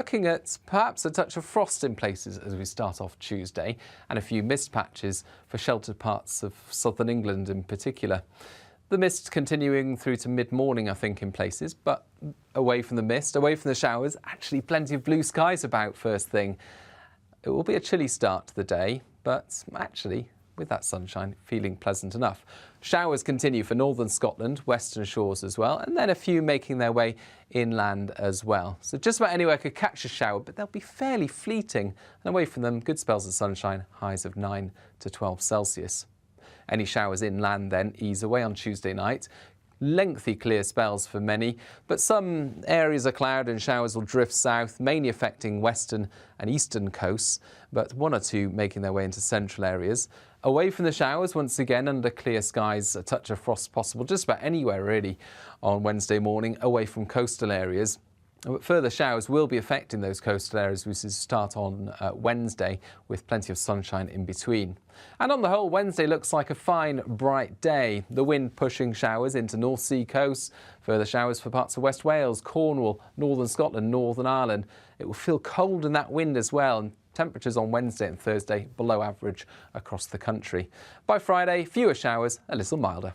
Looking at perhaps a touch of frost in places as we start off Tuesday, and a few mist patches for sheltered parts of southern England in particular. The mist continuing through to mid-morning, I think, in places, but away from the mist, away from the showers, actually plenty of blue skies about first thing. It will be a chilly start to the day, but actually, with that sunshine, feeling pleasant enough. Showers continue for northern Scotland, western shores as well, and then a few making their way inland as well. So just about anywhere could catch a shower, but they'll be fairly fleeting, and away from them, good spells of sunshine, highs of 9 to 12 Celsius. Any showers inland then ease away on Tuesday night. Lengthy clear spells for many, but some areas of cloud and showers will drift south, mainly affecting western and eastern coasts, but one or two making their way into central areas. Away from the showers, once again under clear skies, a touch of frost possible just about anywhere really on Wednesday morning, away from coastal areas. But further showers will be affecting those coastal areas as we start on Wednesday, with plenty of sunshine in between. And on the whole, Wednesday looks like a fine, bright day. The wind pushing showers into North Sea coasts, further showers for parts of West Wales, Cornwall, northern Scotland, Northern Ireland. It will feel cold in that wind as well, and temperatures on Wednesday and Thursday below average across the country. By Friday, fewer showers, a little milder.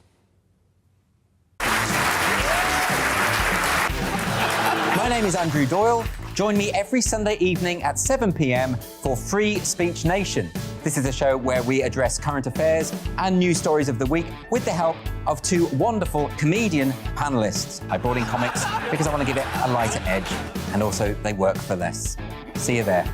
My name is Andrew Doyle. Join me every Sunday evening at 7 p.m. for Free Speech Nation. This is a show where we address current affairs and news stories of the week with the help of two wonderful comedian panellists. I brought in comics because I want to give it a lighter edge, and also they work for less. See you there.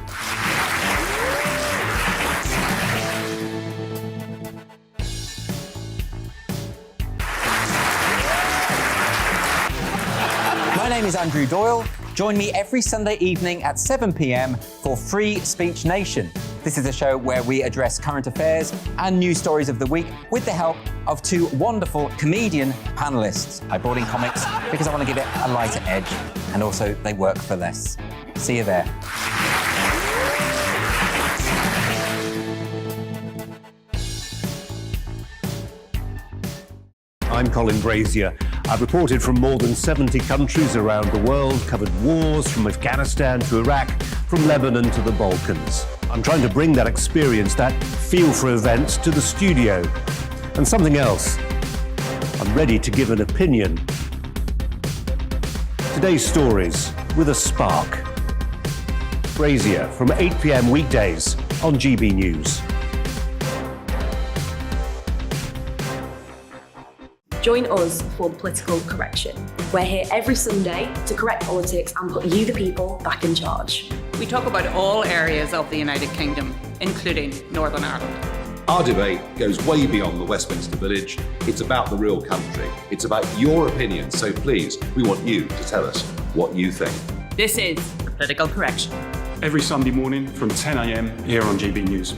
My name is Andrew Doyle. Join me every Sunday evening at 7 p.m. for Free Speech Nation. This is a show where we address current affairs and news stories of the week with the help of two wonderful comedian panellists. I brought in comics because I want to give it a lighter edge, and also they work for less. See you there. I'm Colin Brazier. I've reported from more than 70 countries around the world, covered wars from Afghanistan to Iraq, from Lebanon to the Balkans. I'm trying to bring that experience, that feel for events, to the studio. And something else, I'm ready to give an opinion. Today's stories with a spark. Brazier from 8 p.m. weekdays on GB News. Join us for the Political Correction. We're here every Sunday to correct politics and put you, the people, back in charge. We talk about all areas of the United Kingdom, including Northern Ireland. Our debate goes way beyond the Westminster Village. It's about the real country. It's about your opinion. So please, we want you to tell us what you think. This is the Political Correction. Every Sunday morning from 10 a.m. here on GB News.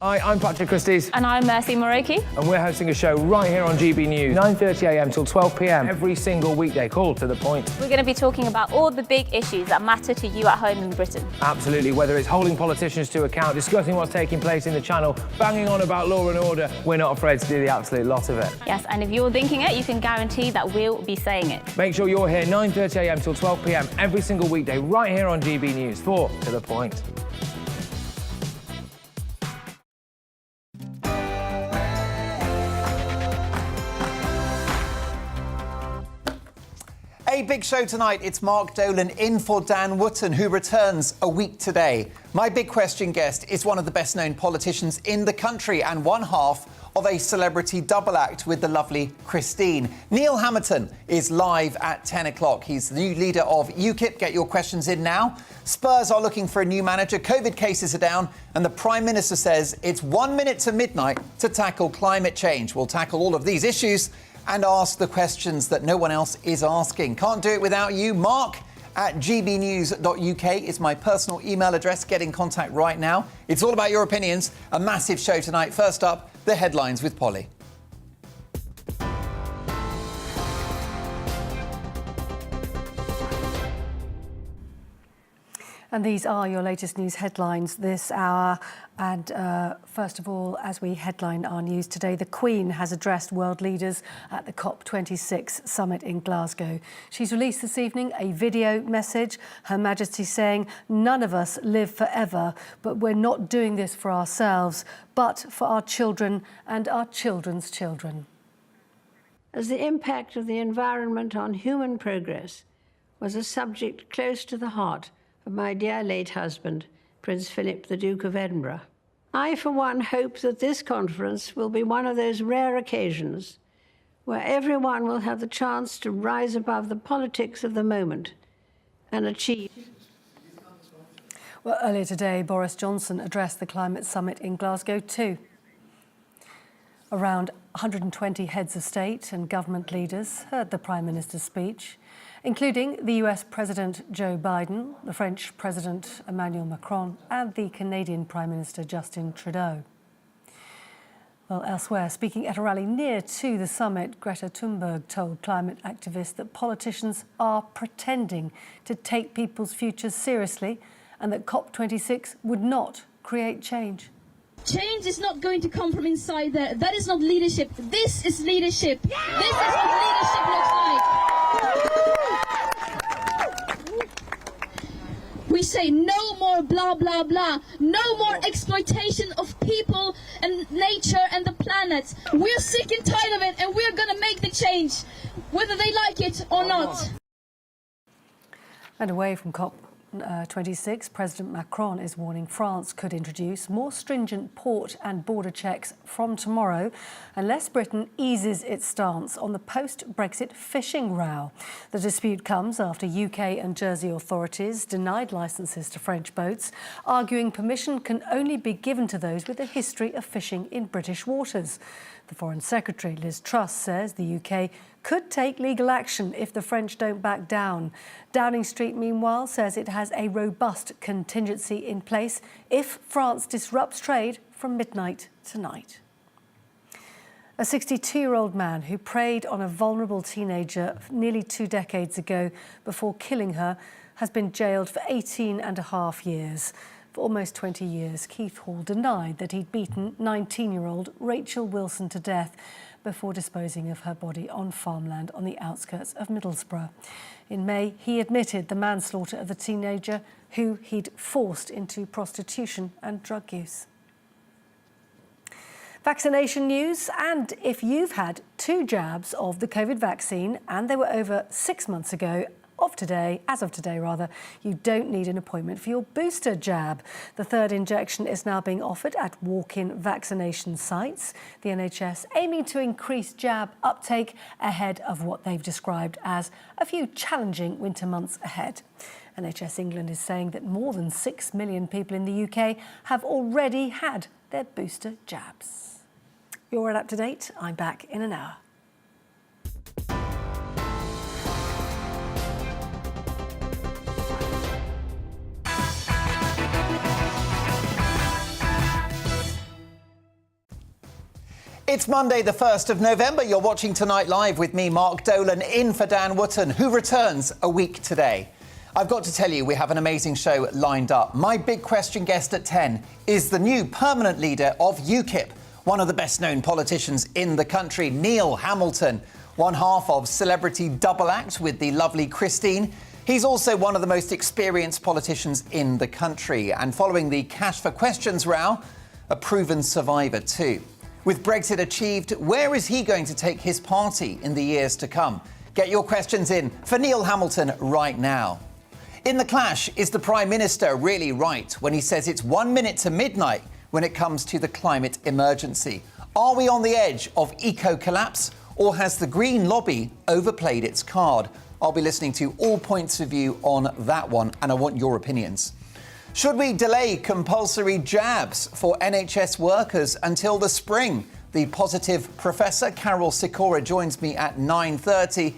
Hi, I'm Patrick Christie's. And I'm Mercy Moroki. And we're hosting a show right here on GB News, 9:30am till 12pm, every single weekday, called To The Point. We're going to be talking about all the big issues that matter to you at home in Britain. Absolutely, whether it's holding politicians to account, discussing what's taking place in the Channel, banging on about law and order, we're not afraid to do the absolute lot of it. Yes, and if you're thinking it, you can guarantee that we'll be saying it. Make sure you're here 9:30am till 12pm, every single weekday, right here on GB News for To The Point. A big show tonight. It's Mark Dolan in for Dan Wootton, who returns a week today. My big question guest is one of the best-known politicians in the country and one half of a celebrity double act with the lovely Christine. Neil Hamilton is live at 10 o'clock. He's the new leader of UKIP. Get your questions in now. Spurs are looking for a new manager. COVID cases are down, and the Prime Minister says it's 1 minute to midnight to tackle climate change. We'll tackle all of these issues and ask the questions that no one else is asking. Can't do it without you. Mark at gbnews.uk is my personal email address. Get in contact right now. It's all about your opinions. A massive show tonight. First up, the headlines with Polly. And these are your latest news headlines this hour. And first of all, as we headline our news today, the Queen has addressed world leaders at the COP26 summit in Glasgow. She's released this evening a video message, Her Majesty saying, "None of us live forever, but we're not doing this for ourselves, but for our children and our children's children." As the impact of the environment on human progress was a subject close to the heart of my dear late husband, Prince Philip, the Duke of Edinburgh, I, for one, hope that this conference will be one of those rare occasions where everyone will have the chance to rise above the politics of the moment and achieve. Well, earlier today, Boris Johnson addressed the climate summit in Glasgow too. Around 120 heads of state and government leaders heard the Prime Minister's speech, including the US President Joe Biden, the French President Emmanuel Macron, and the Canadian Prime Minister Justin Trudeau. Well, elsewhere, speaking at a rally near to the summit, Greta Thunberg told climate activists that politicians are pretending to take people's futures seriously and that COP26 would not create change. Change is not going to come from inside there. That is not leadership. This is leadership. Yeah! This is what leadership looks like. We say no more blah, blah, blah. No more exploitation of people and nature and the planet. We're sick and tired of it, and we're going to make the change, whether they like it or not. And away from COP26, President Macron is warning France could introduce more stringent port and border checks from tomorrow unless Britain eases its stance on the post-Brexit fishing row. The dispute comes after UK and Jersey authorities denied licences to French boats, arguing permission can only be given to those with a history of fishing in British waters. The Foreign Secretary, Liz Truss, says the UK could take legal action if the French don't back down. Downing Street, meanwhile, says it has a robust contingency in place if France disrupts trade from midnight tonight. A 62-year-old man who preyed on a vulnerable teenager nearly 2 decades ago before killing her has been jailed for 18 and a half years. For almost 20 years, Keith Hall denied that he'd beaten 19-year-old Rachel Wilson to death before disposing of her body on farmland on the outskirts of Middlesbrough. In May, he admitted the manslaughter of the teenager who he'd forced into prostitution and drug use. Vaccination news, and if you've had 2 jabs of the COVID vaccine and they were over 6 months ago, as of today, you don't need an appointment for your booster jab. The 3rd injection is now being offered at walk-in vaccination sites. The NHS aiming to increase jab uptake ahead of what they've described as a few challenging winter months ahead. NHS England is saying that more than 6 million people in the UK have already had their booster jabs. You're up to date. I'm back in an hour. It's Monday, the 1st of November. You're watching Tonight Live with me, Mark Dolan, in for Dan Wootton, who returns a week today. I've got to tell you, we have an amazing show lined up. My big question guest at 10 is the new permanent leader of UKIP, one of the best-known politicians in the country, Neil Hamilton, one half of Celebrity Double Act with the lovely Christine. He's also one of the most experienced politicians in the country, and following the Cash for Questions row, a proven survivor too. With Brexit achieved, where is he going to take his party in the years to come? Get your questions in for Neil Hamilton right now. In the clash, is the Prime Minister really right when he says it's 1 minute to midnight when it comes to the climate emergency? Are we on the edge of eco-collapse, or has the Green lobby overplayed its card? I'll be listening to all points of view on that one, and I want your opinions. Should we delay compulsory jabs for NHS workers until the spring? The positive Professor Carol Sikora joins me at 9:30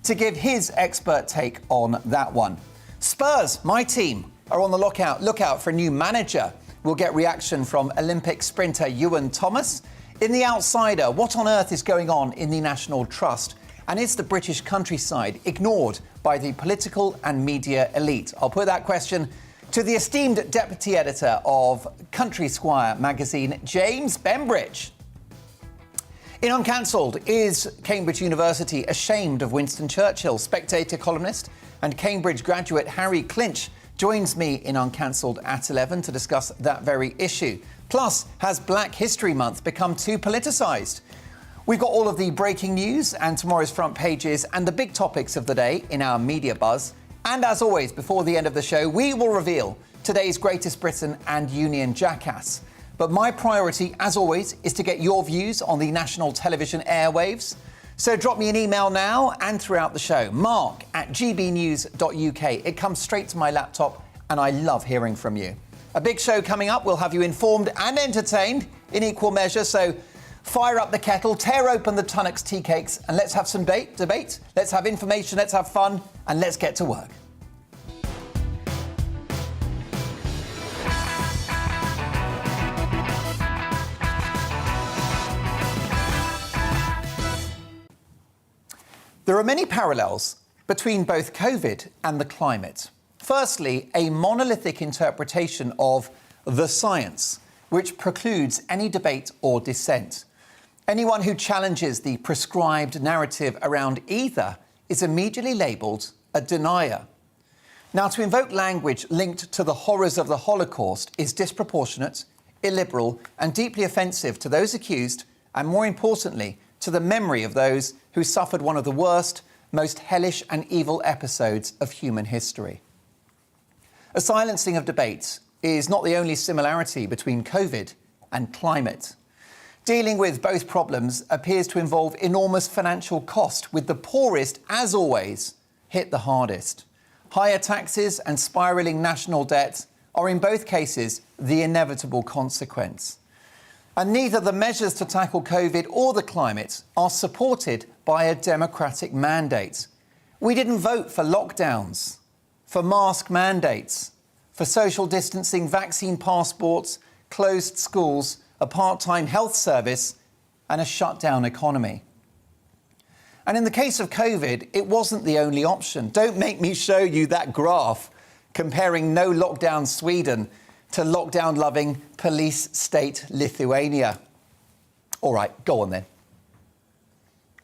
to give his expert take on that one. Spurs, my team, are on the lookout for a new manager. We'll get reaction from Olympic sprinter Ewan Thomas. In The Outsider, what on earth is going on in the National Trust? And is the British countryside ignored by the political and media elite? I'll put that question to the esteemed deputy editor of Country Squire magazine, James Bembridge. In Uncancelled, is Cambridge University ashamed of Winston Churchill? Spectator columnist and Cambridge graduate Harry Clinch joins me in Uncancelled at 11 to discuss that very issue. Plus, has Black History Month become too politicised? We've got all of the breaking news and tomorrow's front pages and the big topics of the day in our media buzz. And as always, before the end of the show, we will reveal today's Greatest Britain and Union jackass. But my priority, as always, is to get your views on the national television airwaves. So drop me an email now and throughout the show, mark@gbnews.uk. It comes straight to my laptop and I love hearing from you. A big show coming up. We'll have you informed and entertained in equal measure. So fire up the kettle, tear open the Tunnocks tea cakes and let's have some debate. Let's have information, let's have fun and let's get to work. There are many parallels between both COVID and the climate. Firstly, a monolithic interpretation of the science, which precludes any debate or dissent. Anyone who challenges the prescribed narrative around either is immediately labelled a denier. Now, to invoke language linked to the horrors of the Holocaust is disproportionate, illiberal and deeply offensive to those accused and, more importantly, to the memory of those who suffered one of the worst, most hellish and evil episodes of human history. A silencing of debates is not the only similarity between COVID and climate. Dealing with both problems appears to involve enormous financial cost, with the poorest, as always, hit the hardest. Higher taxes and spiralling national debt are in both cases the inevitable consequence. And neither the measures to tackle COVID or the climate are supported by a democratic mandate. We didn't vote for lockdowns, for mask mandates, for social distancing, vaccine passports, closed schools, a part-time health service and a shut-down economy. And in the case of COVID, it wasn't the only option. Don't make me show you that graph comparing no lockdown Sweden to lockdown-loving police state Lithuania. All right, go on then.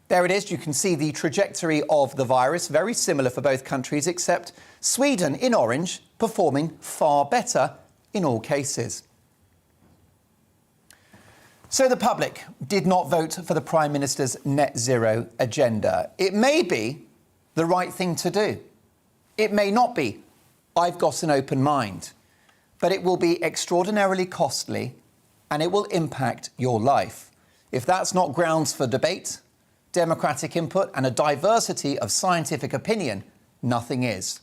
There it is. You can see the trajectory of the virus, very similar for both countries, except Sweden in orange performing far better in all cases. So the public did not vote for the Prime Minister's net zero agenda. It may be the right thing to do. It may not be. I've got an open mind. But it will be extraordinarily costly and it will impact your life. If that's not grounds for debate, democratic input and a diversity of scientific opinion, nothing is.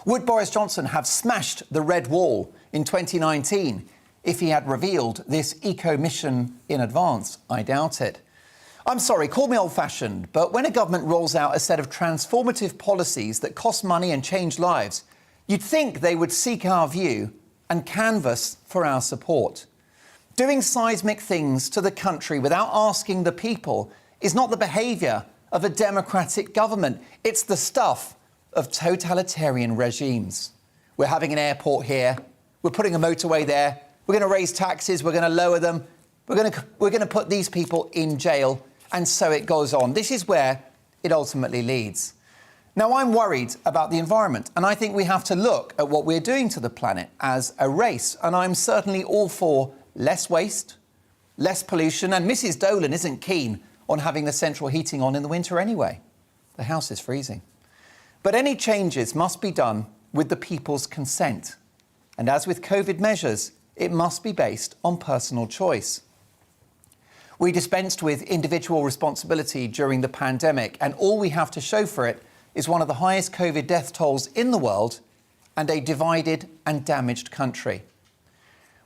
Would Boris Johnson have smashed the red wall in 2019 if he had revealed this eco-mission in advance? I doubt it. I'm sorry, call me old-fashioned, but when a government rolls out a set of transformative policies that cost money and change lives, you'd think they would seek our view and canvass for our support. Doing seismic things to the country without asking the people is not the behaviour of a democratic government. It's the stuff of totalitarian regimes. We're having an airport here. We're putting a motorway there. We're going to raise taxes. We're going to lower them. We're going to put these people in jail. And so it goes on. This is where it ultimately leads. Now, I'm worried about the environment, and I think we have to look at what we're doing to the planet as a race. And I'm certainly all for less waste, less pollution, and Mrs. Dolan isn't keen on having the central heating on in the winter anyway. The house is freezing. But any changes must be done with the people's consent. And as with COVID measures, it must be based on personal choice. We dispensed with individual responsibility during the pandemic, and all we have to show for it is one of the highest COVID death tolls in the world and a divided and damaged country.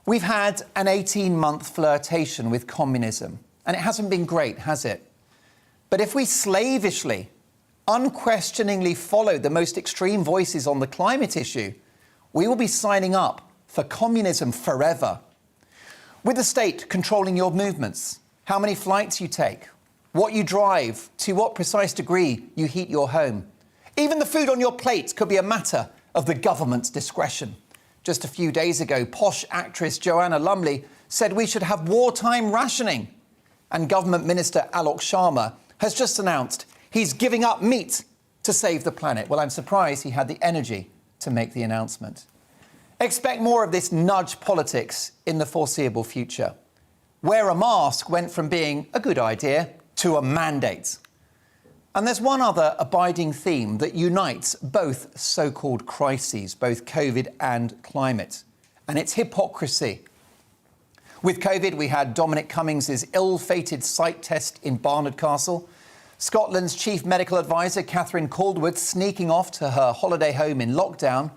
We've had an 18-month flirtation with communism, and it hasn't been great, has it? But if we slavishly, unquestioningly follow the most extreme voices on the climate issue, we will be signing up for communism forever. With the state controlling your movements, how many flights you take, what you drive, to what precise degree you heat your home. Even the food on your plate could be a matter of the government's discretion. Just a few days ago, posh actress Joanna Lumley said we should have wartime rationing. And Government Minister Alok Sharma has just announced he's giving up meat to save the planet. Well, I'm surprised he had the energy to make the announcement. Expect more of this nudge politics in the foreseeable future. Wear a mask went from being a good idea to a mandate. And there's one other abiding theme that unites both so-called crises, both COVID and climate, and it's hypocrisy. With COVID, we had Dominic Cummings' ill-fated sight test in Barnard Castle, Scotland's chief medical advisor, Catherine Calderwood, sneaking off to her holiday home in lockdown,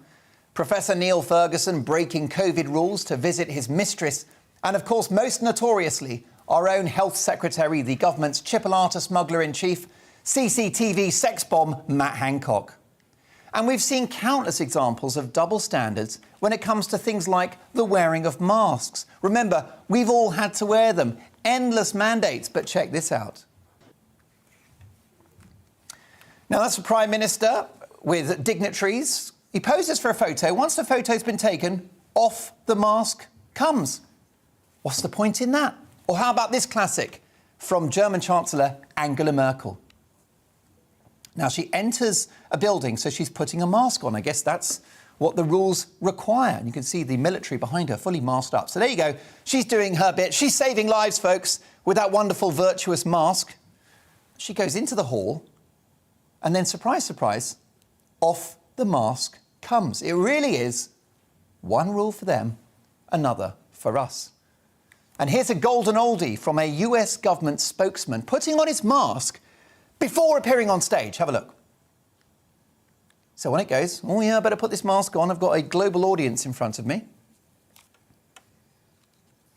Professor Neil Ferguson breaking COVID rules to visit his mistress, and of course, most notoriously, our own health secretary, the government's chipolata smuggler-in-chief, CCTV sex bomb, Matt Hancock. And we've seen countless examples of double standards when it comes to things like the wearing of masks. Remember, we've all had to wear them. Endless mandates, but check this out. Now, that's the Prime Minister with dignitaries. He poses for a photo. Once the photo's been taken, off the mask comes. What's the point in that? Or how about this classic from German Chancellor Angela Merkel? Now, she enters a building, so she's putting a mask on. I guess that's what the rules require. And you can see the military behind her, fully masked up. So there you go. She's doing her bit. She's saving lives, folks, with that wonderful, virtuous mask. She goes into the hall, and then, surprise, surprise, off the mask comes. It really is one rule for them, another for us. And here's a golden oldie from a US government spokesman putting on his mask before appearing on stage. Have a look. So when it goes, oh yeah, I better put this mask on. I've got a global audience in front of me.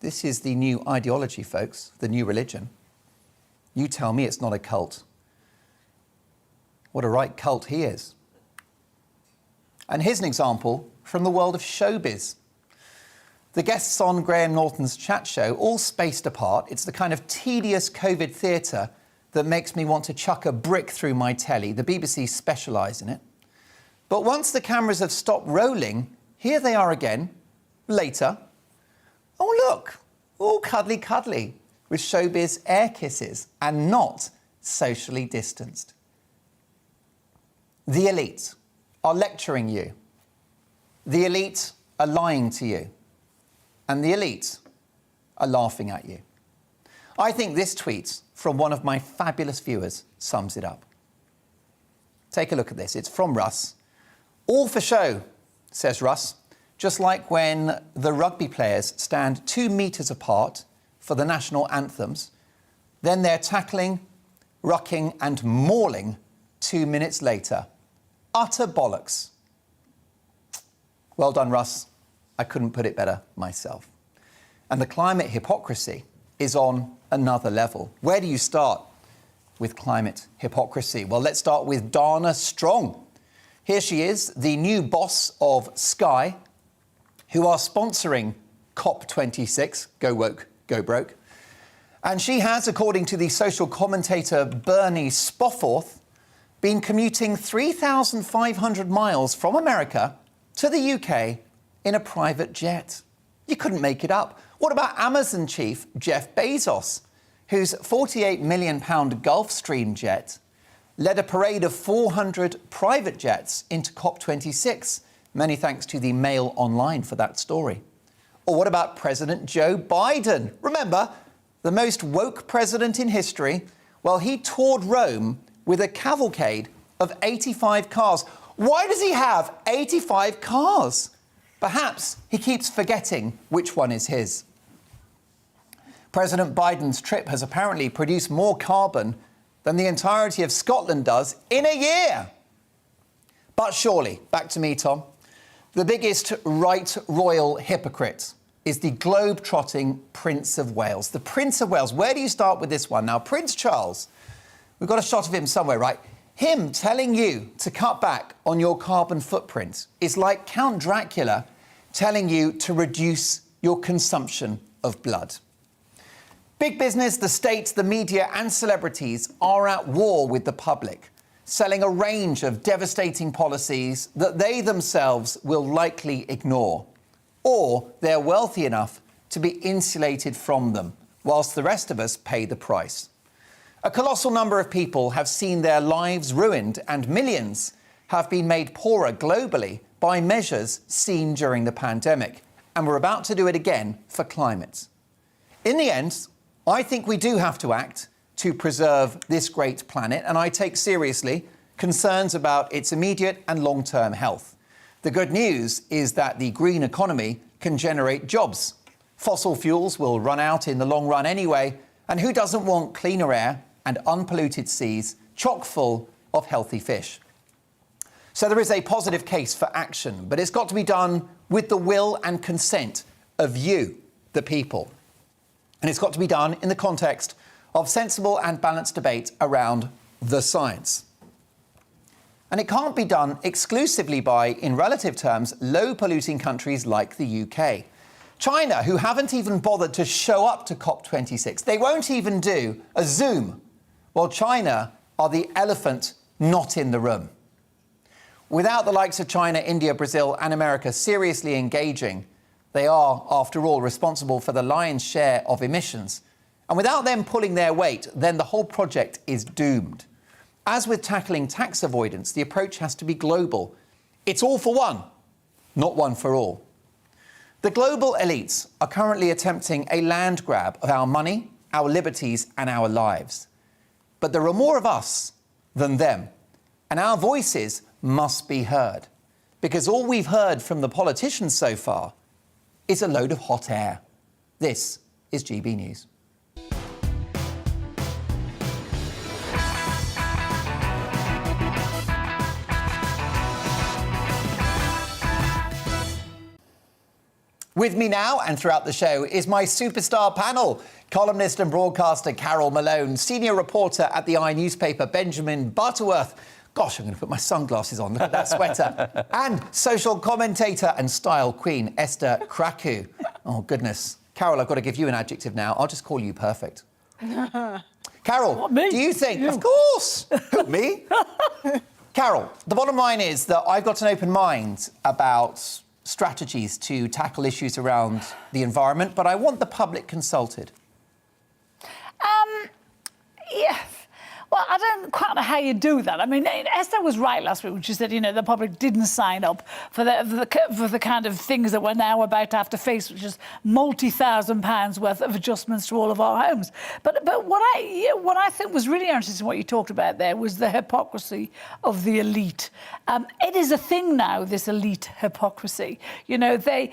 This is the new ideology, folks, the new religion. You tell me it's not a cult. What a right cult he is. And here's an example from the world of showbiz. The guests on Graham Norton's chat show, all spaced apart. It's the kind of tedious COVID theatre that makes me want to chuck a brick through my telly. The BBC specialise in it. But once the cameras have stopped rolling, here they are again, later. Oh, look, all cuddly, cuddly, with showbiz air kisses and not socially distanced. The elite are lecturing you. The elite are lying to you. And the elite are laughing at you. I think this tweet from one of my fabulous viewers sums it up. Take a look at this. It's from Russ. All for show, says Russ, just like when the rugby players stand 2 metres apart for the national anthems, then they're tackling, rucking and mauling 2 minutes later. Utter bollocks. Well done, Russ. I couldn't put it better myself. And the climate hypocrisy is on another level. Where do you start with climate hypocrisy? Well, let's start with Dana Strong. Here she is, the new boss of Sky, who are sponsoring COP26, Go Woke, Go Broke. And she has, according to the social commentator Bernie Spofforth, been commuting 3,500 miles from America to the UK in a private jet. You couldn't make it up. What about Amazon chief Jeff Bezos, whose £48 million Gulfstream jet led a parade of 400 private jets into COP26? Many thanks to the Mail Online for that story. Or what about President Joe Biden? Remember, the most woke president in history? Well, he toured Rome with a cavalcade of 85 cars. Why does he have 85 cars? Perhaps he keeps forgetting which one is his. President Biden's trip has apparently produced more carbon than the entirety of Scotland does in a year. But surely, back to me, Tom, the biggest right royal hypocrite is the globe-trotting Prince of Wales. The Prince of Wales. Where do you start with this one? Now, Prince Charles, we've got a shot of him somewhere, right? Him telling you to cut back on your carbon footprint is like Count Dracula telling you to reduce your consumption of blood. Big business, the state, the media and celebrities are at war with the public. selling a range of devastating policies that they themselves will likely ignore, or they're wealthy enough to be insulated from them, whilst the rest of us pay the price. A colossal number of people have seen their lives ruined, and millions have been made poorer globally by measures seen during the pandemic. And we're about to do it again for climate. In the end, I think we do have to act to preserve this great planet, and I take seriously concerns about its immediate and long-term health. The good news is that the green economy can generate jobs. Fossil fuels will run out in the long run anyway, and who doesn't want cleaner air and unpolluted seas chock full of healthy fish? So there is a positive case for action, but it's got to be done with the will and consent of you, the people. And it's got to be done in the context of sensible and balanced debate around the science. And it can't be done exclusively by, in relative terms, low-polluting countries like the UK. China, who haven't even bothered to show up to COP26, they won't even do a Zoom. Well, China are the elephant not in the room. Without the likes of China, India, Brazil and America seriously engaging, they are, after all, responsible for the lion's share of emissions. And without them pulling their weight, then the whole project is doomed. As with tackling tax avoidance, the approach has to be global. It's all for one, not one for all. The global elites are currently attempting a land grab of our money, our liberties and our lives. But there are more of us than them, and our voices must be heard, because all we've heard from the politicians so far is a load of hot air. This is GB News. With me now and throughout the show is my superstar panel. Columnist and broadcaster Carol Malone, senior reporter at the newspaper Benjamin Butterworth. Gosh, I'm going to put my sunglasses on, look at that sweater. And social commentator and style queen Esther Kraku. Oh, goodness. Carol, I've got to give you an adjective now. I'll just call you perfect. Carol, what, me? Do you think... You. Of course! Me? Carol, the bottom line is that I've got an open mind about strategies to tackle issues around the environment, but I want the public consulted. Yeah. Well, I don't quite know how you do that. I mean, Esther was right last week when she said, you know, the public didn't sign up for the kind of things that we're now about to have to face, which is multi-thousand pounds worth of adjustments to all of our homes. But what I think was really interesting, what you talked about there, was the hypocrisy of the elite. It is a thing now, this elite hypocrisy. You know, they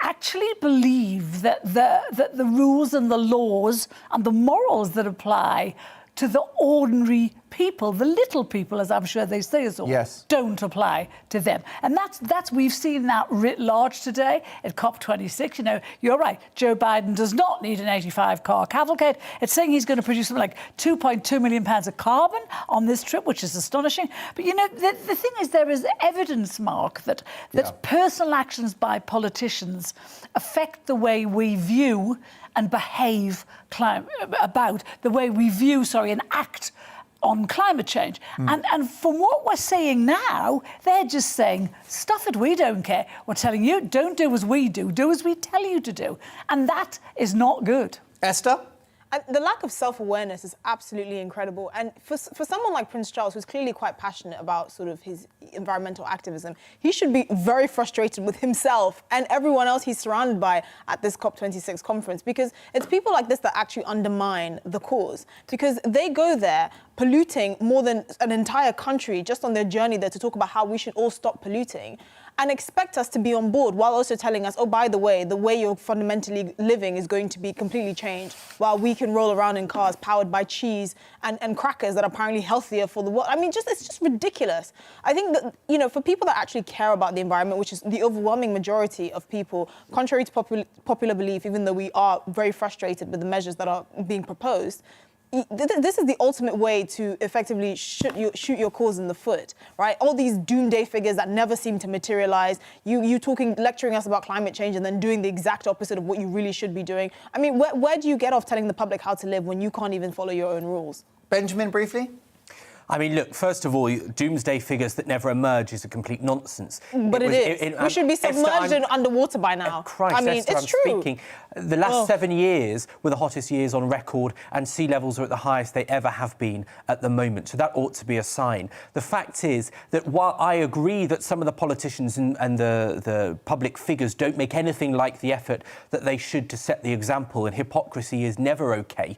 actually believe that the rules and the laws and the morals that apply to the ordinary people, the little people, as I'm sure they say us all, yes, don't apply to them. And that's we've seen that writ large today at COP26. You know, you're right, Joe Biden does not need an 85-car cavalcade. It's saying he's going to produce something like 2.2 million pounds of carbon on this trip, which is astonishing. But, you know, the thing is, there is evidence, Mark, that personal actions by politicians affect the way we view and behave about the way we view, and act on climate change. And from what we're seeing now, they're just saying, stuff it, we don't care. We're telling you, don't do as we do as we tell you to do. And that is not good. Esther? And the lack of self-awareness is absolutely incredible. And for someone like Prince Charles, who's clearly quite passionate about sort of his environmental activism, he should be very frustrated with himself and everyone else he's surrounded by at this COP26 conference, because it's people like this that actually undermine the cause, because they go there polluting more than an entire country just on their journey there to talk about how we should all stop polluting, and expect us to be on board while also telling us, oh, by the way you're fundamentally living is going to be completely changed, while we can roll around in cars powered by cheese and crackers that are apparently healthier for the world. I mean, it's just ridiculous. I think that, you know, for people that actually care about the environment, which is the overwhelming majority of people, contrary to popular belief, even though we are very frustrated with the measures that are being proposed, this is the ultimate way to effectively shoot your cause in the foot, right? All these doomsday figures that never seem to materialize, you lecturing us about climate change and then doing the exact opposite of what you really should be doing. I mean, where do you get off telling the public how to live when you can't even follow your own rules? Benjamin, briefly? I mean, look, first of all, doomsday figures that never emerge is a complete nonsense. But it is. We should be submerged and underwater by now. Christ, I mean, Esther, it's I'm true. Speaking. The last 7 years were the hottest years on record, and sea levels are at the highest they ever have been at the moment. So that ought to be a sign. The fact is that while I agree that some of the politicians and the public figures don't make anything like the effort that they should to set the example, and hypocrisy is never OK,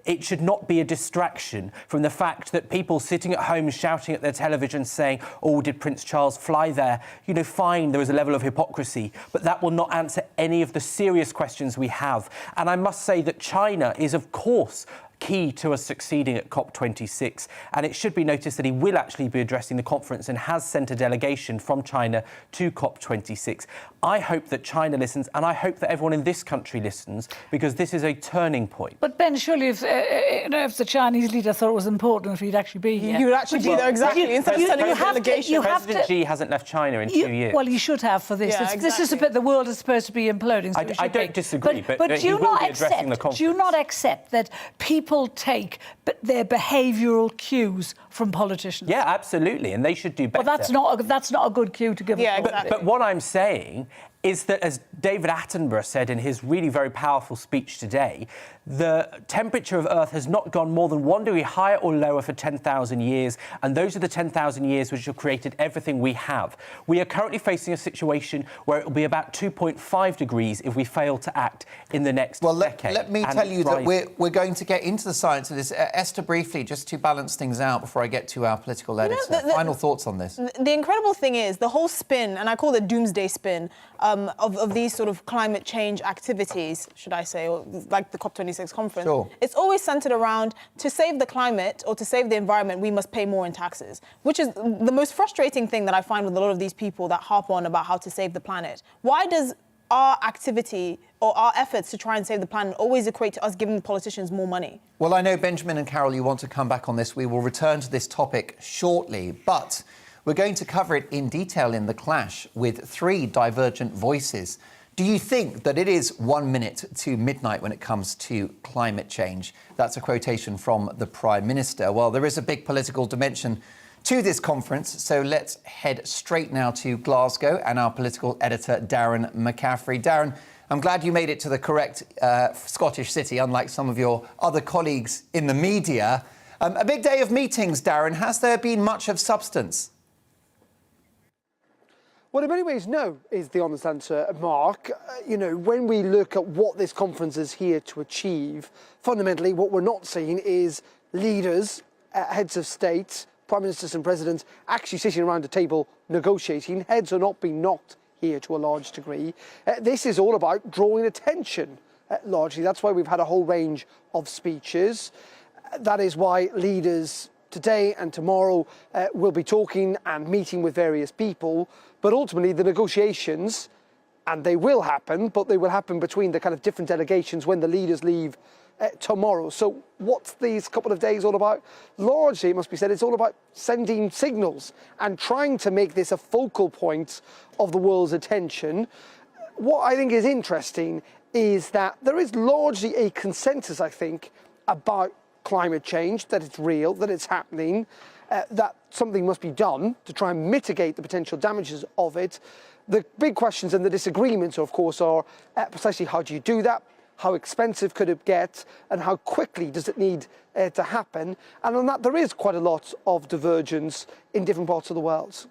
it should not be a distraction from the fact that people sitting at home shouting at their television saying, oh, did Prince Charles fly there? You know, fine, there is a level of hypocrisy, but that will not answer any of the serious questions we have. And I must say that China is, of course, key to us succeeding at COP26. And it should be noticed that he will actually be addressing the conference and has sent a delegation from China to COP26. I hope that China listens, and I hope that everyone in this country listens, because this is a turning point. But Ben, surely if the Chinese leader thought it was important, if he'd actually be here... He would actually be there, exactly, instead of sending a delegation. President Xi hasn't left China in 2 years. Well, he should have for this. Yeah, This is a bit the world is supposed to be imploding. So I don't disagree, but do he you will not be addressing the conference. Do you not accept that people take their behavioural cues from politicians? Yeah, absolutely, and they should do better. Well, that's not a good cue to give. Yeah, exactly. But what I'm saying is that, as David Attenborough said in his really very powerful speech today, the temperature of Earth has not gone more than 1 degree higher or lower for 10,000 years, and those are the 10,000 years which have created everything we have. We are currently facing a situation where it will be about 2.5 degrees if we fail to act in the next decade. Let me tell you that we're going to get into the science of this. Esther, briefly, just to balance things out before I get to our political editor. Final thoughts on this. The incredible thing is the whole spin, and I call it doomsday spin, of these sort of climate change activities, should I say, or like the COP26 conference. Sure. It's always centred around, to save the climate or to save the environment, we must pay more in taxes, which is the most frustrating thing that I find with a lot of these people that harp on about how to save the planet. Why does our activity or our efforts to try and save the planet always equate to us giving the politicians more money? Well, I know, Benjamin and Carol, you want to come back on this. We will return to this topic shortly, but we're going to cover it in detail in The Clash with 3 divergent voices. Do you think that it is 1 minute to midnight when it comes to climate change? That's a quotation from the Prime Minister. Well, there is a big political dimension to this conference, so let's head straight now to Glasgow and our political editor, Darren McCaffrey. Darren, I'm glad you made it to the correct Scottish city, unlike some of your other colleagues in the media. A big day of meetings, Darren. Has there been much of substance? Well, in many ways, no, is the honest answer, Mark. When we look at what this conference is here to achieve, fundamentally what we're not seeing is leaders, heads of state, prime ministers and presidents actually sitting around a table negotiating. Heads are not being knocked here to a large degree. This is all about drawing attention, largely. That's why we've had a whole range of speeches. That is why leaders today and tomorrow will be talking and meeting with various people. But ultimately, the negotiations, and they will happen, but they will happen between the kind of different delegations when the leaders leave tomorrow. So what's these couple of days all about? Largely, it must be said, it's all about sending signals and trying to make this a focal point of the world's attention. What I think is interesting is that there is largely a consensus, I think, about climate change, that it's real, that it's happening, that something must be done to try and mitigate the potential damages of it. The big questions and the disagreements, of course, are precisely how do you do that, how expensive could it get, and how quickly does it need to happen. And on that, there is quite a lot of divergence in different parts of the world.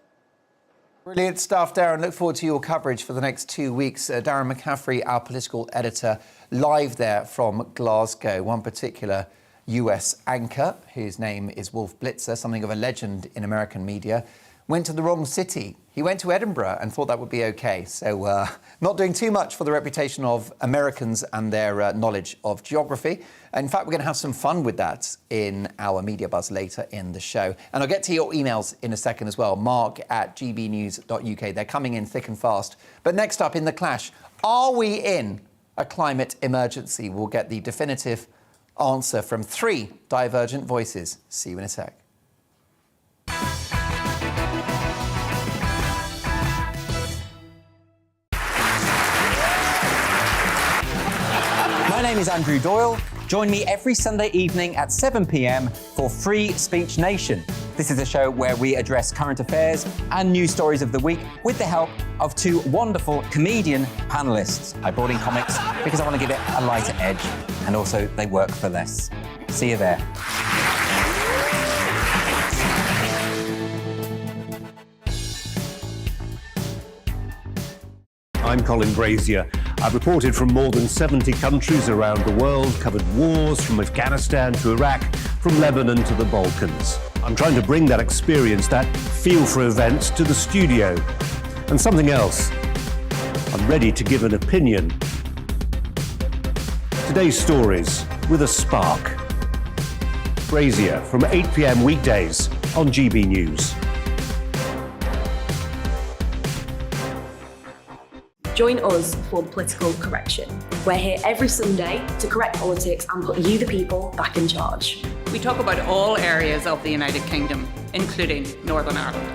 Brilliant stuff, Darren. Look forward to your coverage for the next 2 weeks. Darren McCaffrey, our political editor, live there from Glasgow. One particular US anchor, whose name is Wolf Blitzer, something of a legend in American media, went to the wrong city. He went to Edinburgh and thought that would be OK. So not doing too much for the reputation of Americans and their knowledge of geography. In fact, we're going to have some fun with that in our Media Buzz later in the show. And I'll get to your emails in a second as well. mark@gbnews.uk. They're coming in thick and fast. But next up in The Clash, are we in a climate emergency? We'll get the definitive answer from 3 divergent voices. See you in a sec. My name is Andrew Doyle. Join me every Sunday evening at 7 p.m. for Free Speech Nation. This is a show where we address current affairs and news stories of the week with the help of two wonderful comedian panellists. I brought in comics because I want to give it a lighter edge, and also they work for less. See you there. I'm Colin Brazier. I've reported from more than 70 countries around the world, covered wars from Afghanistan to Iraq, from Lebanon to the Balkans. I'm trying to bring that experience, that feel for events, to the studio. And something else. I'm ready to give an opinion. Today's stories with a spark. Brazier from 8 p.m. weekdays on GB News. Join us for the political correction. We're here every Sunday to correct politics and put you, the people, back in charge. We talk about all areas of the United Kingdom, including Northern Ireland.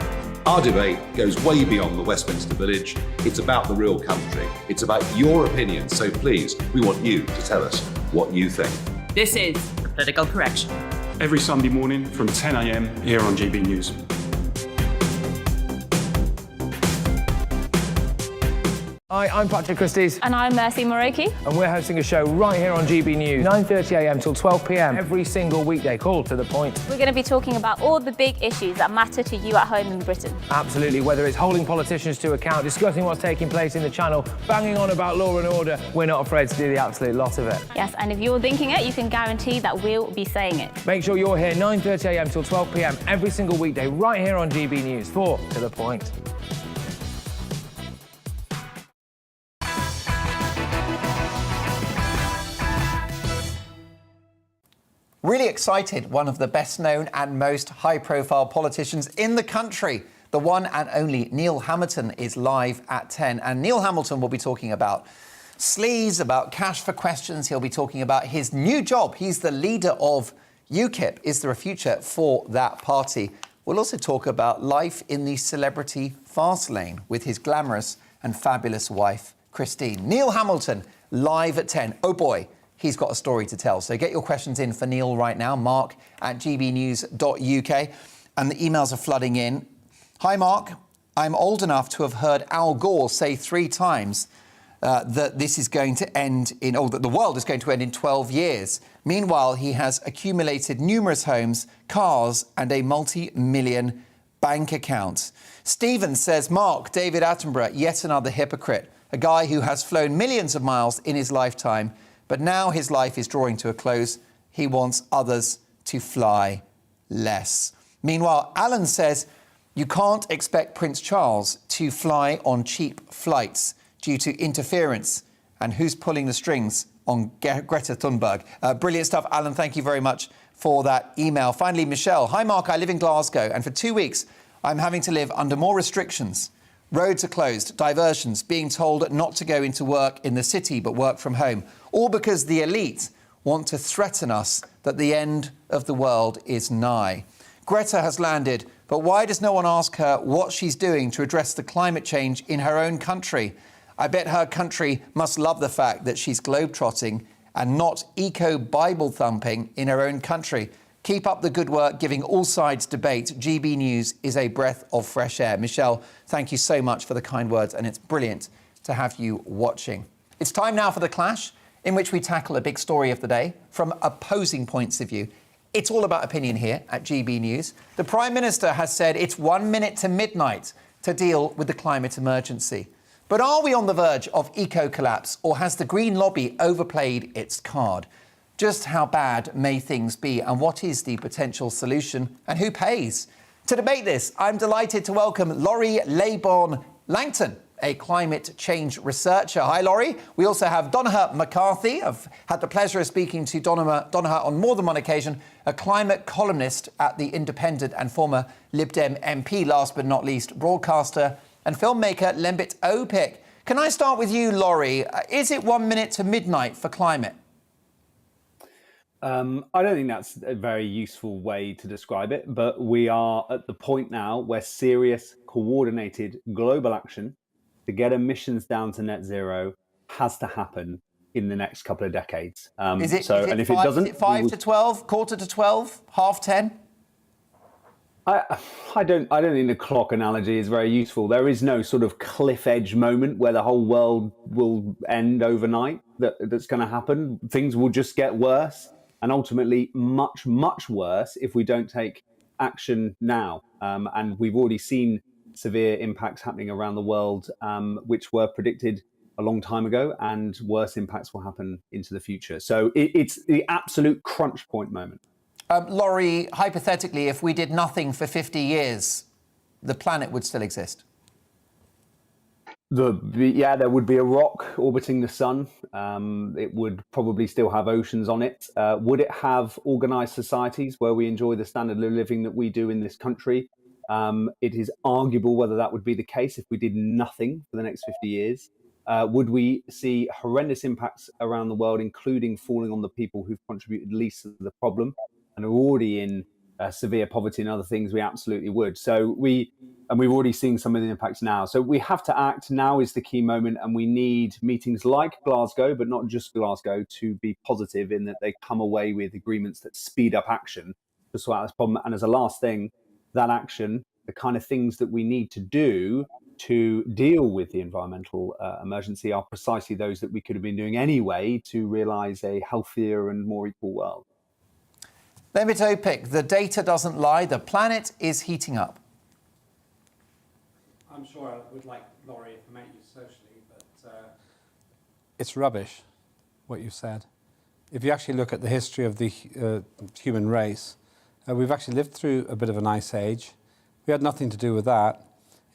Our debate goes way beyond the Westminster Village. It's about the real country. It's about your opinion. So please, we want you to tell us what you think. This is the political correction. Every Sunday morning from 10 a.m. here on GB News. Hi, I'm Patrick Christies. And I'm Mercy Moroki. And we're hosting a show right here on GB News, 9:30am till 12pm, every single weekday, called To The Point. We're going to be talking about all the big issues that matter to you at home in Britain. Absolutely, whether it's holding politicians to account, discussing what's taking place in the Channel, banging on about law and order, we're not afraid to do the absolute lot of it. Yes, and if you're thinking it, you can guarantee that we'll be saying it. Make sure you're here 9:30am till 12pm, every single weekday, right here on GB News for To The Point. Really excited, one of the best known and most high-profile politicians in the country. The one and only Neil Hamilton is live at 10. And Neil Hamilton will be talking about sleaze, about cash for questions. He'll be talking about his new job. He's the leader of UKIP. Is there a future for that party? We'll also talk about life in the celebrity fast lane with his glamorous and fabulous wife, Christine. Neil Hamilton, live at 10. Oh boy. He's got a story to tell. So get your questions in for Neil right now, mark@gbnews.uk. And the emails are flooding in. Hi, Mark. I'm old enough to have heard Al Gore say 3 times that this is going to end in, or that the world is going to end in 12 years. Meanwhile, he has accumulated numerous homes, cars, and a multi-million bank account. Stephen says, Mark, David Attenborough, yet another hypocrite. A guy who has flown millions of miles in his lifetime, but now his life is drawing to a close. He wants others to fly less. Meanwhile, Alan says you can't expect Prince Charles to fly on cheap flights due to interference. And who's pulling the strings on Greta Thunberg? Brilliant stuff, Alan. Thank you very much for that email. Finally, Michelle. Hi, Mark. I live in Glasgow, and for 2 weeks, I'm having to live under more restrictions. Roads are closed, diversions, being told not to go into work in the city but work from home, all because the elite want to threaten us that the end of the world is nigh. Greta has landed, but why does no one ask her what she's doing to address the climate change in her own country? I bet her country must love the fact that she's globetrotting and not eco-Bible thumping in her own country. Keep up the good work, giving all sides debate. GB News is a breath of fresh air. Michelle, thank you so much for the kind words, and it's brilliant to have you watching. It's time now for The Clash, in which we tackle a big story of the day from opposing points of view. It's all about opinion here at GB News. The Prime Minister has said it's 1 minute to midnight to deal with the climate emergency. But are we on the verge of eco-collapse, or has the Green Lobby overplayed its card? Just how bad may things be, and what is the potential solution, and who pays? To debate this, I'm delighted to welcome Laurie Leybourne-Langton, a climate change researcher. Hi, Laurie. We also have Donncha McCarthy. I've had the pleasure of speaking to Donncha on more than one occasion, a climate columnist at The Independent and former Lib Dem MP, last but not least, broadcaster and filmmaker Lembit Opik. Can I start with you, Laurie? Is it 1 minute to midnight for climate? I don't think that's a very useful way to describe it, but we are at the point now where serious, coordinated global action to get emissions down to net zero has to happen in the next couple of decades. Is it 5 to 12, quarter to 12, half 10? I don't think the clock analogy is very useful. There is no sort of cliff edge moment where the whole world will end overnight. That's going to happen. Things will just get worse, and ultimately much, much worse if we don't take action now. And we've already seen severe impacts happening around the world, which were predicted a long time ago, and worse impacts will happen into the future. So it's the absolute crunch point moment. Laurie, hypothetically, if we did nothing for 50 years, the planet would still exist? There would be a rock orbiting the sun. It would probably still have oceans on it. Would it have organised societies where we enjoy the standard of living that we do in this country? It is arguable whether that would be the case if we did nothing for the next 50 years. Would we see horrendous impacts around the world, including falling on the people who've contributed least to the problem and are already in severe poverty and other things? We absolutely would. So we've already seen some of the impacts now. So we have to act. Now is the key moment, and we need meetings like Glasgow, but not just Glasgow, to be positive in that they come away with agreements that speed up action to sort out this problem. And as a last thing, that action, the kind of things that we need to do to deal with the environmental emergency, are precisely those that we could have been doing anyway to realise a healthier and more equal world. David Opik, the data doesn't lie. The planet is heating up. I'm sure I would like Laurie if I met you socially, but it's rubbish what you said. If you actually look at the history of the human race, we've actually lived through a bit of an ice age. We had nothing to do with that.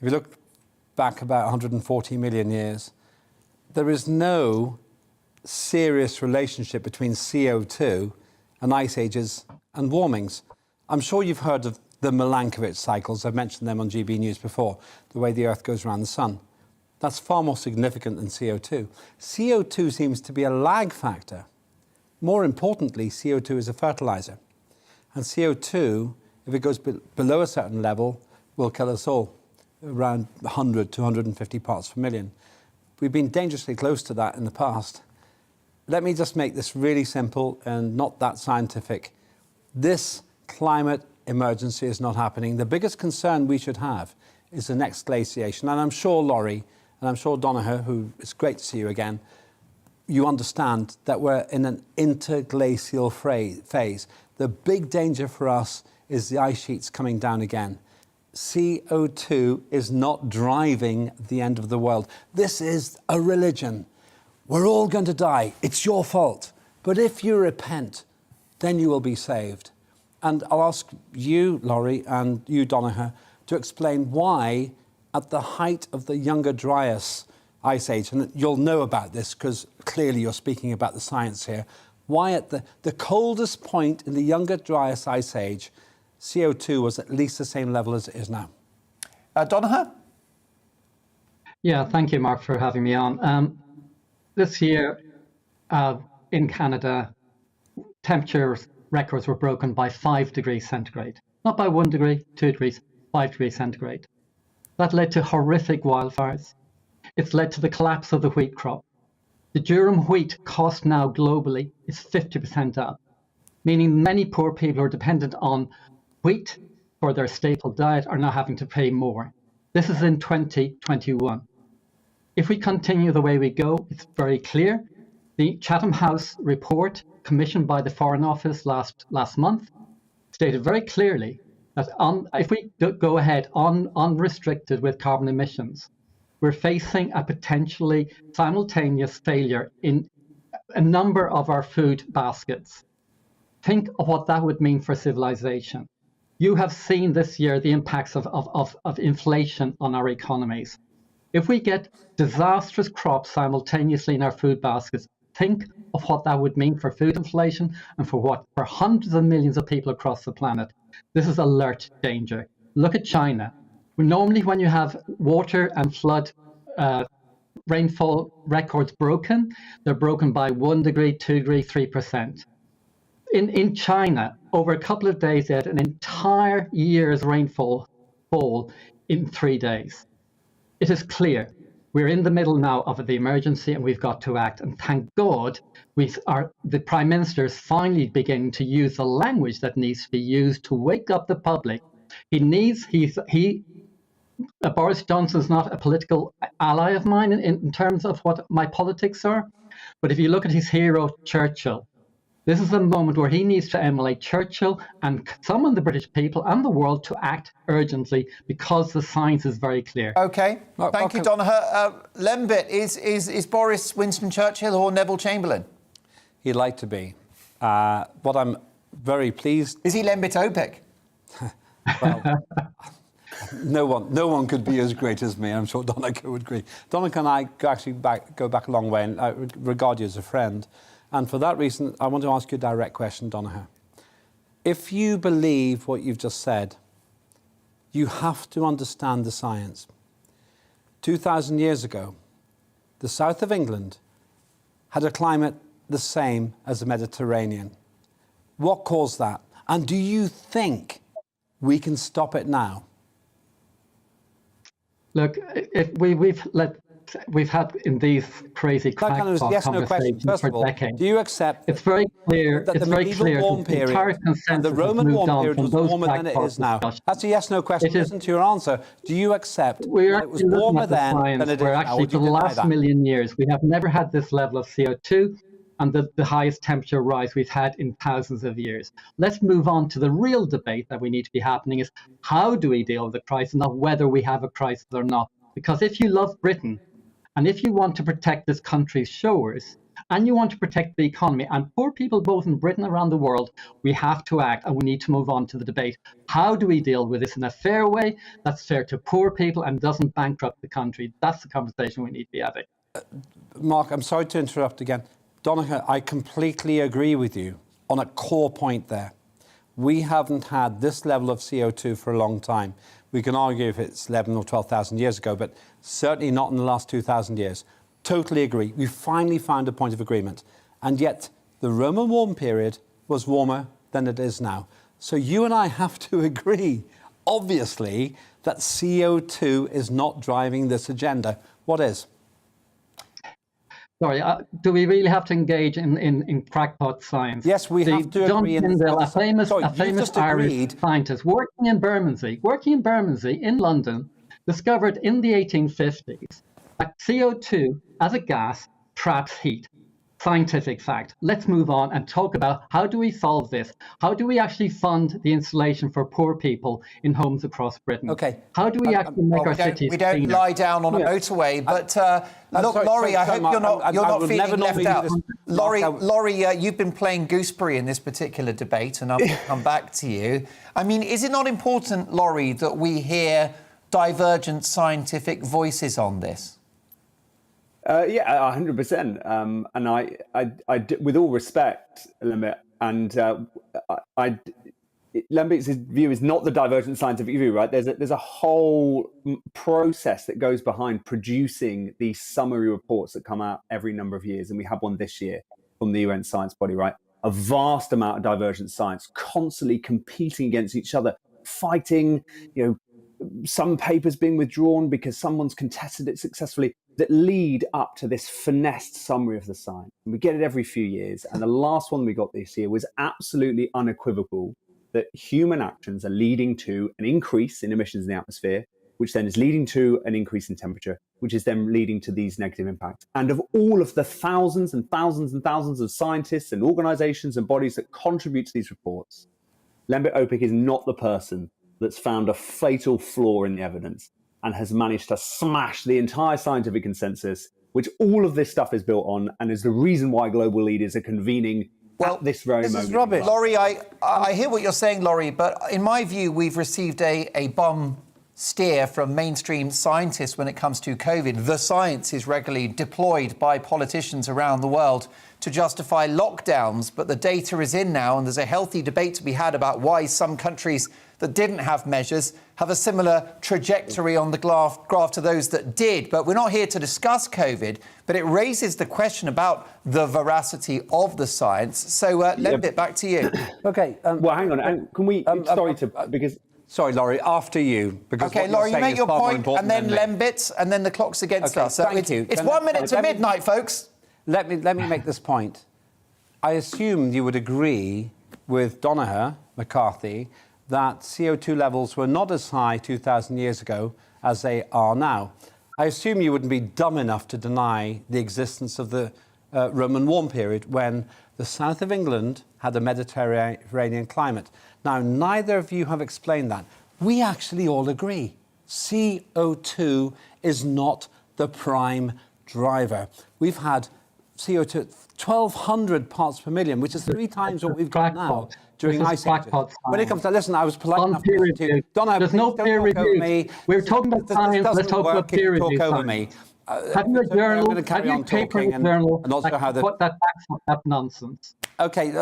If you look back about 140 million years, there is no serious relationship between CO2 and ice ages and warmings. I'm sure you've heard of the Milankovitch cycles. I've mentioned them on GBNews before, the way the Earth goes around the sun. That's far more significant than CO2. CO2 seems to be a lag factor. More importantly, CO2 is a fertilizer. And CO2, if it goes below a certain level, will kill us all, around 100 to 150 parts per million. We've been dangerously close to that in the past. Let me just make this really simple and not that scientific. This climate emergency is not happening. The biggest concern we should have is the next glaciation. And I'm sure, Laurie, and I'm sure Donnchadh, who it's great to see you again, you understand that we're in an interglacial phase. The big danger for us is the ice sheets coming down again. CO2 is not driving the end of the world. This is a religion. We're all going to die. It's your fault. But if you repent, then you will be saved. And I'll ask you, Laurie, and you, Donnchadh, to explain why, at the height of the Younger Dryas ice age, and you'll know about this because clearly you're speaking about the science here, why at the coldest point in the Younger Dryas ice age, CO2 was at least the same level as it is now. Donnchadh? Yeah, thank you, Mark, for having me on. This year in Canada, temperature records were broken by 5 degrees centigrade. Not by 1 degree, 2 degrees, 5 degrees centigrade. That led to horrific wildfires. It's led to the collapse of the wheat crop. The durum wheat cost now globally is 50% up, meaning many poor people who are dependent on wheat for their staple diet are now having to pay more. This is in 2021. If we continue the way we go, it's very clear. The Chatham House report commissioned by the Foreign Office last month stated very clearly that if we go ahead unrestricted with carbon emissions, we're facing a potentially simultaneous failure in a number of our food baskets. Think of what that would mean for civilization. You have seen this year the impacts of inflation on our economies. If we get disastrous crops simultaneously in our food baskets, think of what that would mean for food inflation and for hundreds of millions of people across the planet. This is alert danger. Look at China. Normally when you have water and flood rainfall records broken, they're broken by 1 degree, 2 degree, 3%. In China, over a couple of days, they had an entire year's rainfall fall in 3 days. It is clear we're in the middle now of the emergency and we've got to act. And thank God the Prime Minister is finally beginning to use the language that needs to be used to wake up the public. Boris Johnson's not a political ally of mine in terms of what my politics are. But if you look at his hero, Churchill, this is a moment where he needs to emulate Churchill and summon the British people and the world to act urgently because the science is very clear. OK. Thank you, Donnachadh. Lembit, is Boris Winston Churchill or Neville Chamberlain? He'd like to be. What I'm very pleased... Is he Lembit OPEC? Well, no one could be as great as me. I'm sure Donnachadh would agree. Donnachadh and I actually go back a long way, and I regard you as a friend. And for that reason, I want to ask you a direct question, Donnachadh. If you believe what you've just said, you have to understand the science. 2,000 years ago, the south of England had a climate the same as the Mediterranean. What caused that? And do you think we can stop it now? Look, we've had in these crazy crackpot yes, no question. conversations First for of all, decades. do you accept It's very clear. that It's the very medieval clear warm that the entire period consensus and the has Roman moved warm on period from was those warmer than it crackpot is now? discussions. That's a yes/no question. Listen to your answer. Do you accept that it was We're warmer looking at the then science than it is where now? actually Would for you the deny last that? million years we have never had this level of CO2 and the highest temperature rise we've had in thousands of years. Let's move on to the real debate that we need to be happening is how do we deal with the crisis, not whether we have a crisis or not. Because if you love Britain and if you want to protect this country's shores and you want to protect the economy and poor people both in Britain and around the world, we have to act and we need to move on to the debate. How do we deal with this in a fair way that's fair to poor people and doesn't bankrupt the country? That's the conversation we need to be having. Mark, I'm sorry to interrupt again. Donnachadh, I completely agree with you on a core point there. We haven't had this level of CO2 for a long time. We can argue if it's 11 or 12,000 years ago, but certainly not in the last 2,000 years. Totally agree. We finally found a point of agreement. And yet the Roman warm period was warmer than it is now. So you and I have to agree, obviously, that CO2 is not driving this agenda. What is? Sorry, do we really have to engage in crackpot science? Yes, we have to John agree. Tyndall, a famous Irish scientist working in Bermondsey in London, discovered in the 1850s that CO2 as a gas traps heat. Scientific fact. Let's move on and talk about how do we solve this? How do we actually fund the installation for poor people in homes across Britain? Okay. How do we actually make our cities We don't cleaner? lie down on a motorway, but look, Laurie, I hope you're not feeling left out. Laurie, you've been playing gooseberry in this particular debate, and I'll come back to you. I mean, is it not important, Laurie, that we hear divergent scientific voices on this? Yeah, 100%. And I, with all respect, Lembit, and Lembit's view is not the divergent scientific view, right? There's a whole process that goes behind producing these summary reports that come out every number of years, and we had one this year from the UN science body, right? A vast amount of divergent science, constantly competing against each other, fighting, some papers being withdrawn because someone's contested it successfully, that lead up to this finessed summary of the science. And we get it every few years. And the last one we got this year was absolutely unequivocal that human actions are leading to an increase in emissions in the atmosphere, which then is leading to an increase in temperature, which is then leading to these negative impacts. And of all of the thousands and thousands and thousands of scientists and organizations and bodies that contribute to these reports, Lembit OPEC is not the person that's found a fatal flaw in the evidence and has managed to smash the entire scientific consensus, which all of this stuff is built on, and is the reason why global leaders are convening at this very moment. This is rubbish. Laurie, I hear what you're saying, Laurie, but in my view, we've received a bum steer from mainstream scientists when it comes to COVID. The science is regularly deployed by politicians around the world to justify lockdowns, but the data is in now, and there's a healthy debate to be had about why some countries that didn't have measures have a similar trajectory on the graph to those that did. But we're not here to discuss COVID, but it raises the question about the veracity of the science. So, Lembit, back to you. OK. Well, hang on. Can we... Sorry, Laurie, after you. Because OK, Laurie, you make your point, and then Lembit, and then the clock's against us. So thank you. It's 1 minute to midnight, folks. Let me make this point. I assume you would agree with Donnachadh, McCarthy, that CO2 levels were not as high 2,000 years ago as they are now. I assume you wouldn't be dumb enough to deny the existence of the Roman warm period when the south of England had a Mediterranean climate. Now, neither of you have explained that. We actually all agree. CO2 is not the prime driver. We've had CO2 1,200 parts per million, which is 3 times what we've got now during ice ages. When it comes to, listen, I was polite enough to listen to you. Donna, there's no peer review. We're talking about science, let's talk about peer review. Talk over me. Have you a journal, have you a paper in a journal that backs up that nonsense? Okay,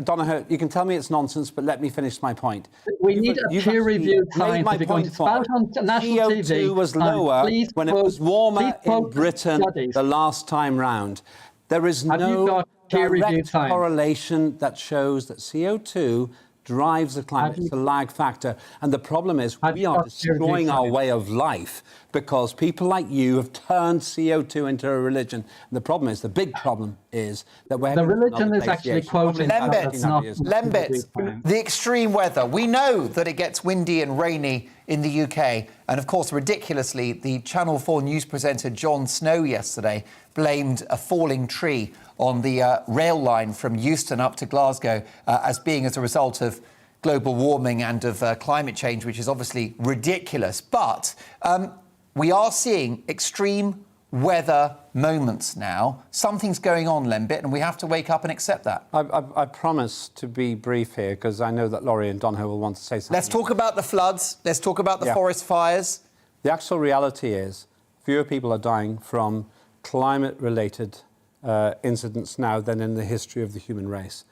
Donna, you can tell me it's nonsense, but let me finish my point. We need a peer-reviewed science if you're going to spout on national TV. CO2 was lower when it was warmer in Britain the last time round. There is no direct correlation that shows that CO2 drives the climate. It's a lag factor. And the problem is we are destroying our way of life because people like you have turned CO2 into a religion. And the problem is, the big problem is that we're... The religion is actually quoting... Lembit, the extreme weather. We know that it gets windy and rainy in the UK. And of course, ridiculously, the Channel 4 news presenter Jon Snow yesterday blamed a falling tree on the rail line from Euston up to Glasgow as being as a result of global warming and of climate change, which is obviously ridiculous. But we are seeing extreme weather moments now. Something's going on, Lembit, and we have to wake up and accept that. I promise to be brief here, because I know that Laurie and Donho will want to say something. Let's talk about the floods. Let's talk about the forest fires. The actual reality is fewer people are dying from climate-related incidents now than in the history of the human race.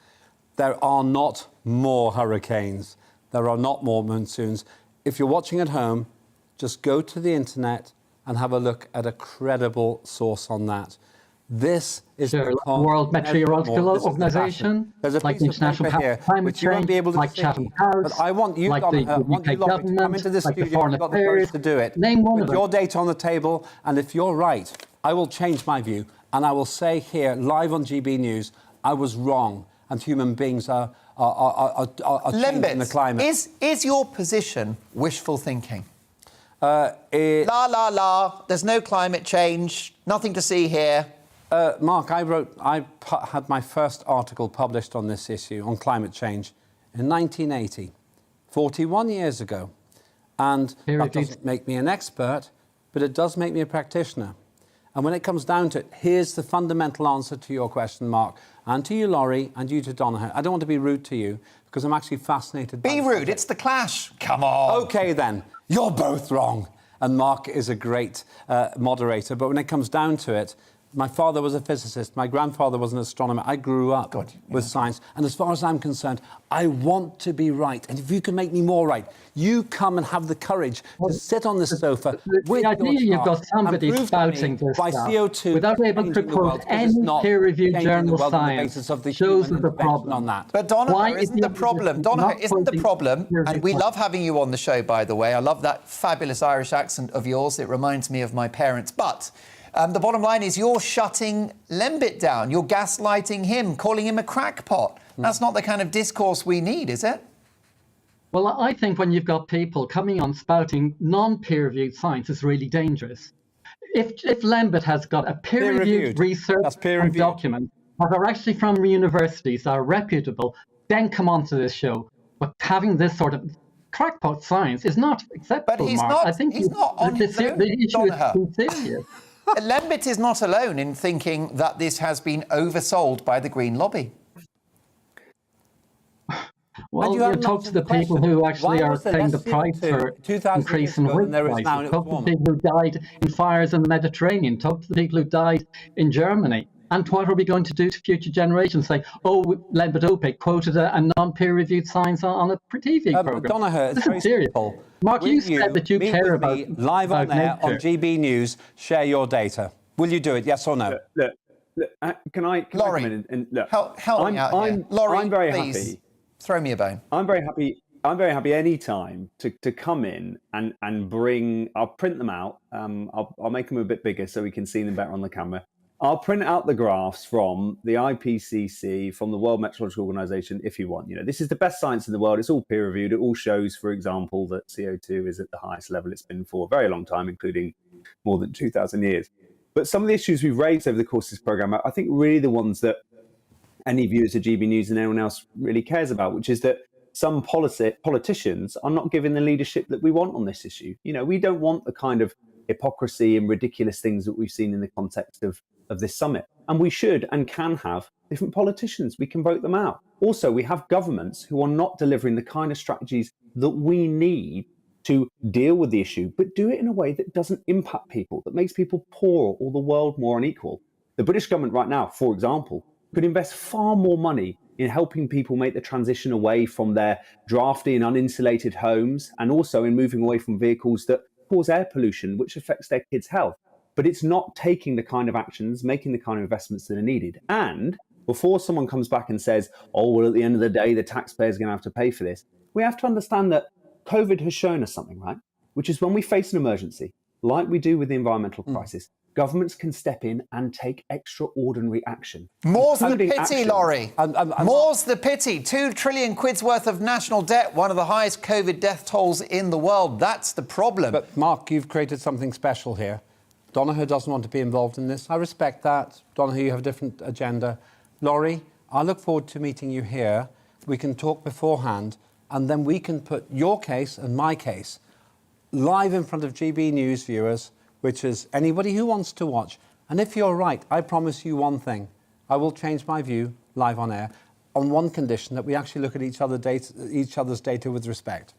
There are not more hurricanes. There are not more monsoons. If you're watching at home, just go to the internet and have a look at a credible source on that. This is the World Meteorological Organization, like the International Climate Change, like Chatham House, but I want you, like the UK government, come into this like the studio, Foreign you've got the courage Affairs. to do it. Name one of Put them. your data on the table, and if you're right, I will change my view, and I will say here, live on GB News, I was wrong, and human beings are changing the climate. Is your position wishful thinking? La, la, la, there's no climate change, nothing to see here. Mark, I had my first article published on this issue, on climate change, in 1980, 41 years ago. And that doesn't make me an expert, but it does make me a practitioner. And when it comes down to it, here's the fundamental answer to your question, Mark, and to you, Laurie, and you to Donoghue. I don't want to be rude to you, because I'm actually fascinated by Be rude, it's the clash. Come on. OK, then. You're both wrong. And Mark is a great moderator. But when it comes down to it, my father was a physicist. My grandfather was an astronomer. I grew up with science. And as far as I'm concerned, I want to be right. And if you can make me more right, you come and have the courage to sit on the sofa with the idea your you've got somebody spouting this by stuff CO2 without able to quote any peer-reviewed journal science shows the problem on that. But Donoghue, isn't the problem? Donoghue, isn't the problem? And we love having you on the show, by the way. I love that fabulous Irish accent of yours. It reminds me of my parents. But the bottom line is you're shutting Lembit down. You're gaslighting him, calling him a crackpot. That's not the kind of discourse we need, is it? Well, I think when you've got people coming on spouting non-peer-reviewed science, it's really dangerous. If Lembit has got a peer-reviewed research and document that are actually from universities that are reputable, then come onto this show. But having this sort of crackpot science is not acceptable, But he's Mark. not, I think he's not on his own, the issue is Donoghue. too serious. Lembit is not alone in thinking that this has been oversold by the Green lobby. Well, you talk to the people who actually are paying the price for increase in wheat prices. Talk to the people who died in fires in the Mediterranean. Talk to the people who died in Germany. And what are we going to do to future generations? Say, oh, Lembit OPIC quoted a non-peer-reviewed science on a TV program. Donoghue, this is serious. Mark, you said that you care about live on air on nature. GB News. Share your data. Will you do it? Yes or no? Look, can I Laurie, come in and look? help me out here. Laurie, I'm very please, happy. throw me a bone. I'm very happy any time to come in and bring. I'll print them out. I'll make them a bit bigger so we can see them better on the camera. I'll print out the graphs from the IPCC, from the World Meteorological Organization, if you want. This is the best science in the world. It's all peer-reviewed. It all shows, for example, that CO2 is at the highest level it's been for a very long time, including more than 2,000 years. But some of the issues we've raised over the course of this program, I think really the ones that any viewers of GB News and anyone else really cares about, which is that some politicians are not giving the leadership that we want on this issue. We don't want the kind of hypocrisy and ridiculous things that we've seen in the context of this summit. And we should and can have different politicians. We can vote them out. Also, we have governments who are not delivering the kind of strategies that we need to deal with the issue, but do it in a way that doesn't impact people, that makes people poorer or the world more unequal. The British government right now, for example, could invest far more money in helping people make the transition away from their drafty and uninsulated homes, and also in moving away from vehicles that cause air pollution, which affects their kids' health. But it's not taking the kind of actions, making the kind of investments that are needed. And before someone comes back and says, oh, well, at the end of the day, the taxpayer's going to have to pay for this, we have to understand that COVID has shown us something, right? Which is when we face an emergency, like we do with the environmental crisis, governments can step in and take extraordinary action. More's the pity, Laurie. More's the pity. 2 trillion quid's worth of national debt, one of the highest COVID death tolls in the world. That's the problem. But, Mark, you've created something special here. Donoghue doesn't want to be involved in this. I respect that. Donoghue, you have a different agenda. Laurie, I look forward to meeting you here. We can talk beforehand, and then we can put your case and my case live in front of GB News viewers, which is anybody who wants to watch. And if you're right, I promise you one thing. I will change my view live on air on one condition, that we actually look at each other's data with respect.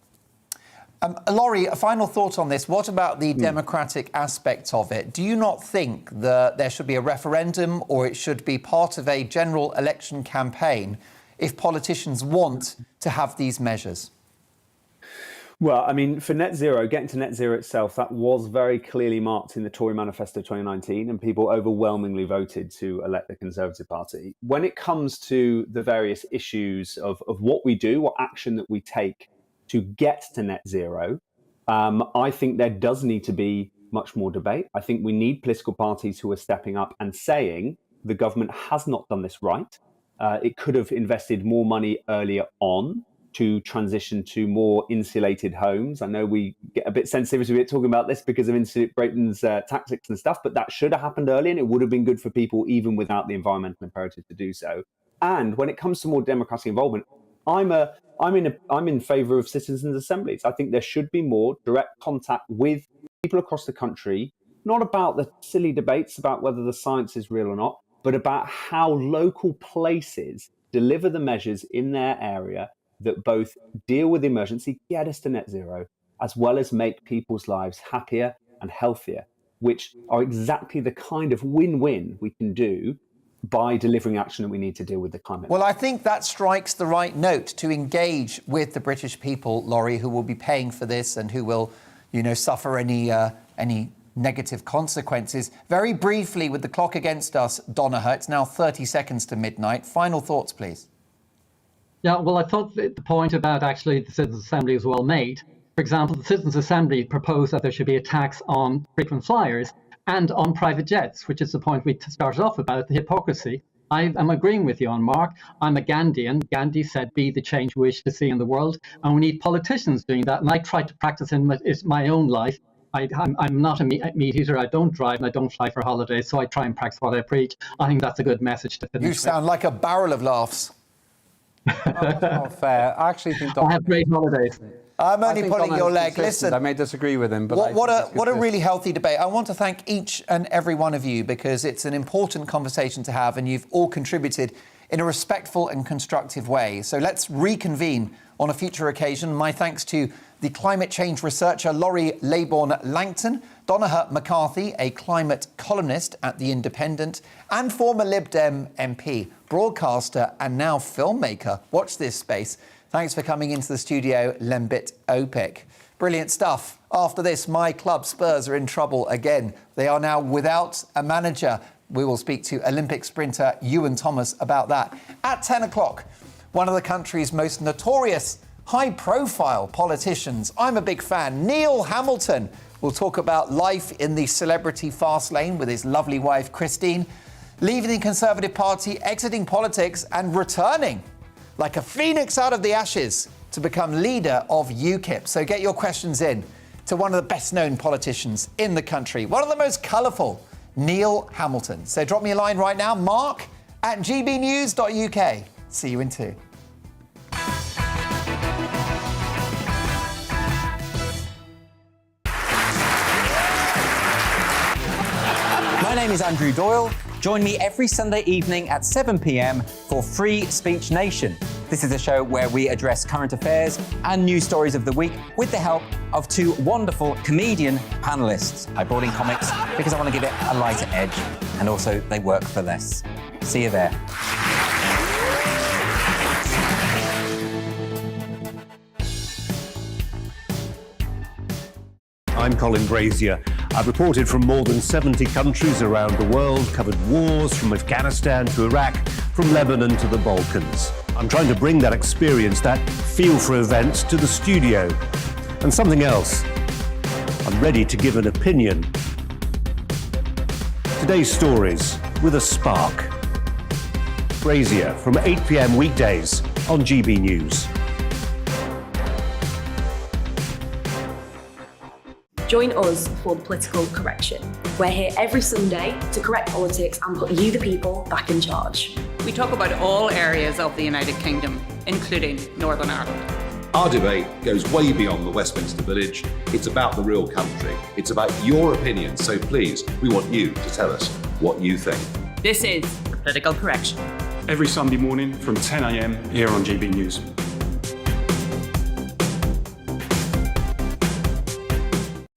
Laurie, a final thought on this. What about the democratic aspects of it? Do you not think that there should be a referendum, or it should be part of a general election campaign if politicians want to have these measures? Well, I mean, for net zero, getting to net zero itself, that was very clearly marked in the Tory manifesto 2019, and people overwhelmingly voted to elect the Conservative Party. When it comes to the various issues of what we do, what action that we take to get to net zero, I think there does need to be much more debate. I think we need political parties who are stepping up and saying the government has not done this right. It could have invested more money earlier on to transition to more insulated homes. I know we get a bit sensitive to it talking about this because of Britain's tactics and stuff, but that should have happened early, and it would have been good for people even without the environmental imperative to do so. And when it comes to more democratic involvement, I'm in favour of citizens' assemblies. I think there should be more direct contact with people across the country, not about the silly debates about whether the science is real or not, but about how local places deliver the measures in their area that both deal with the emergency, get us to net zero, as well as make people's lives happier and healthier, which are exactly the kind of win-win we can do by delivering action that we need to deal with the climate. Well, I think that strikes the right note to engage with the British people, Laurie, who will be paying for this and who will, suffer any negative consequences. Very briefly, with the clock against us, Donoghue, it's now 30 seconds to midnight. Final thoughts, please. Yeah, well, I thought the point about actually the Citizens' Assembly was well made. For example, the Citizens' Assembly proposed that there should be a tax on frequent flyers and on private jets, which is the point we started off about, the hypocrisy. I'm agreeing with you on, Mark. I'm a Gandhian. Gandhi said, be the change we wish to see in the world. And we need politicians doing that. And I try to practice in my own life. I'm not a meat eater. I don't drive and I don't fly for holidays. So I try and practice what I preach. I think that's a good message to finish with. You sound like a barrel of laughs. That's not fair. I actually think I have great holidays. I'm only pulling your leg. Listen, I may disagree with him, but what a really healthy debate. I want to thank each and every one of you, because it's an important conversation to have, and you've all contributed in a respectful and constructive way. So let's reconvene on a future occasion. My thanks to the climate change researcher Laurie Leybourne-Langton, Donoghue McCarthy, a climate columnist at The Independent, and former Lib Dem MP, broadcaster and now filmmaker. Watch this space. Thanks for coming into the studio, Lembit Opik. Brilliant stuff. After this, my club Spurs are in trouble again. They are now without a manager. We will speak to Olympic sprinter Ewan Thomas about that. At 10 o'clock, one of the country's most notorious high-profile politicians. I'm a big fan. Neil Hamilton will talk about life in the celebrity fast lane with his lovely wife, Christine. leaving the Conservative Party, exiting politics and returning like a phoenix out of the ashes to become leader of UKIP. So get your questions in to one of the best-known politicians in the country, one of the most colourful, Neil Hamilton. So drop me a line right now, mark@gbnews.uk. See you in 2. My name is Andrew Doyle. Join me every Sunday evening at 7 p.m. for Free Speech Nation. This is a show where we address current affairs and news stories of the week with the help of 2 wonderful comedian panellists. I brought in comics because I want to give it a lighter edge, and also they work for less. See you there. I'm Colin Brazier. I've reported from more than 70 countries around the world, covered wars from Afghanistan to Iraq, from Lebanon to the Balkans. I'm trying to bring that experience, that feel for events, to the studio. And something else, I'm ready to give an opinion. Today's stories with a spark. Brazier from 8 p.m. weekdays on GB News. Join us for the political correction. We're here every Sunday to correct politics and put you, the people, back in charge. We talk about all areas of the United Kingdom, including Northern Ireland. Our debate goes way beyond the Westminster Village. It's about the real country. It's about your opinion. So please, we want you to tell us what you think. This is the political correction. Every Sunday morning from 10 a.m. here on GB News.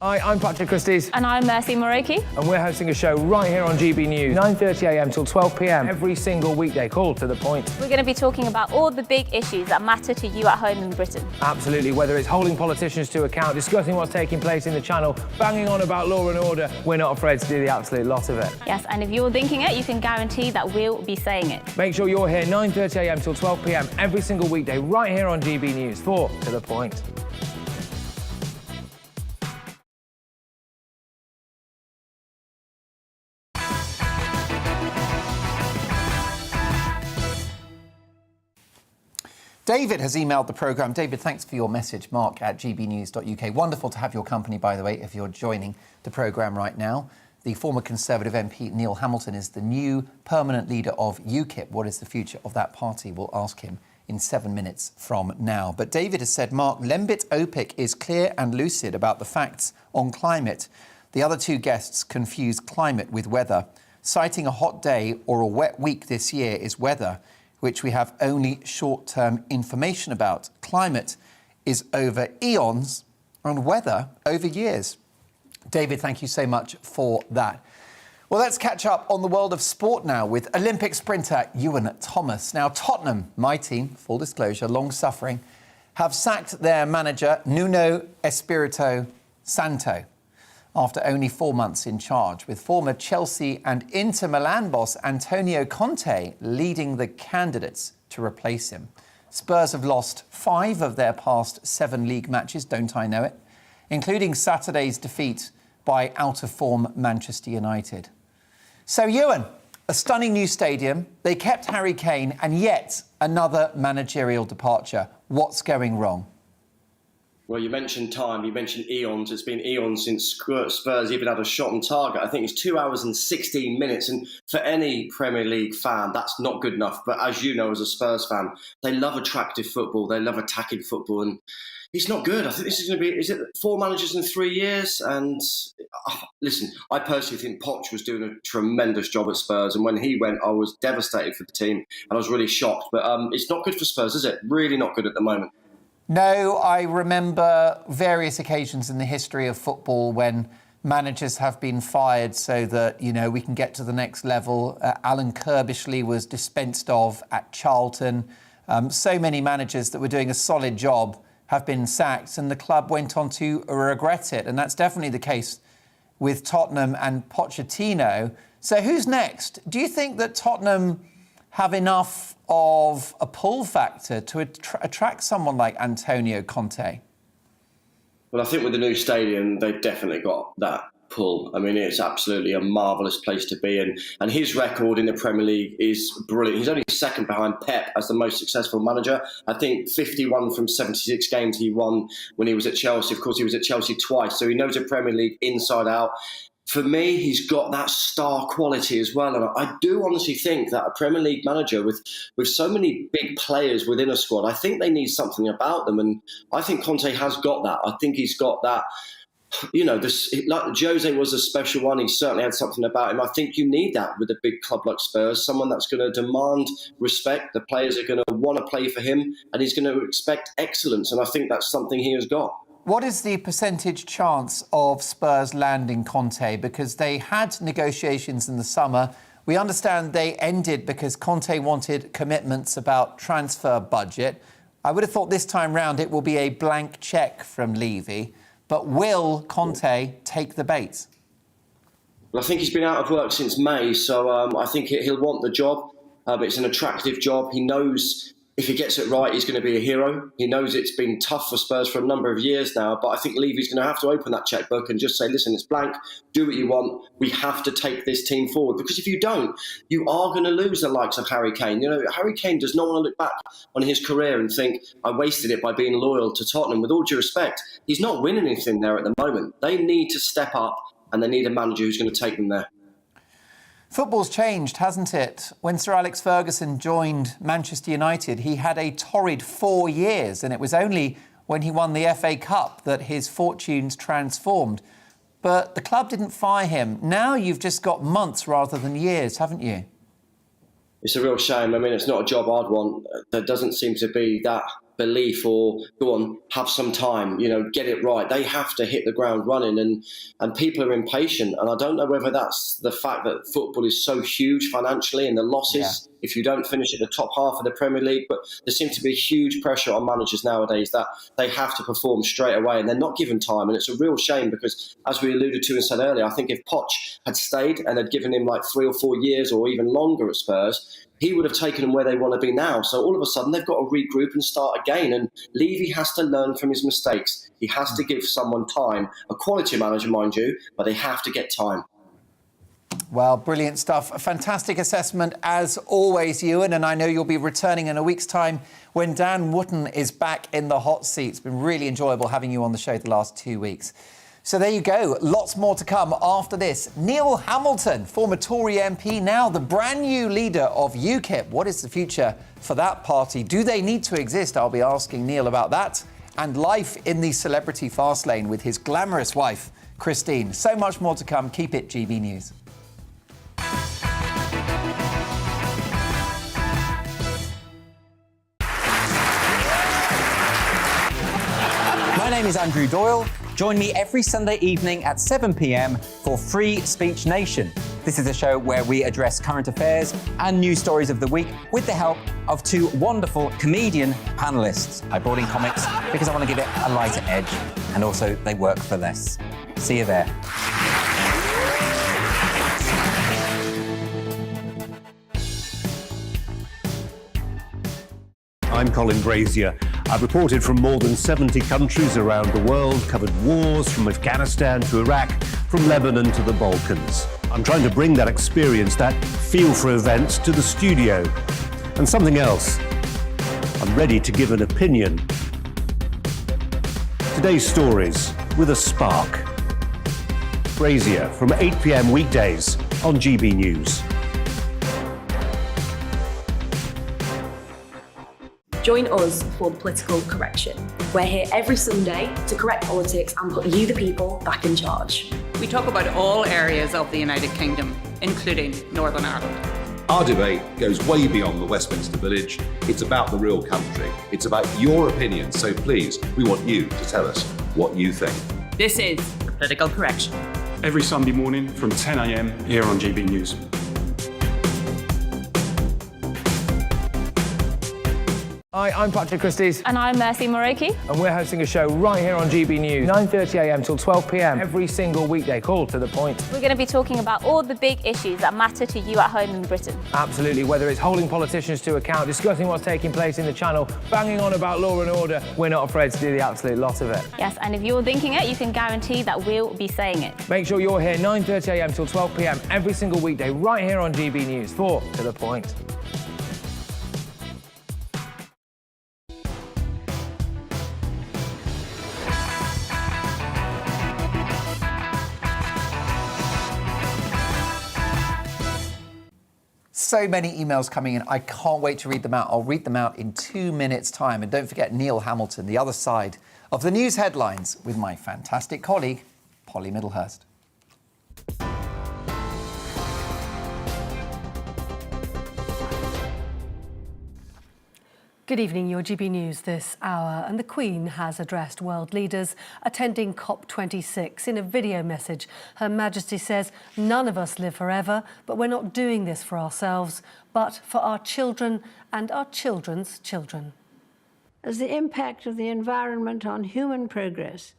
Hi, I'm Patrick Christie's. And I'm Mercy Moroki. And we're hosting a show right here on GB News, 9:30 a.m. till 12 p.m. every single weekday. Call to the point. We're going to be talking about all the big issues that matter to you at home in Britain. Absolutely, whether it's holding politicians to account, discussing what's taking place in the Channel, banging on about law and order, we're not afraid to do the absolute lot of it. Yes, and if you're thinking it, you can guarantee that we'll be saying it. Make sure you're here 9:30 a.m. till 12 p.m. every single weekday right here on GB News for To The Point. David has emailed the programme. David, thanks for your message, mark@gbnews.uk. Wonderful to have your company, by the way, if you're joining the programme right now. The former Conservative MP, Neil Hamilton, is the new permanent leader of UKIP. What is the future of that party? We'll ask him in 7 minutes from now. But David has said, Mark, Lembit Opik is clear and lucid about the facts on climate. The other 2 guests confuse climate with weather. Citing a hot day or a wet week this year is weather, which we have only short-term information about. Climate is over eons and weather over years. David, thank you so much for that. Well, let's catch up on the world of sport now with Olympic sprinter Ewan Thomas. Now, Tottenham, my team, full disclosure, long-suffering, have sacked their manager, Nuno Espirito Santo, after only 4 months in charge, with former Chelsea and Inter Milan boss Antonio Conte leading the candidates to replace him. Spurs have lost 5 of their past 7 league matches, don't I know it, including Saturday's defeat by out-of-form Manchester United. So, Ewan, a stunning new stadium, they kept Harry Kane, and yet another managerial departure. What's going wrong? Well, you mentioned time, you mentioned eons. It's been eons since Spurs even had a shot on target. I think it's 2 hours and 16 minutes. And for any Premier League fan, that's not good enough. But as you know, as a Spurs fan, they love attractive football. They love attacking football. And it's not good. I think this is going to be, is it 4 managers in 3 years? And listen, I personally think Poch was doing a tremendous job at Spurs. And when he went, I was devastated for the team. And I was really shocked. But it's not good for Spurs, is it? Really not good at the moment. No, I remember various occasions in the history of football when managers have been fired so that, you know, we can get to the next level. Alan Kirbishley was dispensed of at Charlton. So many managers that were doing a solid job have been sacked and the club went on to regret it. And that's definitely the case with Tottenham and Pochettino. So who's next? Do you think that Tottenham have enough of a pull factor to attract someone like Antonio Conte? Well, I think with the new stadium, they've definitely got that pull. I mean, it's absolutely a marvellous place to be. And his record in the Premier League is brilliant. He's only second behind Pep as the most successful manager. I think 51 from 76 games he won when he was at Chelsea. Of course, he was at Chelsea twice, so he knows the Premier League inside out. For me, he's got that star quality as well. And I do honestly think that a Premier League manager with so many big players within a squad, I think they need something about them. And I think Conte has got that. I think he's got that. You know, like Jose was a special one. He certainly had something about him. I think you need that with a big club like Spurs, someone that's going to demand respect. The players are going to want to play for him, and he's going to expect excellence. And I think that's something he has got. What is the percentage chance of Spurs landing Conte? Because they had negotiations in the summer. We understand they ended because Conte wanted commitments about transfer budget. I would have thought this time round it will be a blank cheque from Levy. But will Conte take the bait? Well, I think he's been out of work since May, so I think he'll want the job. But it's an attractive job. He knows if he gets it right, he's going to be a hero. He knows it's been tough for Spurs for a number of years now, but I think Levy's going to have to open that checkbook and just say, listen, it's blank, do what you want. We have to take this team forward. Because if you don't, you are going to lose the likes of Harry Kane. You know, Harry Kane does not want to look back on his career and think, I wasted it by being loyal to Tottenham. With all due respect, he's not winning anything there at the moment. They need to step up and they need a manager who's going to take them there. Football's changed, hasn't it? When Sir Alex Ferguson joined Manchester United, he had a torrid 4 years, and it was only when he won the FA Cup that his fortunes transformed. But the club didn't fire him. Now you've just got months rather than years, haven't you? It's a real shame. I mean, it's not a job I'd want. There doesn't seem to be that belief or go on, have some time, you know, get it right. They have to hit the ground running and people are impatient. And I don't know whether that's the fact that football is so huge financially and the losses if you don't finish at the top half of the Premier League. But there seems to be a huge pressure on managers nowadays that they have to perform straight away and they're not given time. And it's a real shame because, as we alluded to and said earlier, I think if Poch had stayed and had given him like 3 or 4 years or even longer at Spurs, he would have taken them where they want to be now. So all of a sudden, they've got to regroup and start again. And Levy has to learn from his mistakes. He has to give someone time. A quality manager, mind you, but they have to get time. Well, brilliant stuff. A fantastic assessment, as always, Ewan. And I know you'll be returning in a week's time when Dan Wootton is back in the hot seat. It's been really enjoyable having you on the show the last 2 weeks. So there you go. Lots more to come after this. Neil Hamilton, former Tory MP, now the brand new leader of UKIP. What is the future for that party? Do they need to exist? I'll be asking Neil about that. And life in the celebrity fast lane with his glamorous wife, Christine. So much more to come. Keep it GB News. My name is Andrew Doyle. Join me every Sunday evening at 7 p.m. for Free Speech Nation. This is a show where we address current affairs and news stories of the week with the help of 2 wonderful comedian panellists. I brought in comics because I want to give it a lighter edge, and also they work for less. See you there. I'm Colin Brazier. I've reported from more than 70 countries around the world, covered wars from Afghanistan to Iraq, from Lebanon to the Balkans. I'm trying to bring that experience, that feel for events, to the studio. And something else. I'm ready to give an opinion. Today's stories with a spark. Brazier from 8 p.m. weekdays on GB News. Join us for the political correction. We're here every Sunday to correct politics and put you, the people, back in charge. We talk about all areas of the United Kingdom, including Northern Ireland. Our debate goes way beyond the Westminster Village. It's about the real country. It's about your opinion. So please, we want you to tell us what you think. This is the political correction. Every Sunday morning from 10 a.m. here on GB News. Hi, I'm Patrick Christie's. And I'm Mercy Moroki. And we're hosting a show right here on GB News, 9:30am till 12pm, every single weekday. Call to the point. We're going to be talking about all the big issues that matter to you at home in Britain. Absolutely, whether it's holding politicians to account, discussing what's taking place in the Channel, banging on about law and order, we're not afraid to do the absolute lot of it. Yes, and if you're thinking it, you can guarantee that we'll be saying it. Make sure you're here 9:30am till 12pm, every single weekday, right here on GB News. 4 to the point. So many emails coming in. I can't wait to read them out. I'll read them out in 2 minutes' time. And don't forget Neil Hamilton, the other side of the news headlines, with my fantastic colleague, Polly Middlehurst. Good evening, your GB News this hour. And the Queen has addressed world leaders attending COP26. In a video message, Her Majesty says, none of us live forever, but we're not doing this for ourselves, but for our children and our children's children. As the impact of the environment on human progress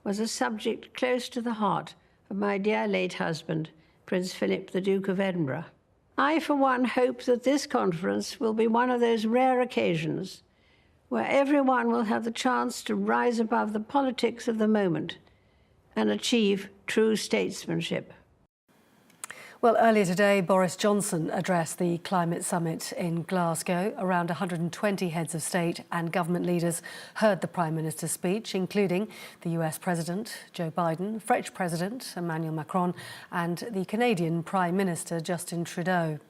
was a subject close to the heart of my dear late husband, Prince Philip, the Duke of Edinburgh, I, for one, hope that this conference will be one of those rare occasions where everyone will have the chance to rise above the politics of the moment and achieve true statesmanship. Well, earlier today, Boris Johnson addressed the climate summit in Glasgow. Around 120 heads of state and government leaders heard the Prime Minister's speech, including the US President, Joe Biden, French President, Emmanuel Macron, and the Canadian Prime Minister, Justin Trudeau.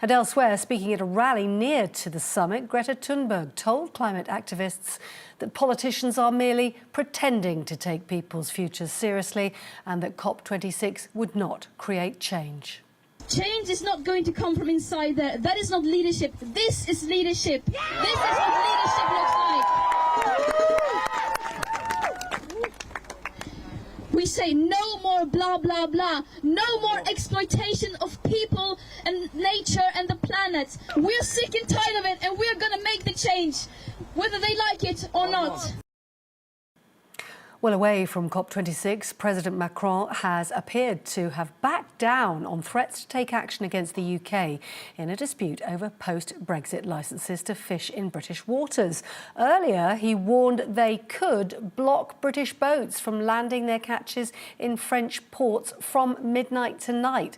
And elsewhere, speaking at a rally near to the summit, Greta Thunberg told climate activists that politicians are merely pretending to take people's futures seriously and that COP26 would not create change. Change is not going to come from inside there. That is not leadership. This is leadership. This is what leadership looks like. We say no more blah, blah, blah. No more exploitation of people and nature and the planet. We're sick and tired of it, and we're going to make the change, whether they like it or not. Well, away from COP26, President Macron has appeared to have backed down on threats to take action against the UK in a dispute over post-Brexit licences to fish in British waters. Earlier, he warned they could block British boats from landing their catches in French ports from midnight tonight.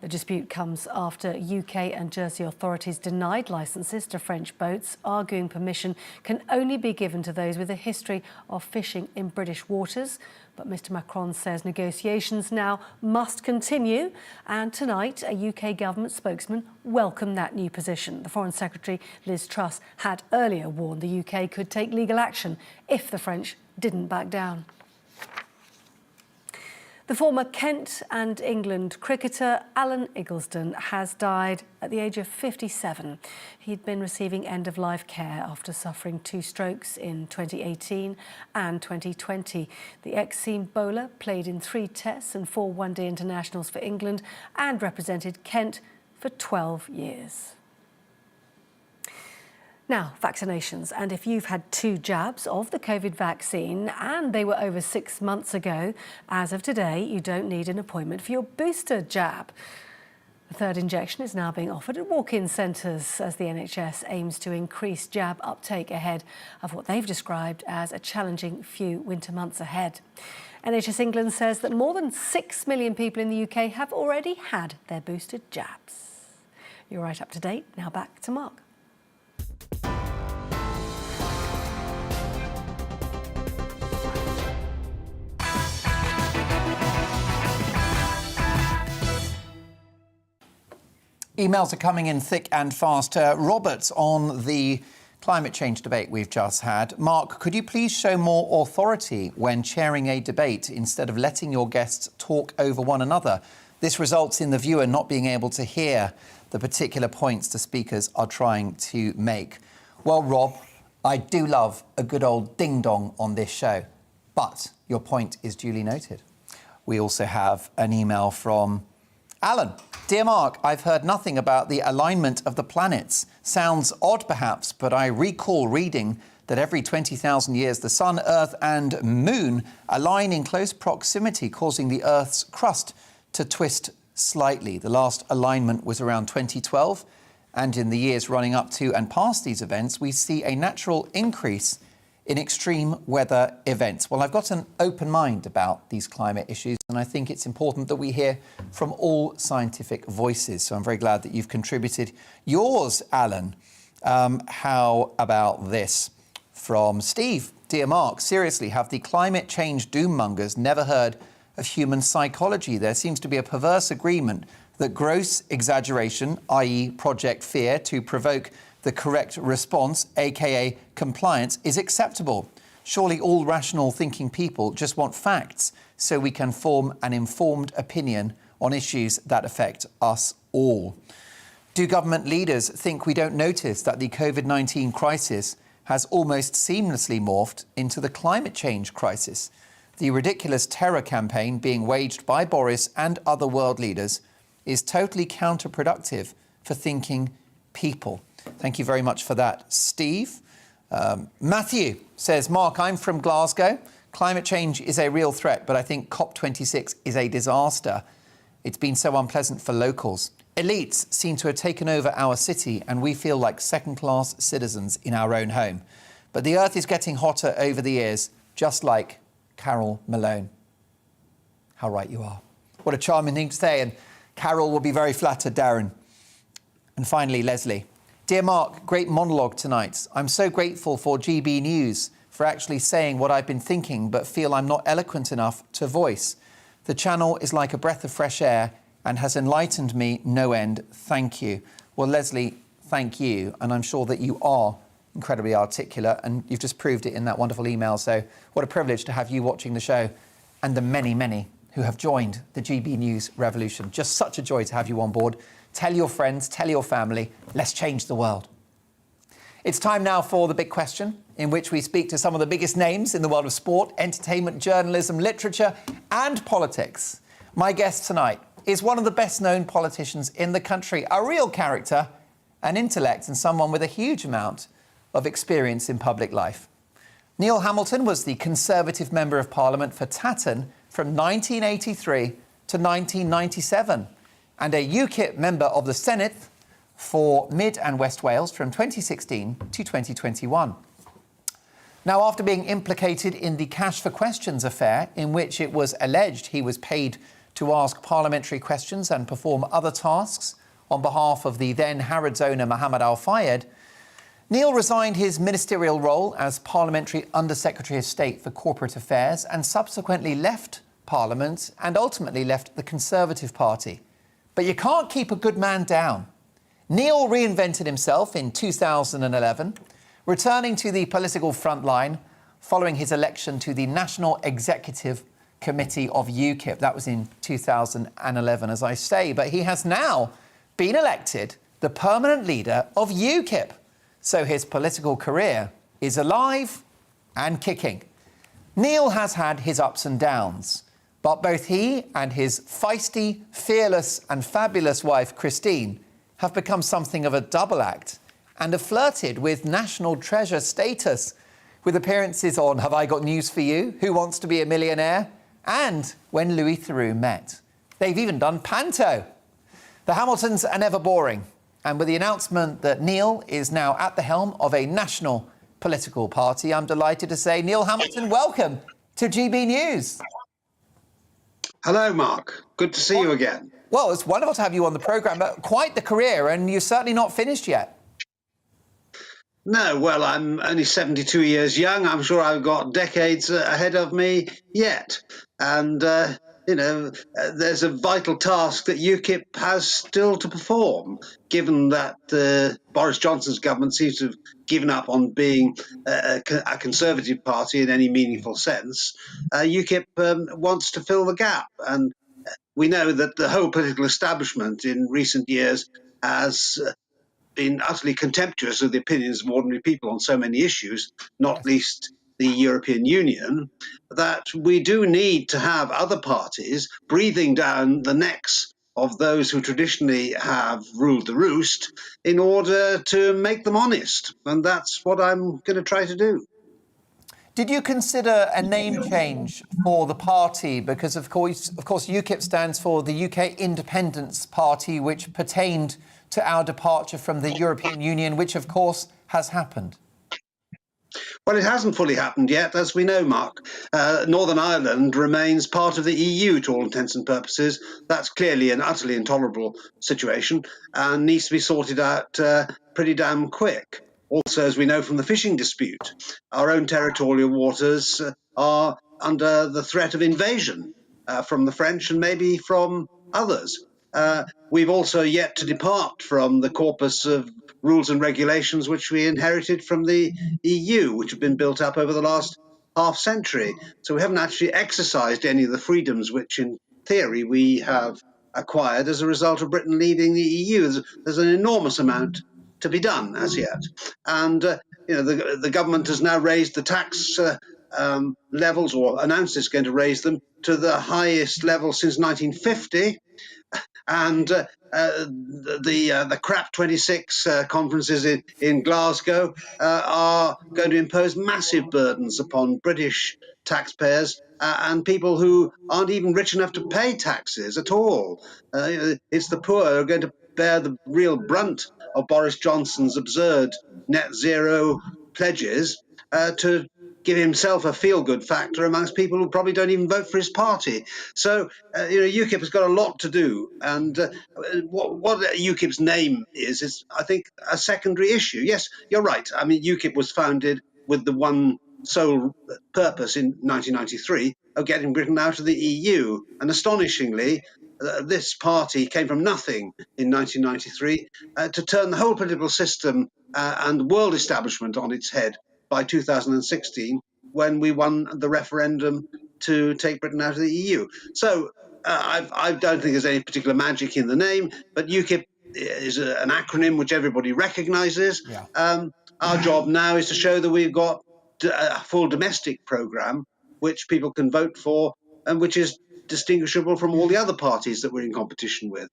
The dispute comes after UK and Jersey authorities denied licences to French boats, arguing permission can only be given to those with a history of fishing in British waters. But Mr Macron says negotiations now must continue, and tonight a UK government spokesman welcomed that new position. The Foreign Secretary Liz Truss had earlier warned the UK could take legal action if the French didn't back down. The former Kent and England cricketer Alan Iggleston has died at the age of 57. He'd been receiving end-of-life care after suffering 2 strokes in 2018 and 2020. The ex-seam bowler played in 3 tests and 4 one-day internationals for England and represented Kent for 12 years. Now, vaccinations. And if you've had 2 jabs of the COVID vaccine and they were over 6 months ago, as of today, you don't need an appointment for your booster jab. The 3rd injection is now being offered at walk-in centres as the NHS aims to increase jab uptake ahead of what they've described as a challenging few winter months ahead. NHS England says that more than 6 million people in the UK have already had their boosted jabs. You're right up to date. Now back to Mark. Emails are coming in thick and fast. Robert, on the climate change debate we've just had. Mark, could you please show more authority when chairing a debate instead of letting your guests talk over one another? This results in the viewer not being able to hear the particular points the speakers are trying to make. Well, Rob, I do love a good old ding-dong on this show, but your point is duly noted. We also have an email from Alan. Dear Mark, I've heard nothing about the alignment of the planets. Sounds odd perhaps, but I recall reading that every 20,000 years the Sun, Earth and Moon align in close proximity, causing the Earth's crust to twist slightly. The last alignment was around 2012, and in the years running up to and past these events, we see a natural increase in extreme weather events. Well, I've got an open mind about these climate issues, and I think it's important that we hear from all scientific voices. So I'm very glad that you've contributed yours, Alan. How about this? From Steve. Dear Mark, seriously, have the climate change doommongers never heard of human psychology? There seems to be a perverse agreement that gross exaggeration, i.e. project fear, to provoke the correct response, aka compliance, is acceptable. Surely all rational thinking people just want facts so we can form an informed opinion on issues that affect us all. Do government leaders think we don't notice that the COVID-19 crisis has almost seamlessly morphed into the climate change crisis? The ridiculous terror campaign being waged by Boris and other world leaders is totally counterproductive for thinking people. Thank you very much for that, Steve. Matthew says, Mark, I'm from Glasgow. Climate change is a real threat, but I think COP26 is a disaster. It's been so unpleasant for locals. Elites seem to have taken over our city and we feel like second-class citizens in our own home. But the earth is getting hotter over the years, just like Carol Malone. How right you are. What a charming thing to say, and Carol will be very flattered, Darren. And finally, Leslie. Dear Mark, great monologue tonight. I'm so grateful for GBNews for actually saying what I've been thinking, but feel I'm not eloquent enough to voice. The channel is like a breath of fresh air and has enlightened me no end. Thank you. Well, Leslie, thank you. And I'm sure that you are incredibly articulate, and you've just proved it in that wonderful email. So what a privilege to have you watching the show, and the many, many who have joined the GB News revolution. Just such a joy to have you on board. Tell your friends, tell your family, let's change the world. It's time now for The Big Question, in which we speak to some of the biggest names in the world of sport, entertainment, journalism, literature and politics. My guest tonight is one of the best-known politicians in the country, a real character, an intellect, and someone with a huge amount of experience in public life. Neil Hamilton was the Conservative Member of Parliament for Tatton from 1983 to 1997, and a UKIP Member of the Senate for Mid and West Wales from 2016 to 2021. Now, after being implicated in the Cash for Questions affair, in which it was alleged he was paid to ask parliamentary questions and perform other tasks on behalf of the then Harrods owner Mohammed Al Fayed, Neil resigned his ministerial role as Parliamentary Under-Secretary of State for Corporate Affairs and subsequently left Parliament and ultimately left the Conservative Party. But you can't keep a good man down. Neil reinvented himself in 2011, returning to the political front line following his election to the National Executive Committee of UKIP. That was in 2011, as I say. But he has now been elected the permanent leader of UKIP. So his political career is alive and kicking. Neil has had his ups and downs, but both he and his feisty, fearless and fabulous wife, Christine, have become something of a double act and have flirted with national treasure status with appearances on Have I Got News For You, Who Wants to Be a Millionaire, and When Louis Theroux Met. They've even done Panto. The Hamiltons are never boring, and with the announcement that Neil is now at the helm of a national political party, I'm delighted to say, Neil Hamilton, welcome to GB News. Hello, Mark. Good to see you again. Well, it's wonderful to have you on the programme. Quite the career, and you're certainly not finished yet. No, well, I'm only 72 years young. I'm sure I've got decades ahead of me yet. And, there's a vital task that UKIP has still to perform, given that Boris Johnson's government seems to have given up on being a Conservative party in any meaningful sense. UKIP wants to fill the gap. And we know that the whole political establishment in recent years has been utterly contemptuous of the opinions of ordinary people on so many issues, not least the European Union, that we do need to have other parties breathing down the necks of those who traditionally have ruled the roost in order to make them honest. And that's what I'm going to try to do. Did you consider a name change for the party? Because, of course, UKIP stands for the UK Independence Party, which pertained to our departure from the European Union, which, of course, has happened. Well, it hasn't fully happened yet, as we know, Mark. Northern Ireland remains part of the EU to all intents and purposes. That's clearly an utterly intolerable situation and needs to be sorted out pretty damn quick. Also, as we know from the fishing dispute, our own territorial waters are under the threat of invasion from the French and maybe from others. We've also yet to depart from the corpus of rules and regulations which we inherited from the EU, which have been built up over the last half century. So we haven't actually exercised any of the freedoms which, in theory, we have acquired as a result of Britain leaving the EU. There's an enormous amount to be done as yet. And the government has now raised the tax levels, or announced it's going to raise them to the highest level since 1950. And the CRAP 26 conferences in Glasgow are going to impose massive burdens upon British taxpayers and people who aren't even rich enough to pay taxes at all. It's the poor who are going to bear the real brunt of Boris Johnson's absurd net zero pledges to give himself a feel-good factor amongst people who probably don't even vote for his party. So, UKIP has got a lot to do. And what UKIP's name is, I think, a secondary issue. Yes, you're right. I mean, UKIP was founded with the one sole purpose in 1993 of getting Britain out of the EU. And astonishingly, this party came from nothing in 1993 to turn the whole political system and world establishment on its head by 2016, when we won the referendum to take Britain out of the EU. So I don't think there's any particular magic in the name, but UKIP is an acronym which everybody recognises. Yeah. Our job now is to show that we've got a full domestic programme which people can vote for and which is distinguishable from all the other parties that we're in competition with.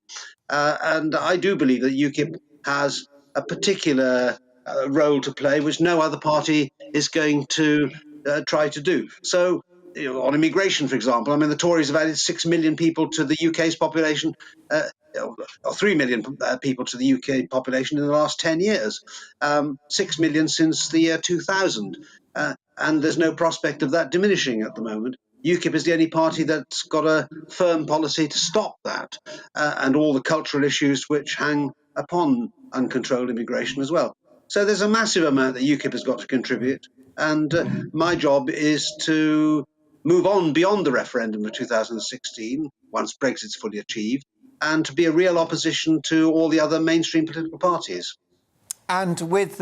And I do believe that UKIP has a particular role to play, which no other party is going to try to do. So, on immigration, for example, I mean, the Tories have added 6 million people to the UK's population, or 3 million people to the UK population in the last 10 years, 6 million since the year 2000. And there's no prospect of that diminishing at the moment. UKIP is the only party that's got a firm policy to stop that, and all the cultural issues which hang upon uncontrolled immigration as well. So there's a massive amount that UKIP has got to contribute, and my job is to move on beyond the referendum of 2016, once Brexit's fully achieved, and to be a real opposition to all the other mainstream political parties. And with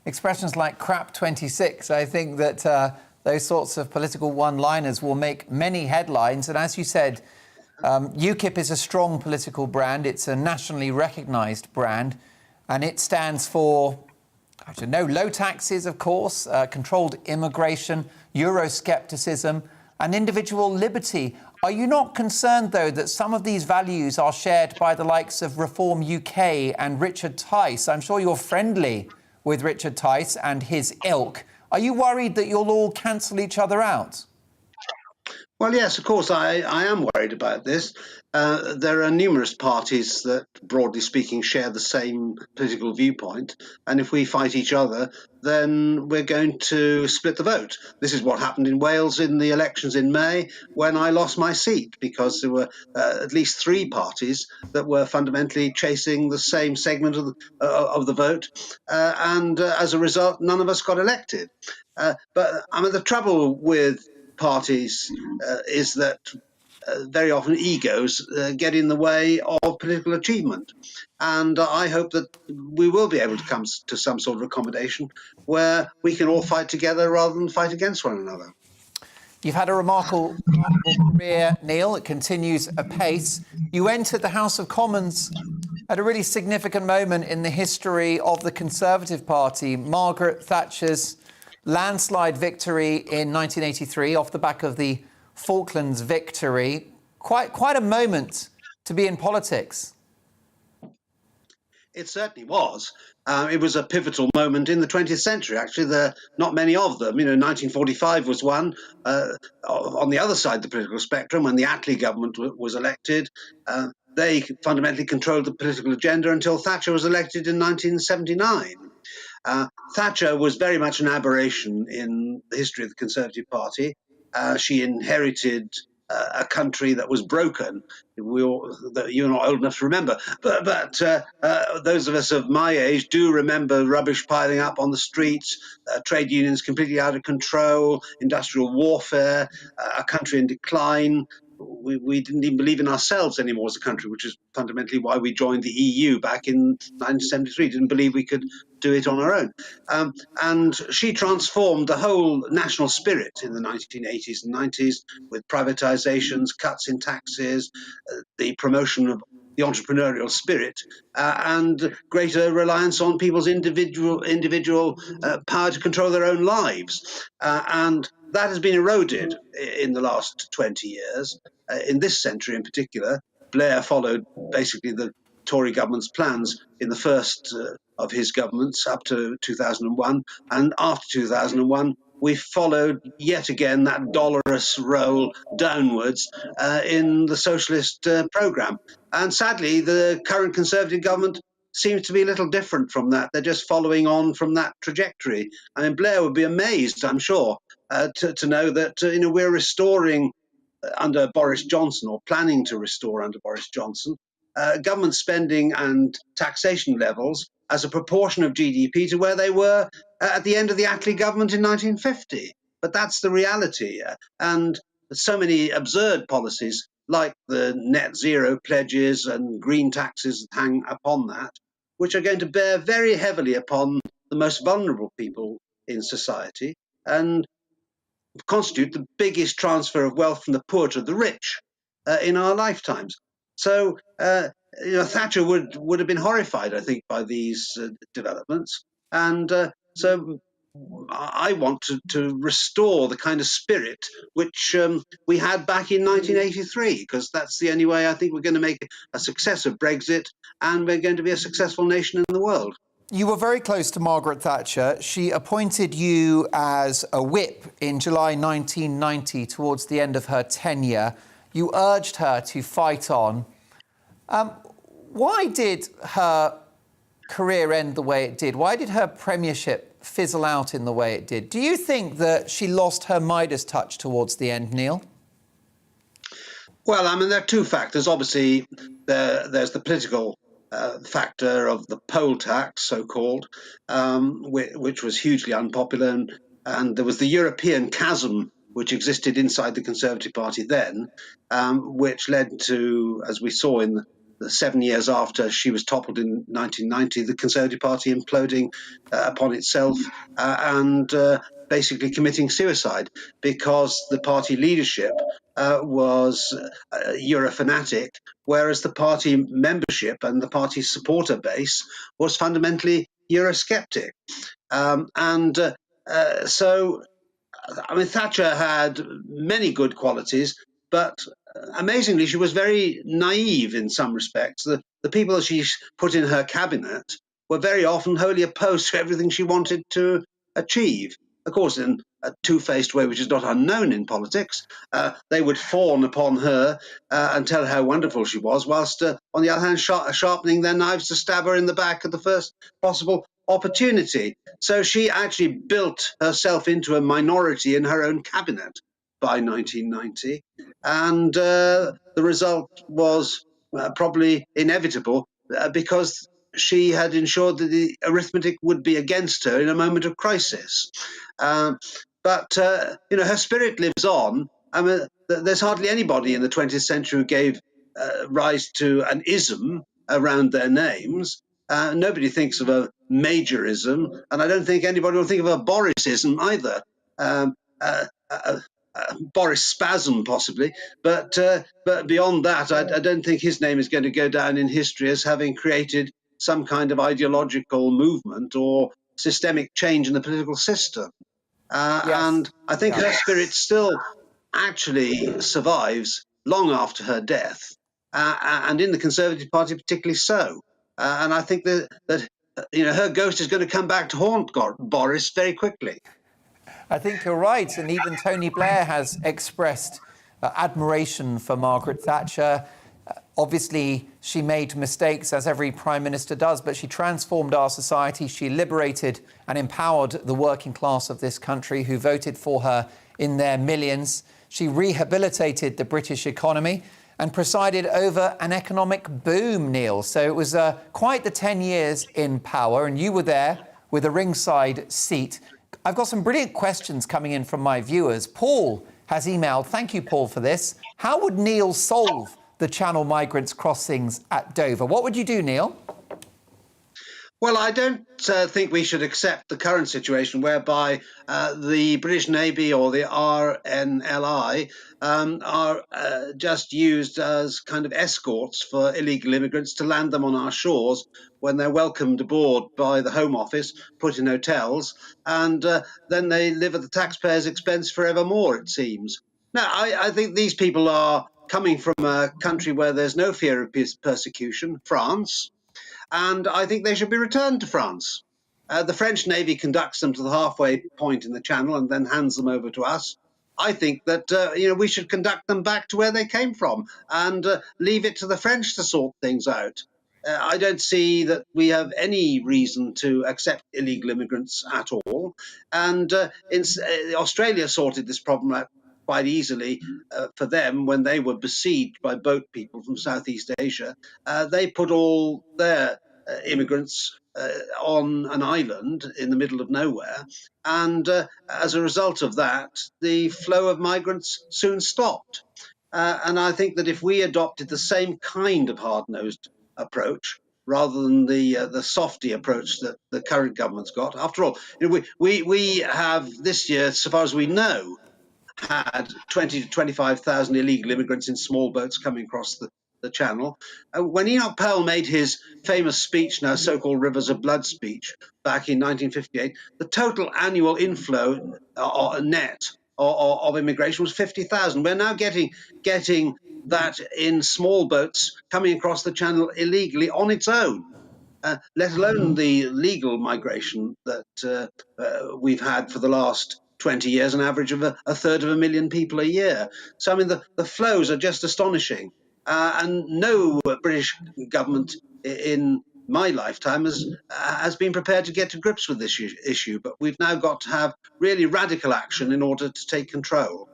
expressions like CRAP 26, I think that those sorts of political one-liners will make many headlines. And as you said, UKIP is a strong political brand. It's a nationally recognised brand. And it stands for, I don't know, low taxes, of course, controlled immigration, Euroscepticism, and individual liberty. Are you not concerned, though, that some of these values are shared by the likes of Reform UK and Richard Tice? I'm sure you're friendly with Richard Tice and his ilk. Are you worried that you'll all cancel each other out? Well, yes, of course, I am worried about this. There are numerous parties that, broadly speaking, share the same political viewpoint. And if we fight each other, then we're going to split the vote. This is what happened in Wales in the elections in May, when I lost my seat, because there were at least 3 parties that were fundamentally chasing the same segment of the vote. And as a result, none of us got elected. But I mean, the trouble with parties is that very often egos get in the way of political achievement. And I hope that we will be able to come to some sort of accommodation where we can all fight together rather than fight against one another. You've had a remarkable career, Neil. It continues apace. You entered the House of Commons at a really significant moment in the history of the Conservative Party. Margaret Thatcher's landslide victory in 1983 off the back of the Falklands victory Quite a moment to be in politics. It certainly was. It was a pivotal moment in the 20th century. Actually, there are not many of them. 1945 was one. On the other side of the political spectrum, when the Attlee government was elected, they fundamentally controlled the political agenda until Thatcher was elected in 1979. Thatcher was very much an aberration in the history of the Conservative Party. She inherited a country that was broken. You're not old enough to remember, but those of us of my age do remember rubbish piling up on the streets, trade unions completely out of control, industrial warfare, a country in decline. We didn't even believe in ourselves anymore as a country, which is fundamentally why we joined the EU back in 1973. Didn't believe we could do it on our own. And she transformed the whole national spirit in the 1980s and 90s with privatizations, cuts in taxes, the promotion of the entrepreneurial spirit, and greater reliance on people's individual power to control their own lives. And that has been eroded in the last 20 years. In this century in particular, Blair followed basically the Tory government's plans in the first of his governments up to 2001. And after 2001, we followed yet again that dolorous roll downwards in the socialist programme. And sadly, the current Conservative government seems to be a little different from that. They're just following on from that trajectory. I mean, Blair would be amazed, I'm sure, to know that we're restoring under Boris Johnson, or planning to restore under Boris Johnson, government spending and taxation levels as a proportion of GDP to where they were at the end of the Attlee government in 1950. But that's the reality. And so many absurd policies like the net zero pledges and green taxes that hang upon that, which are going to bear very heavily upon the most vulnerable people in society and constitute the biggest transfer of wealth from the poor to the rich in our lifetimes. So Thatcher would have been horrified, I think, by these developments. And so I want to restore the kind of spirit which we had back in 1983, because that's the only way I think we're going to make a success of Brexit, and we're going to be a successful nation in the world. You were very close to Margaret Thatcher. She appointed you as a whip in July 1990, towards the end of her tenure. You urged her to fight on. Why did her career end the way it did? Why did her premiership fizzle out in the way it did? Do you think that she lost her Midas touch towards the end, Neil? Well, I mean, there are two factors. Obviously, there's the political factor of the poll tax, so-called, which was hugely unpopular, and there was the European chasm which existed inside the Conservative Party then, which led to, as we saw in the 7 years after she was toppled in 1990, the Conservative Party imploding upon itself and basically committing suicide, because the party leadership was Eurofanatic, whereas the party membership and the party supporter base was fundamentally Eurosceptic. So, I mean, Thatcher had many good qualities, but amazingly, she was very naive in some respects. The people that she put in her cabinet were very often wholly opposed to everything she wanted to achieve. Of course, in a two-faced way, which is not unknown in politics, they would fawn upon her and tell her how wonderful she was, whilst, on the other hand, sharpening their knives to stab her in the back at the first possible opportunity. So she actually built herself into a minority in her own cabinet by 1990. And the result was probably inevitable because she had ensured that the arithmetic would be against her in a moment of crisis. But her spirit lives on. I mean, there's hardly anybody in the 20th century who gave rise to an ism around their names. Nobody thinks of a majorism, and I don't think anybody will think of a Borisism either. Boris Spasm, possibly, but beyond that, I don't think his name is going to go down in history as having created some kind of ideological movement or systemic change in the political system. And I think her spirit still actually survives long after her death, and in the Conservative Party particularly so. And I think that her ghost is going to come back to haunt Boris very quickly. I think you're right, and even Tony Blair has expressed admiration for Margaret Thatcher. Obviously, she made mistakes, as every Prime Minister does, but she transformed our society. She liberated and empowered the working class of this country who voted for her in their millions. She rehabilitated the British economy and presided over an economic boom, Neil. So it was quite the 10 years in power, and you were there with a ringside seat. I've got some brilliant questions coming in from my viewers. Paul has emailed, thank you, Paul, for this. How would Neil solve the Channel migrants crossings at Dover? What would you do, Neil? Well, I don't think we should accept the current situation whereby the British Navy or the RNLI are just used as kind of escorts for illegal immigrants to land them on our shores when they're welcomed aboard by the Home Office, put in hotels, and then they live at the taxpayers' expense forevermore, it seems. Now, I think these people are coming from a country where there's no fear of persecution, France, and I think they should be returned to France. The French Navy conducts them to the halfway point in the Channel and then hands them over to us. I think that we should conduct them back to where they came from and leave it to the French to sort things out. I don't see that we have any reason to accept illegal immigrants at all. And Australia sorted this problem out quite easily for them when they were besieged by boat people from Southeast Asia. They put all their immigrants on an island in the middle of nowhere. And as a result of that, the flow of migrants soon stopped. And I think that if we adopted the same kind of hard-nosed approach, rather than the softy approach that the current government's got, after all, we have this year, so far as we know, had 20 to 25,000 illegal immigrants in small boats coming across the Channel. When Enoch Powell made his famous speech, now so-called Rivers of Blood speech, back in 1958, the total annual inflow net of immigration was 50,000. We're now getting that in small boats coming across the Channel illegally on its own. Let alone the legal migration that we've had for the last 20 years, an average of a third of a million people a year. So, I mean, the flows are just astonishing. And no British government in my lifetime has been prepared to get to grips with this issue. But we've now got to have really radical action in order to take control.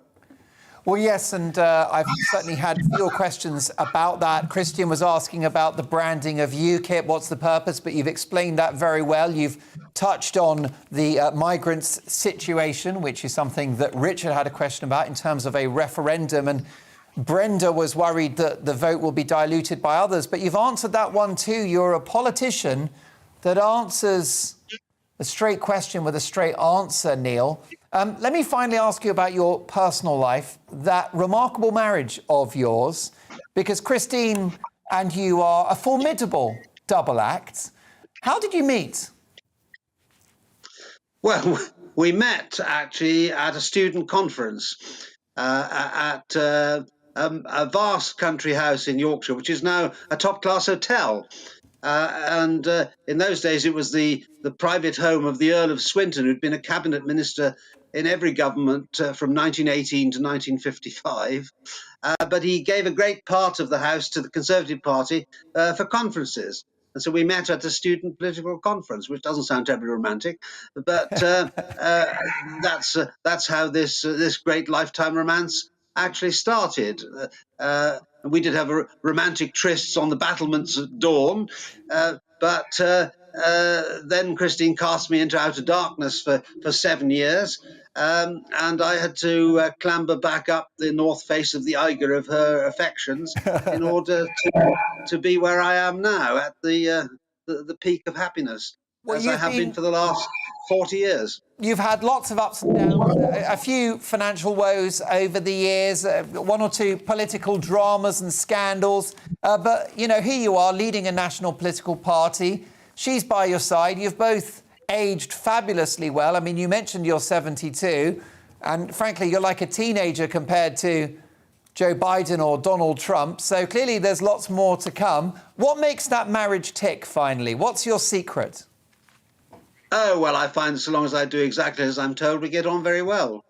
Well, yes, and I've certainly had fewer questions about that. Christian was asking about the branding of UKIP, what's the purpose, but you've explained that very well. You've touched on the migrants' situation, which is something that Richard had a question about in terms of a referendum, and Brenda was worried that the vote will be diluted by others, but you've answered that one too. You're a politician that answers a straight question with a straight answer, Neil. Let me finally ask you about your personal life, that remarkable marriage of yours, because Christine and you are a formidable double act. How did you meet? Well, we met actually at a student conference at a vast country house in Yorkshire, which is now a top-class hotel. And in those days, it was the private home of the Earl of Swinton, who'd been a cabinet minister in every government from 1918 to 1955. But he gave a great part of the house to the Conservative Party for conferences. And so we met at a student political conference, which doesn't sound terribly romantic, but that's how this great lifetime romance actually started. We did have a romantic trysts on the battlements at dawn, but then Christine cast me into outer darkness for 7 years, and I had to clamber back up the north face of the Eiger of her affections in order to be where I am now, at the peak of happiness, as I have been for the last 40 years. You've had lots of ups and downs, a few financial woes over the years, one or two political dramas and scandals. But, you know, here you are leading a national political party. She's by your side. You've both aged fabulously well. I mean, you mentioned you're 72, and frankly, you're like a teenager compared to Joe Biden or Donald Trump. So clearly there's lots more to come. What makes that marriage tick, finally? What's your secret? Oh, well, I find so long as I do exactly as I'm told, we get on very well.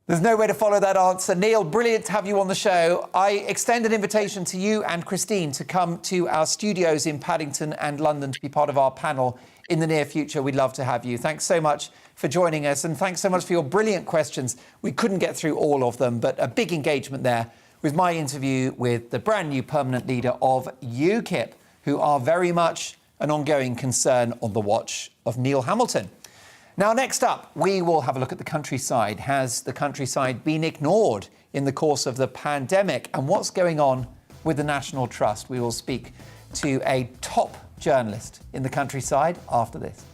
There's no way to follow that answer. Neil, brilliant to have you on the show. I extend an invitation to you and Christine to come to our studios in Paddington and London to be part of our panel in the near future. We'd love to have you. Thanks so much for joining us, and thanks so much for your brilliant questions. We couldn't get through all of them, but a big engagement there with my interview with the brand new permanent leader of UKIP, who are very much an ongoing concern on the watch of Neil Hamilton. Now, next up, we will have a look at the countryside. Has the countryside been ignored in the course of the pandemic? And what's going on with the National Trust? We will speak to a top journalist in the countryside after this.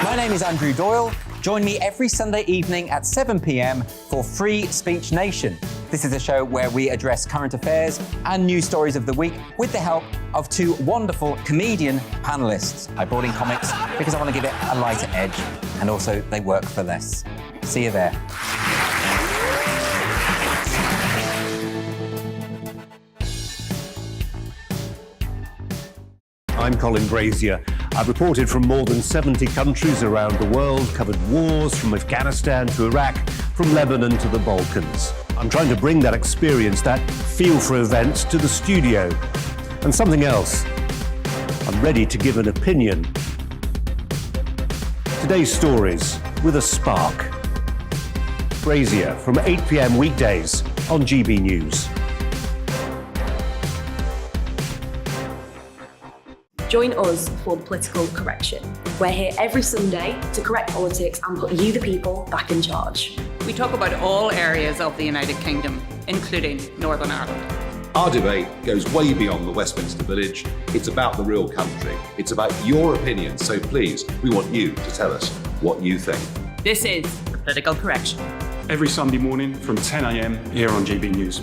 My name is Andrew Doyle. Join me every Sunday evening at 7 p.m. for Free Speech Nation. This is a show where we address current affairs and news stories of the week with the help of two wonderful comedian panellists. I brought in comics because I want to give it a lighter edge, and also they work for less. See you there. I'm Colin Brazier. I've reported from more than 70 countries around the world, covered wars from Afghanistan to Iraq, from Lebanon to the Balkans. I'm trying to bring that experience, that feel for events, to the studio. And something else, I'm ready to give an opinion. Today's stories with a spark. Brazier from 8 p.m. weekdays on GB News. Join us for the political correction. We're here every Sunday to correct politics and put you, the people, back in charge. We talk about all areas of the United Kingdom, including Northern Ireland. Our debate goes way beyond the Westminster Village. It's about the real country. It's about your opinion. So please, we want you to tell us what you think. This is the political correction. Every Sunday morning from 10 a.m. here on GB News.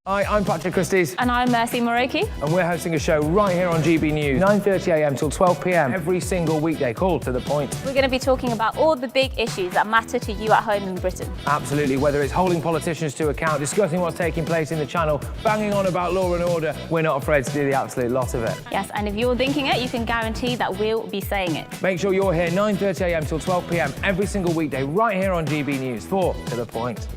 Hi, I'm Patrick Christie's. And I'm Mercy Moroki. And we're hosting a show right here on GB News, 9:30am till 12pm, every single weekday. Call to the point. We're going to be talking about all the big issues that matter to you at home in Britain. Absolutely, whether it's holding politicians to account, discussing what's taking place in the Channel, banging on about law and order, we're not afraid to do the absolute lot of it. Yes, and if you're thinking it, you can guarantee that we'll be saying it. Make sure you're here 9:30am till 12pm, every single weekday, right here on GB News, for To The Point.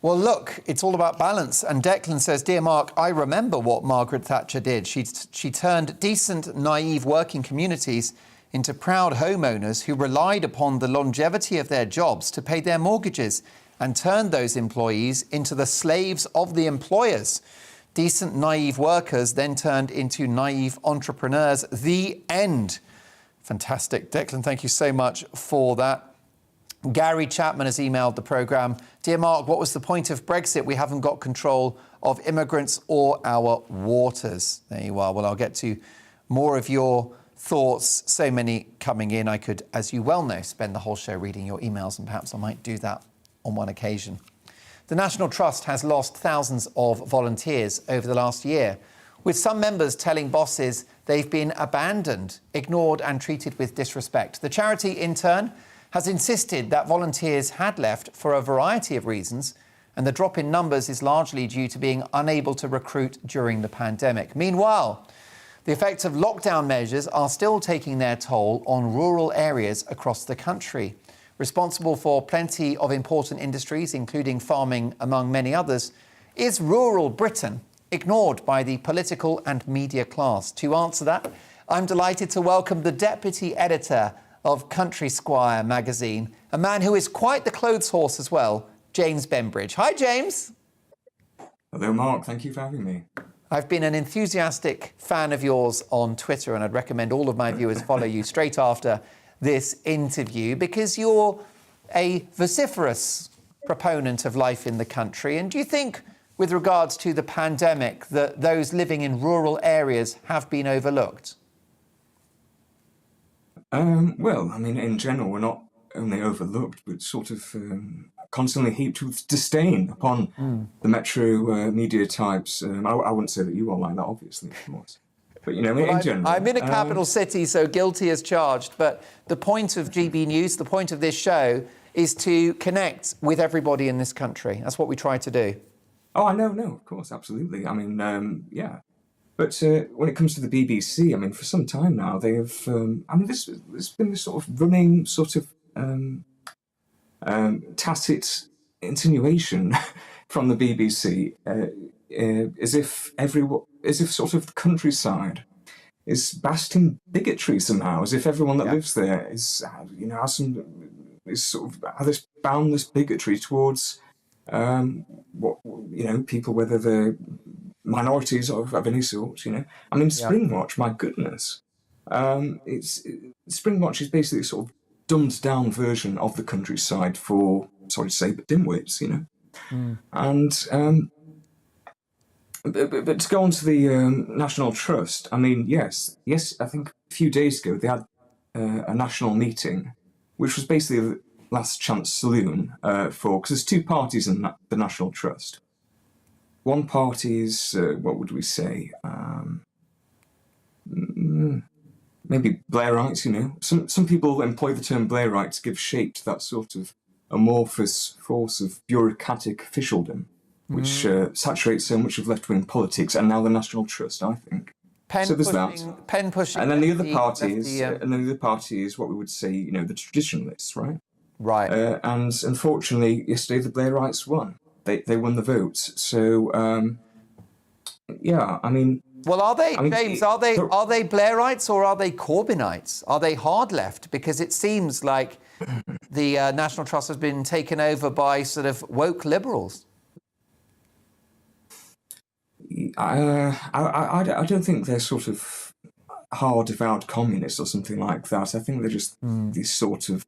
Well, look, it's all about balance. And Declan says, "Dear Mark, I remember what Margaret Thatcher did. She turned decent, naive working communities into proud homeowners who relied upon the longevity of their jobs to pay their mortgages and turned those employees into the slaves of the employers. Decent, naive workers then turned into naive entrepreneurs. The end." Fantastic. Declan, thank you so much for that. Gary Chapman has emailed the programme. "Dear Mark, what was the point of Brexit? We haven't got control of immigrants or our waters." There you are. Well, I'll get to more of your thoughts. So many coming in. I could, as you well know, spend the whole show reading your emails, and perhaps I might do that on one occasion. The National Trust has lost thousands of volunteers over the last year, with some members telling bosses they've been abandoned, ignored and treated with disrespect. The charity, in turn, has insisted that volunteers had left for a variety of reasons, and the drop in numbers is largely due to being unable to recruit during the pandemic. Meanwhile, the effects of lockdown measures are still taking their toll on rural areas across the country. Responsible for plenty of important industries, including farming, among many others, is rural Britain ignored by the political and media class? To answer that, I'm delighted to welcome the deputy editor of Country Squire magazine, a man who is quite the clothes horse as well, James Bembridge. Hi, James. Hello, Mark. Thank you for having me. I've been an enthusiastic fan of yours on Twitter, and I'd recommend all of my viewers follow you straight after this interview, because you're a vociferous proponent of life in the country. And do you think, with regards to the pandemic, that those living in rural areas have been overlooked? Well, I mean, in general, we're not only overlooked, but sort of constantly heaped with disdain upon the metro media types. I wouldn't say that you are like that, obviously, of course. But, in general... I'm in a capital city, so guilty as charged. But the point of GB News, the point of this show, is to connect with everybody in this country. That's what we try to do. Oh, I know, of course, absolutely. I mean, yeah. But when it comes to the BBC, I mean, for some time now, they have... there's been this sort of running sort of tacit insinuation from the BBC, as if sort of the countryside is basking bigotry somehow, as if everyone that lives there is, has this boundless bigotry towards people, whether they're minorities of any sort. I mean, Springwatch, my goodness, Springwatch is basically sort of dumbed down version of the countryside for, sorry to say, but dimwits, And but to go on to the National Trust, I mean, yes, I think a few days ago they had a national meeting, which was basically a last chance saloon because there's two parties in the National Trust. One party is, what would we say, maybe Blairites, Some people employ the term Blairite to give shape to that sort of amorphous force of bureaucratic officialdom, which saturates so much of left-wing politics, and now the National Trust, I think. So there's that. Pen pushing. And then the other party is what we would say, the traditionalists, right? Right. And unfortunately, yesterday the Blairites won. They won the votes. So, I mean... Well, are they, James, are they Blairites or are they Corbynites? Are they hard left? Because it seems like the National Trust has been taken over by sort of woke liberals. I don't think they're sort of hard avowed communists or something like that. I think they're just these sort of,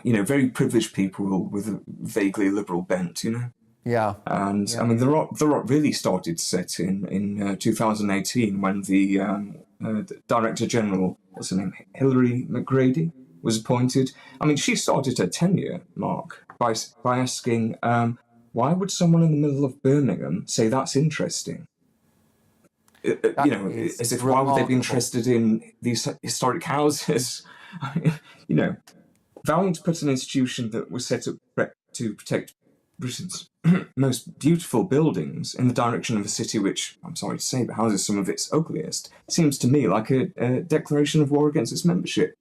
very privileged people with a vaguely liberal bent, Yeah. And I mean, the rot really started to set in 2018 when the Director General, what's her name, Hilary McGrady, was appointed. I mean, she started her tenure, Mark, by asking, why would someone in the middle of Birmingham say that's interesting? As if why would they be interested in these historic houses? Vowing to put an institution that was set up to protect Britain's most beautiful buildings in the direction of a city which, I'm sorry to say, but houses some of its ugliest, seems to me like a declaration of war against its membership.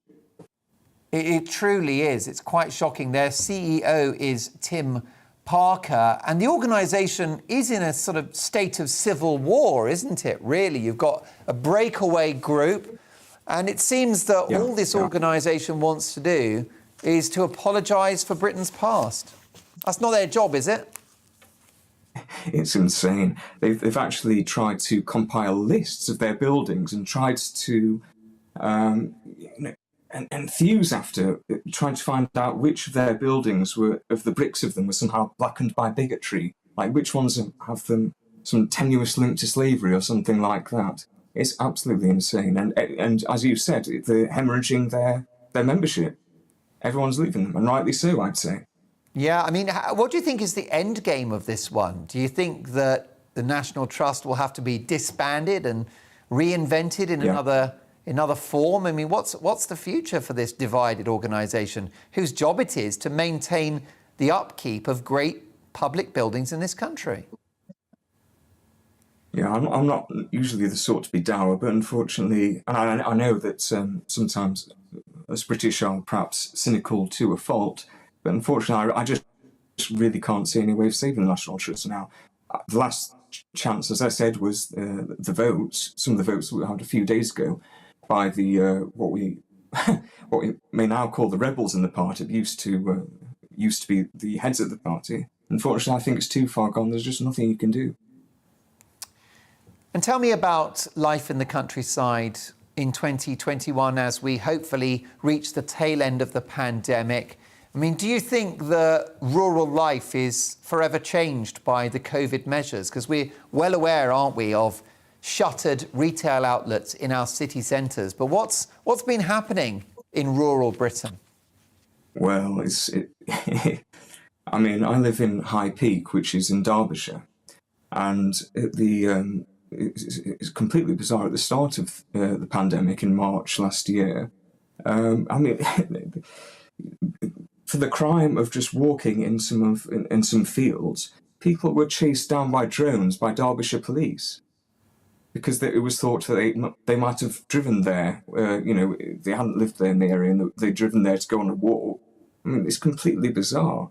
It truly is. It's quite shocking. Their CEO is Tim Parker, and the organisation is in a sort of state of civil war, isn't it, really? You've got a breakaway group, and it seems that all this organisation wants to do is to apologise for Britain's past. That's not their job, is it? It's insane. They've actually tried to compile lists of their buildings and tried to enthuse after trying to find out which of their buildings of the bricks of them were somehow blackened by bigotry, like which ones have them some tenuous link to slavery or something like that. It's absolutely insane. And as you said, they're hemorrhaging their membership. Everyone's leaving them, and rightly so, I'd say. Yeah, I mean, what do you think is the end game of this one? Do you think that the National Trust will have to be disbanded and reinvented in another form? I mean, what's the future for this divided organisation, whose job it is to maintain the upkeep of great public buildings in this country? Yeah, I'm not usually the sort to be dour, but unfortunately, and I know that sometimes us British are perhaps cynical to a fault, but unfortunately, I just really can't see any way of saving the National Trust now. The last chance, as I said, was the votes, some of the votes that we had a few days ago by the what we may now call the rebels in the party. It used to be the heads of the party. Unfortunately, I think it's too far gone. There's just nothing you can do. And tell me about life in the countryside in 2021 as we hopefully reach the tail end of the pandemic. I mean, do you think that rural life is forever changed by the COVID measures? Because we're well aware, aren't we, of shuttered retail outlets in our city centres. But what's been happening in rural Britain? Well, I mean, I live in High Peak, which is in Derbyshire, and it's completely bizarre. At the start of the pandemic in March last year, I mean, for the crime of just walking in some fields, people were chased down by drones by Derbyshire police because it was thought that they might have driven there. They hadn't lived there in the area, and they'd driven there to go on a walk. I mean, it's completely bizarre.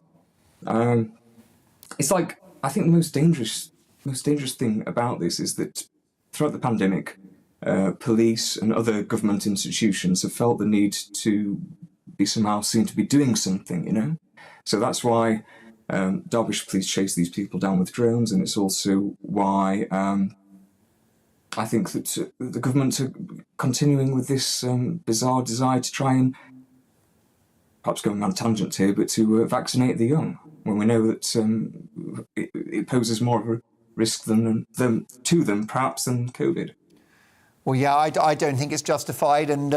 It's like, I think the most dangerous thing about this is that throughout the pandemic, police and other government institutions have felt the need to be somehow seen to be doing something, So that's why Derbyshire police chase these people down with drones, and it's also why I think that the government are continuing with this bizarre desire to try and, perhaps going on a tangent here, but to vaccinate the young, when we know that it poses more of a risk to them, perhaps, than COVID. Well, yeah, I don't think it's justified. And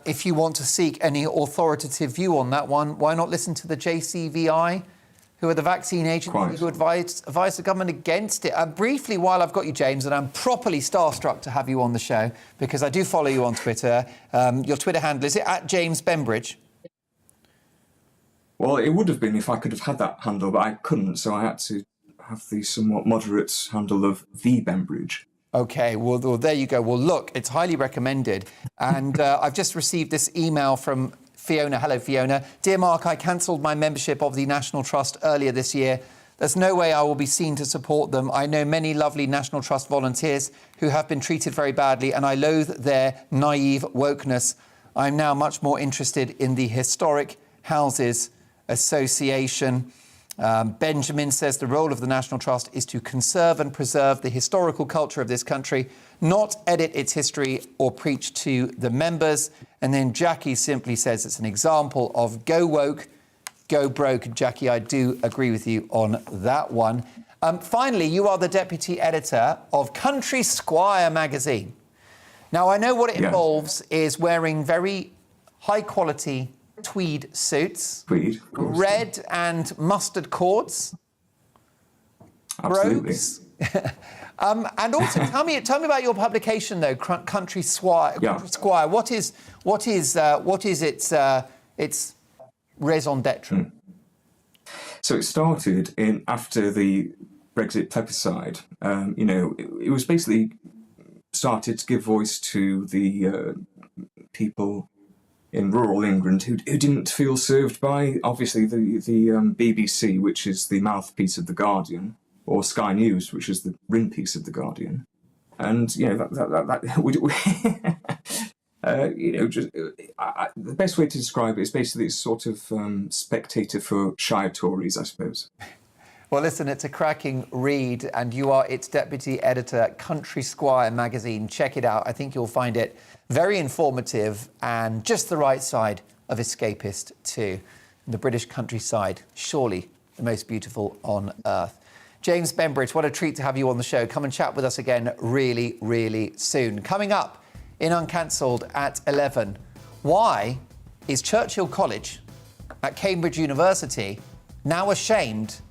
if you want to seek any authoritative view on that one, why not listen to the JCVI, who are the vaccine agency who advised the government against it? Briefly, while I've got you, James, and I'm properly starstruck to have you on the show, because I do follow you on Twitter. Your Twitter handle, is it @JamesBembridge? Well, it would have been if I could have had that handle, but I couldn't, so I had to have the somewhat moderate handle of the Bembridge. OK, well, there you go. Well, look, it's highly recommended. And I've just received this email from Fiona. Hello, Fiona. Dear Mark, I cancelled my membership of the National Trust earlier this year. There's no way I will be seen to support them. I know many lovely National Trust volunteers who have been treated very badly, and I loathe their naive wokeness. I'm now much more interested in the Historic Houses Association. Benjamin says the role of the National Trust is to conserve and preserve the historical culture of this country, not edit its history or preach to the members. And then Jackie simply says it's an example of go woke, go broke. Jackie, I do agree with you on that one. Finally, you are the deputy editor of Country Squire magazine. Now, I know what it involves is wearing very high quality tweed suits, red and mustard cords, brogues. And also, tell me about your publication, though, Country Squire. Country Squire. What is its raison d'être? So it started after the Brexit plebiscite. It was basically started to give voice to the people in rural England who didn't feel served by, obviously, the BBC, which is the mouthpiece of The Guardian, or Sky News, which is the ring-piece of The Guardian. And, the best way to describe it is basically it's sort of spectator for Shire Tories, I suppose. Well, listen, it's a cracking read, and you are its deputy editor at Country Squire magazine. Check it out. I think you'll find it very informative and just the right side of escapist too. The British countryside, surely the most beautiful on earth. James Bembridge, what a treat to have you on the show. Come and chat with us again really, really soon. Coming up in Uncancelled at 11, why is Churchill College at Cambridge University now ashamed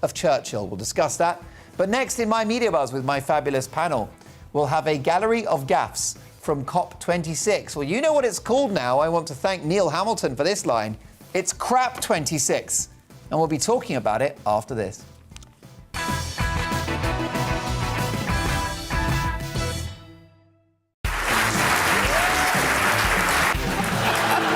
of Churchill? We'll discuss that. But next in My Media Buzz with my fabulous panel, we'll have a gallery of gaffes from COP26. Well, you know what it's called now. I want to thank Neil Hamilton for this line. It's Crap 26. And we'll be talking about it after this.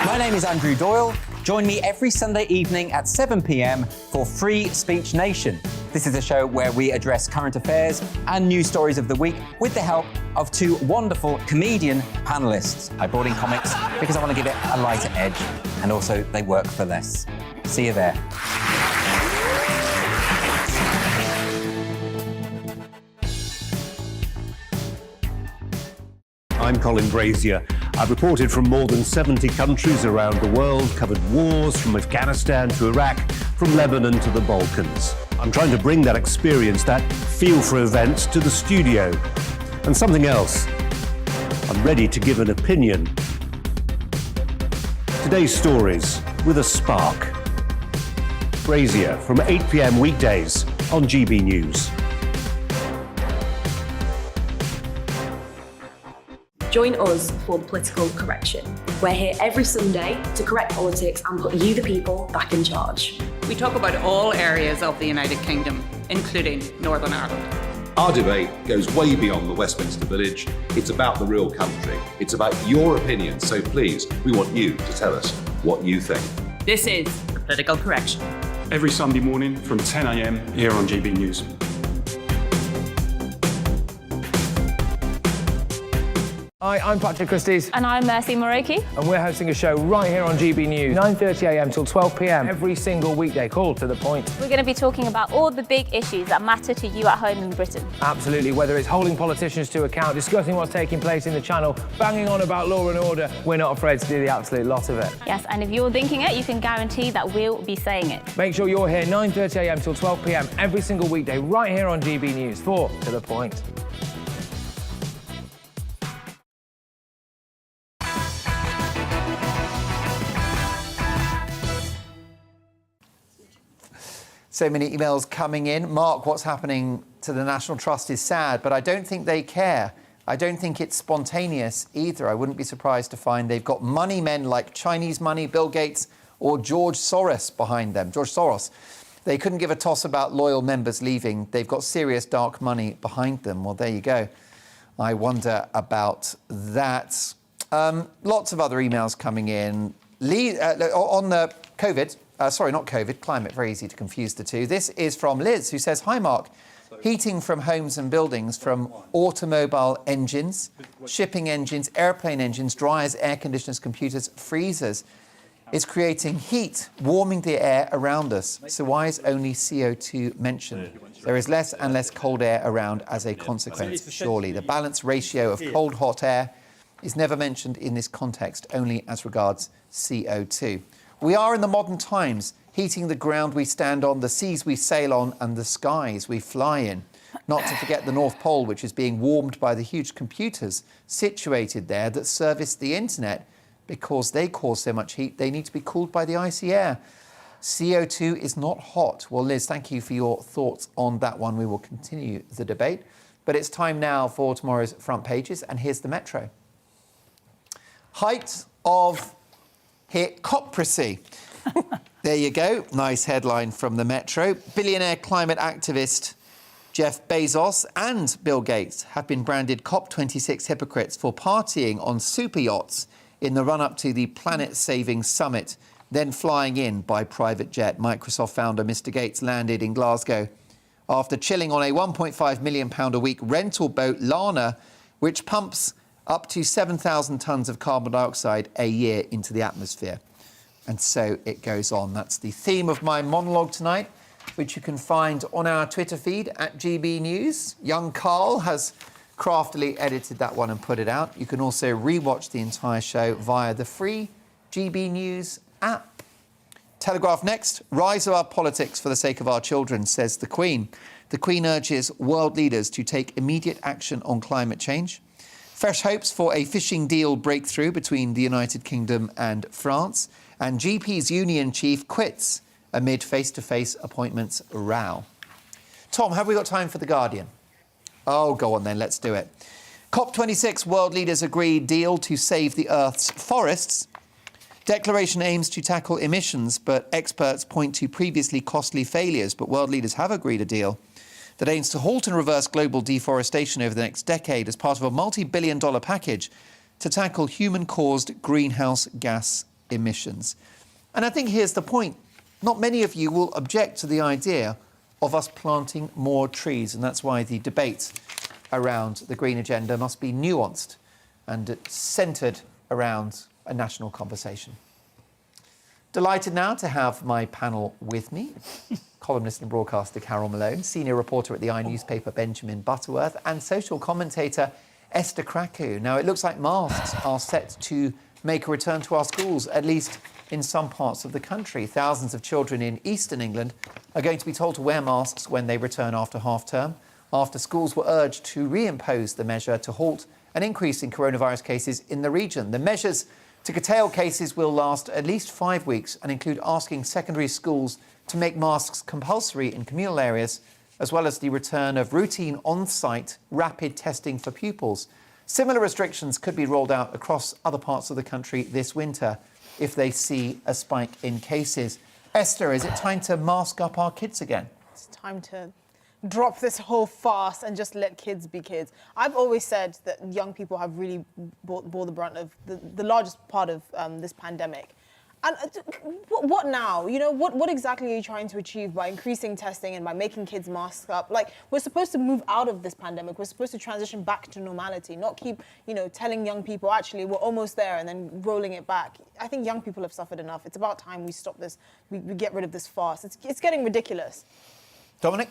My name is Andrew Doyle. Join me every Sunday evening at 7 p.m. for Free Speech Nation. This is a show where we address current affairs and news stories of the week with the help of two wonderful comedian panellists. I brought in comics because I want to give it a lighter edge, and also they work for less. See you there. I'm Colin Brazier. I've reported from more than 70 countries around the world, covered wars from Afghanistan to Iraq, from Lebanon to the Balkans. I'm trying to bring that experience, that feel for events, to the studio. And something else. I'm ready to give an opinion. Today's stories with a spark. Brazier from 8 p.m. weekdays on GB News. Join us for the political correction. We're here every Sunday to correct politics and put you, the people, back in charge. We talk about all areas of the United Kingdom, including Northern Ireland. Our debate goes way beyond the Westminster Village. It's about the real country. It's about your opinion. So please, we want you to tell us what you think. This is the political correction. Every Sunday morning from 10 a.m. here on GB News. Hi, I'm Patrick Christie's. And I'm Mercy Moroki. And we're hosting a show right here on GB News, 9:30am till 12pm, every single weekday, called To The Point. We're going to be talking about all the big issues that matter to you at home in Britain. Absolutely, whether it's holding politicians to account, discussing what's taking place in the Channel, banging on about law and order, we're not afraid to do the absolute lot of it. Yes, and if you're thinking it, you can guarantee that we'll be saying it. Make sure you're here 9:30am till 12pm, every single weekday, right here on GB News for To The Point. So many emails coming in. Mark, what's happening to the National Trust is sad, but I don't think they care. I don't think it's spontaneous either. I wouldn't be surprised to find they've got money men like Chinese money, Bill Gates, or George Soros behind them. George Soros. They couldn't give a toss about loyal members leaving. They've got serious dark money behind them. Well, there you go. I wonder about that. Lots of other emails coming in. On the COVID. Sorry, not COVID, climate, very easy to confuse the two. This is from Liz, who says, hi, Mark. Heating from homes and buildings, from automobile engines, shipping engines, airplane engines, dryers, air conditioners, computers, freezers, is creating heat, warming the air around us. So why is only CO2 mentioned? There is less and less cold air around as a consequence, surely. The balanced ratio of cold, hot air is never mentioned in this context, only as regards CO2. We are in the modern times, heating the ground we stand on, the seas we sail on, and the skies we fly in. Not to forget the North Pole, which is being warmed by the huge computers situated there that service the internet. Because they cause so much heat, they need to be cooled by the icy air. CO2 is not hot. Well, Liz, thank you for your thoughts on that one. We will continue the debate. But it's time now for tomorrow's front pages, and here's the Metro. Height of hypocrisy. There you go. Nice headline from the Metro. Billionaire climate activist Jeff Bezos and Bill Gates have been branded COP26 hypocrites for partying on super yachts in the run-up to the planet-saving summit, then flying in by private jet. Microsoft founder Mr. Gates landed in Glasgow after chilling on a £1.5 million a week rental boat, Lana, which pumps up to 7,000 tonnes of carbon dioxide a year into the atmosphere. And so it goes on. That's the theme of my monologue tonight, which you can find on our Twitter feed at GB News. Young Carl has craftily edited that one and put it out. You can also rewatch the entire show via the free GB News app. Telegraph next. Rise of our politics for the sake of our children, says the Queen. The Queen urges world leaders to take immediate action on climate change. Fresh hopes for a fishing deal breakthrough between the United Kingdom and France. And GP's union chief quits amid face-to-face appointments row. Tom, have we got time for The Guardian? Oh, go on then, let's do it. COP26 world leaders agree deal to save the Earth's forests. Declaration aims to tackle emissions, but experts point to previously costly failures. But world leaders have agreed a deal that aims to halt and reverse global deforestation over the next decade as part of a multi-billion-dollar package to tackle human-caused greenhouse gas emissions. And I think here's the point. Not many of you will object to the idea of us planting more trees, and that's why the debate around the green agenda must be nuanced and centred around a national conversation. Delighted now to have my panel with me. Columnist and broadcaster Carol Malone, senior reporter at the newspaper Benjamin Butterworth, and social commentator Esther Krakow. Now, it looks like masks are set to make a return to our schools, at least in some parts of the country. Thousands of children in eastern England are going to be told to wear masks when they return after half-term, after schools were urged to reimpose the measure to halt an increase in coronavirus cases in the region. The measures to curtail cases will last at least 5 weeks and include asking secondary schools to make masks compulsory in communal areas, as well as the return of routine on-site rapid testing for pupils. Similar restrictions could be rolled out across other parts of the country this winter if they see a spike in cases. Esther, is it time to mask up our kids again? It's time to drop this whole farce and just let kids be kids. I've always said that young people have really bore the brunt of the largest part of this pandemic. And what now? You know, what exactly are you trying to achieve by increasing testing and by making kids mask up? Like, we're supposed to move out of this pandemic. We're supposed to transition back to normality, not keep, telling young people, actually, we're almost there and then rolling it back. I think young people have suffered enough. It's about time we stop this, we get rid of this farce. It's getting ridiculous. Dominic?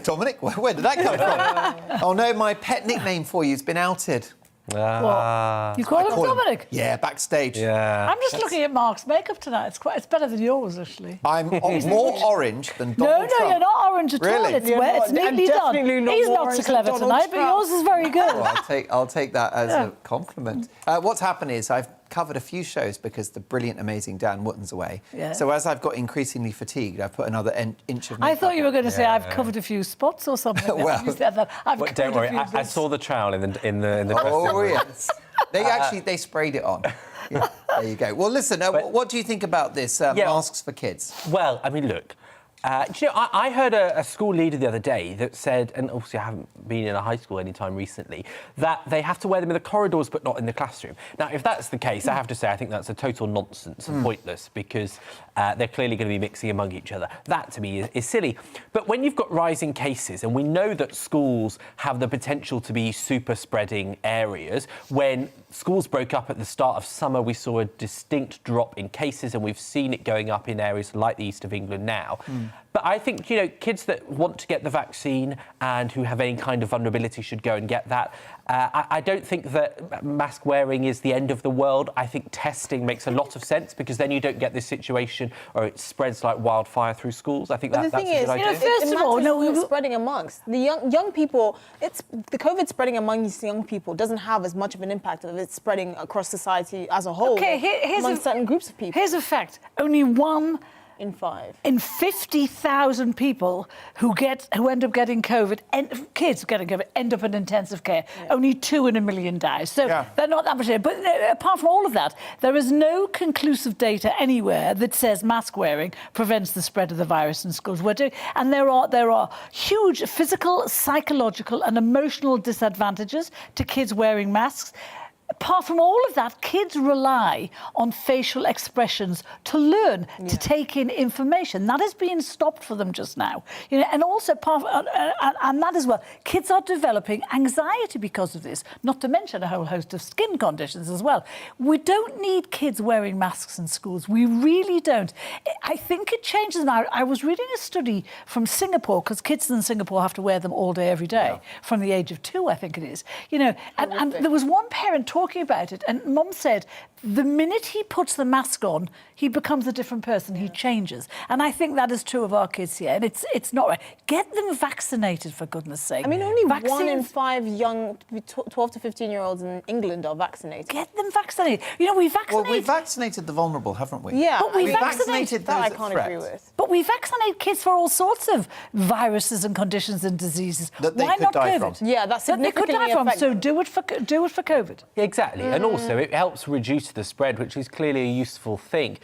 Dominic? Where did that come from? Oh, no, my pet nickname for you has been outed. What? You call him Dominic? Yeah, backstage. Yeah. I'm just looking at Mark's makeup tonight. It's better than yours, actually. I'm more orange than Donald Trump. No, you're not orange at all. It's neatly done. He's not so clever tonight, but yours is very good. Well, I'll take that as a compliment. What's happened is I've covered a few shows because the brilliant, amazing Dan Wootton's away. Yeah. So as I've got increasingly fatigued, I've put another inch of makeup. I thought you were going to say I've covered a few spots or something. Well, you said that. Don't worry, I saw the trowel in the dressing room. Oh yes, they sprayed it on. Yeah, there you go. Well, listen, what do you think about this masks for kids? Well, I mean, look. I heard a school leader the other day that said, and obviously I haven't been in a high school any time recently, that they have to wear them in the corridors but not in the classroom. Now, if that's the case, I have to say I think that's a total nonsense and pointless because they're clearly going to be mixing among each other. That, to me, is silly. But when you've got rising cases, and we know that schools have the potential to be super-spreading areas, when schools broke up at the start of summer, we saw a distinct drop in cases, and we've seen it going up in areas like the east of England now. But I think, kids that want to get the vaccine and who have any kind of vulnerability should go and get that. I don't think that mask wearing is the end of the world. I think testing makes a lot of sense because then you don't get this situation or it spreads like wildfire through schools. I think that's a good idea. First of all, we're spreading amongst the young people. The COVID spreading amongst young people doesn't have as much of an impact of it spreading across society as a whole. Okay, among certain groups of people. Here's a fact: only 1 in 5 in 50,000 people who end up getting COVID, kids getting COVID, end up in intensive care. Yeah. Only 2 in a million die. So they're not that much. But apart from all of that, there is no conclusive data anywhere that says mask wearing prevents the spread of the virus in schools. And there are huge physical, psychological, and emotional disadvantages to kids wearing masks. Apart from all of that, kids rely on facial expressions to learn, to take in information. That is being stopped for them just now. And also, and that as well, kids are developing anxiety because of this, not to mention a whole host of skin conditions as well. We don't need kids wearing masks in schools. We really don't. I think it changes now. I was reading a study from Singapore, because kids in Singapore have to wear them all day, every day, from the age of 2, I think it is. And there was one parent talking about it, and Mum said the minute he puts the mask on, he becomes a different person. He changes, and I think that is true of our kids here. And it's not right. Get them vaccinated, for goodness' sake. I mean, only 1 in 5 young 12 to 15-year-olds in England are vaccinated. Get them vaccinated. We vaccinated. Well, we vaccinated the vulnerable, haven't we? Yeah, but we vaccinated that. I can't agree with. But we vaccinate kids for all sorts of viruses and conditions and diseases. That they Why could not die COVID? from. Yeah, that's significantly they could die from. So do it for COVID. Exactly, and also it helps reduce the spread, which is clearly a useful thing.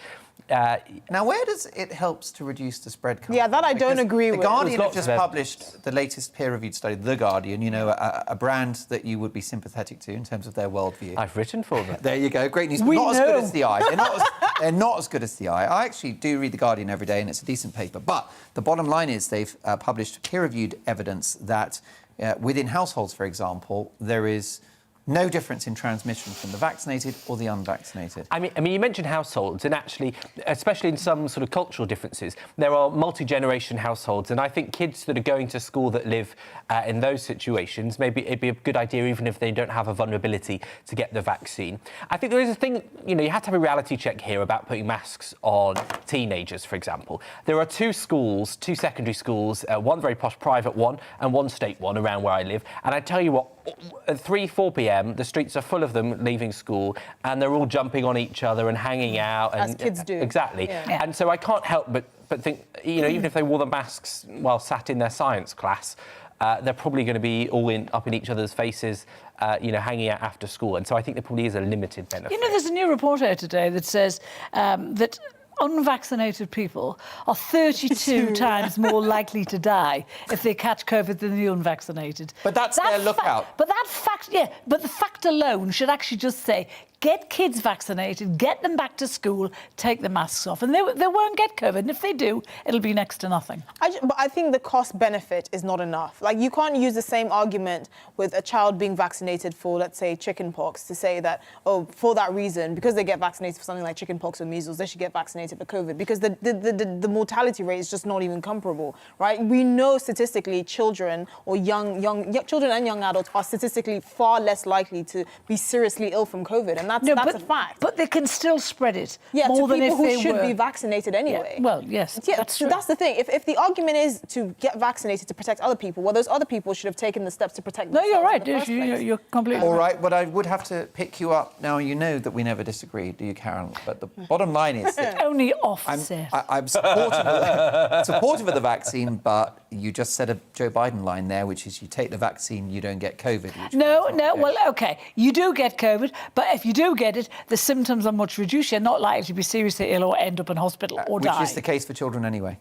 Now, where does it helps to reduce the spread come that I don't agree with. The Guardian have just published the latest peer-reviewed study, The Guardian, a brand that you would be sympathetic to in terms of their worldview. I've written for them. There you go, great news. But not as good as The Eye. They're not as good as The Eye. I actually do read The Guardian every day, and it's a decent paper. But the bottom line is they've published peer-reviewed evidence that within households, for example, there is No difference in transmission from the vaccinated or the unvaccinated. I mean, you mentioned households, and actually, especially in some sort of cultural differences, there are multi-generation households, and I think kids that are going to school that live in those situations, maybe it'd be a good idea, even if they don't have a vulnerability, to get the vaccine. I think there is a thing, you have to have a reality check here about putting masks on teenagers, for example. There are two secondary schools, one very posh private one and one state one around where I live, and I tell you what, at 4 p.m, the streets are full of them leaving school, and they're all jumping on each other and hanging out. As kids do. Exactly. Yeah. And so I can't help but think, even if they wore the masks while sat in their science class, they're probably going to be all up in each other's faces, hanging out after school. And so I think there probably is a limited benefit. There's a new report out today that says that unvaccinated people are 32 times more likely to die if they catch COVID than the unvaccinated. But that's their lookout. But the fact alone should actually just say, get kids vaccinated, get them back to school, take the masks off, and they won't get COVID. And if they do, it'll be next to nothing. But I think the cost benefit is not enough. Like, you can't use the same argument with a child being vaccinated for, let's say, chickenpox to say that, for that reason, because they get vaccinated for something like chickenpox or measles, they should get vaccinated for COVID, because the mortality rate is just not even comparable, right? We know statistically children or young children and young adults are statistically far less likely to be seriously ill from COVID. And that's a fact. But they can still spread it to more than people if they who should were. be vaccinated anyway. Yeah. Well, yes, that's true. That's the thing. If the argument is to get vaccinated to protect other people, well, those other people should have taken the steps to protect themselves. No, you're right. In the first place. You're completely All right. right, but I would have to pick you up. Now, you know that we never disagree, do you, Carol? But the bottom line is that only offset. I'm supportive of the vaccine, but you just said a Joe Biden line there, which is you take the vaccine, you don't get COVID. No, well, OK, you do get COVID, but if you do get it, the symptoms are much reduced. You're not likely to be seriously ill or end up in hospital or die. Which is the case for children anyway.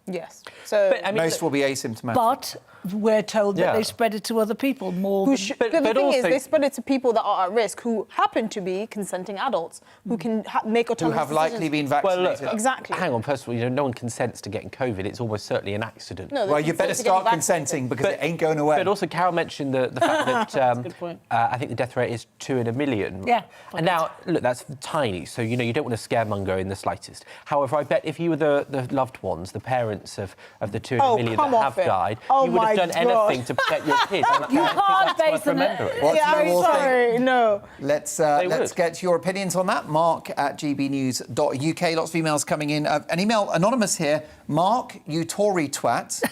Yes. So most will be asymptomatic. But we're told that they spread it to other people more. The thing is, they spread it to people that are at risk, who happen to be consenting adults, who can make autonomous who have likely been vaccinated. Well, look, exactly. Hang on, first of all, no one consents to getting COVID. It's almost certainly an accident. No, well, you better start consenting, because it ain't going away. But also, Carol mentioned the fact that I think the death rate is 2 in a million. Yeah. And now, look, that's tiny, so you don't want to scaremonger in the slightest. However, I bet if you were the loved ones, the parents of the 2 in a million that have died, you would have done anything to protect your kids. You can't base on it. I'm sorry, no. Let's get your opinions on that. Mark at gbnews.uk. Lots of emails coming in. An email anonymous here. Mark, you Tory twat.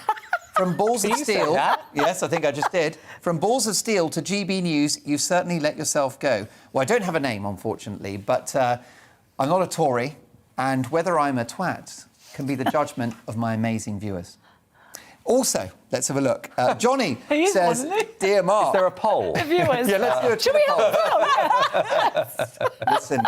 From Balls of Steel. Yes, I think I just did. From Balls of Steel to GB News, you've certainly let yourself go. Well, I don't have a name, unfortunately, but I'm not a Tory, and whether I'm a twat can be the judgment of my amazing viewers. Also, let's have a look. Johnny says, "Dear Mark..." Is there a poll? The viewers. Yeah, let's do it. Should we have a poll? Listen,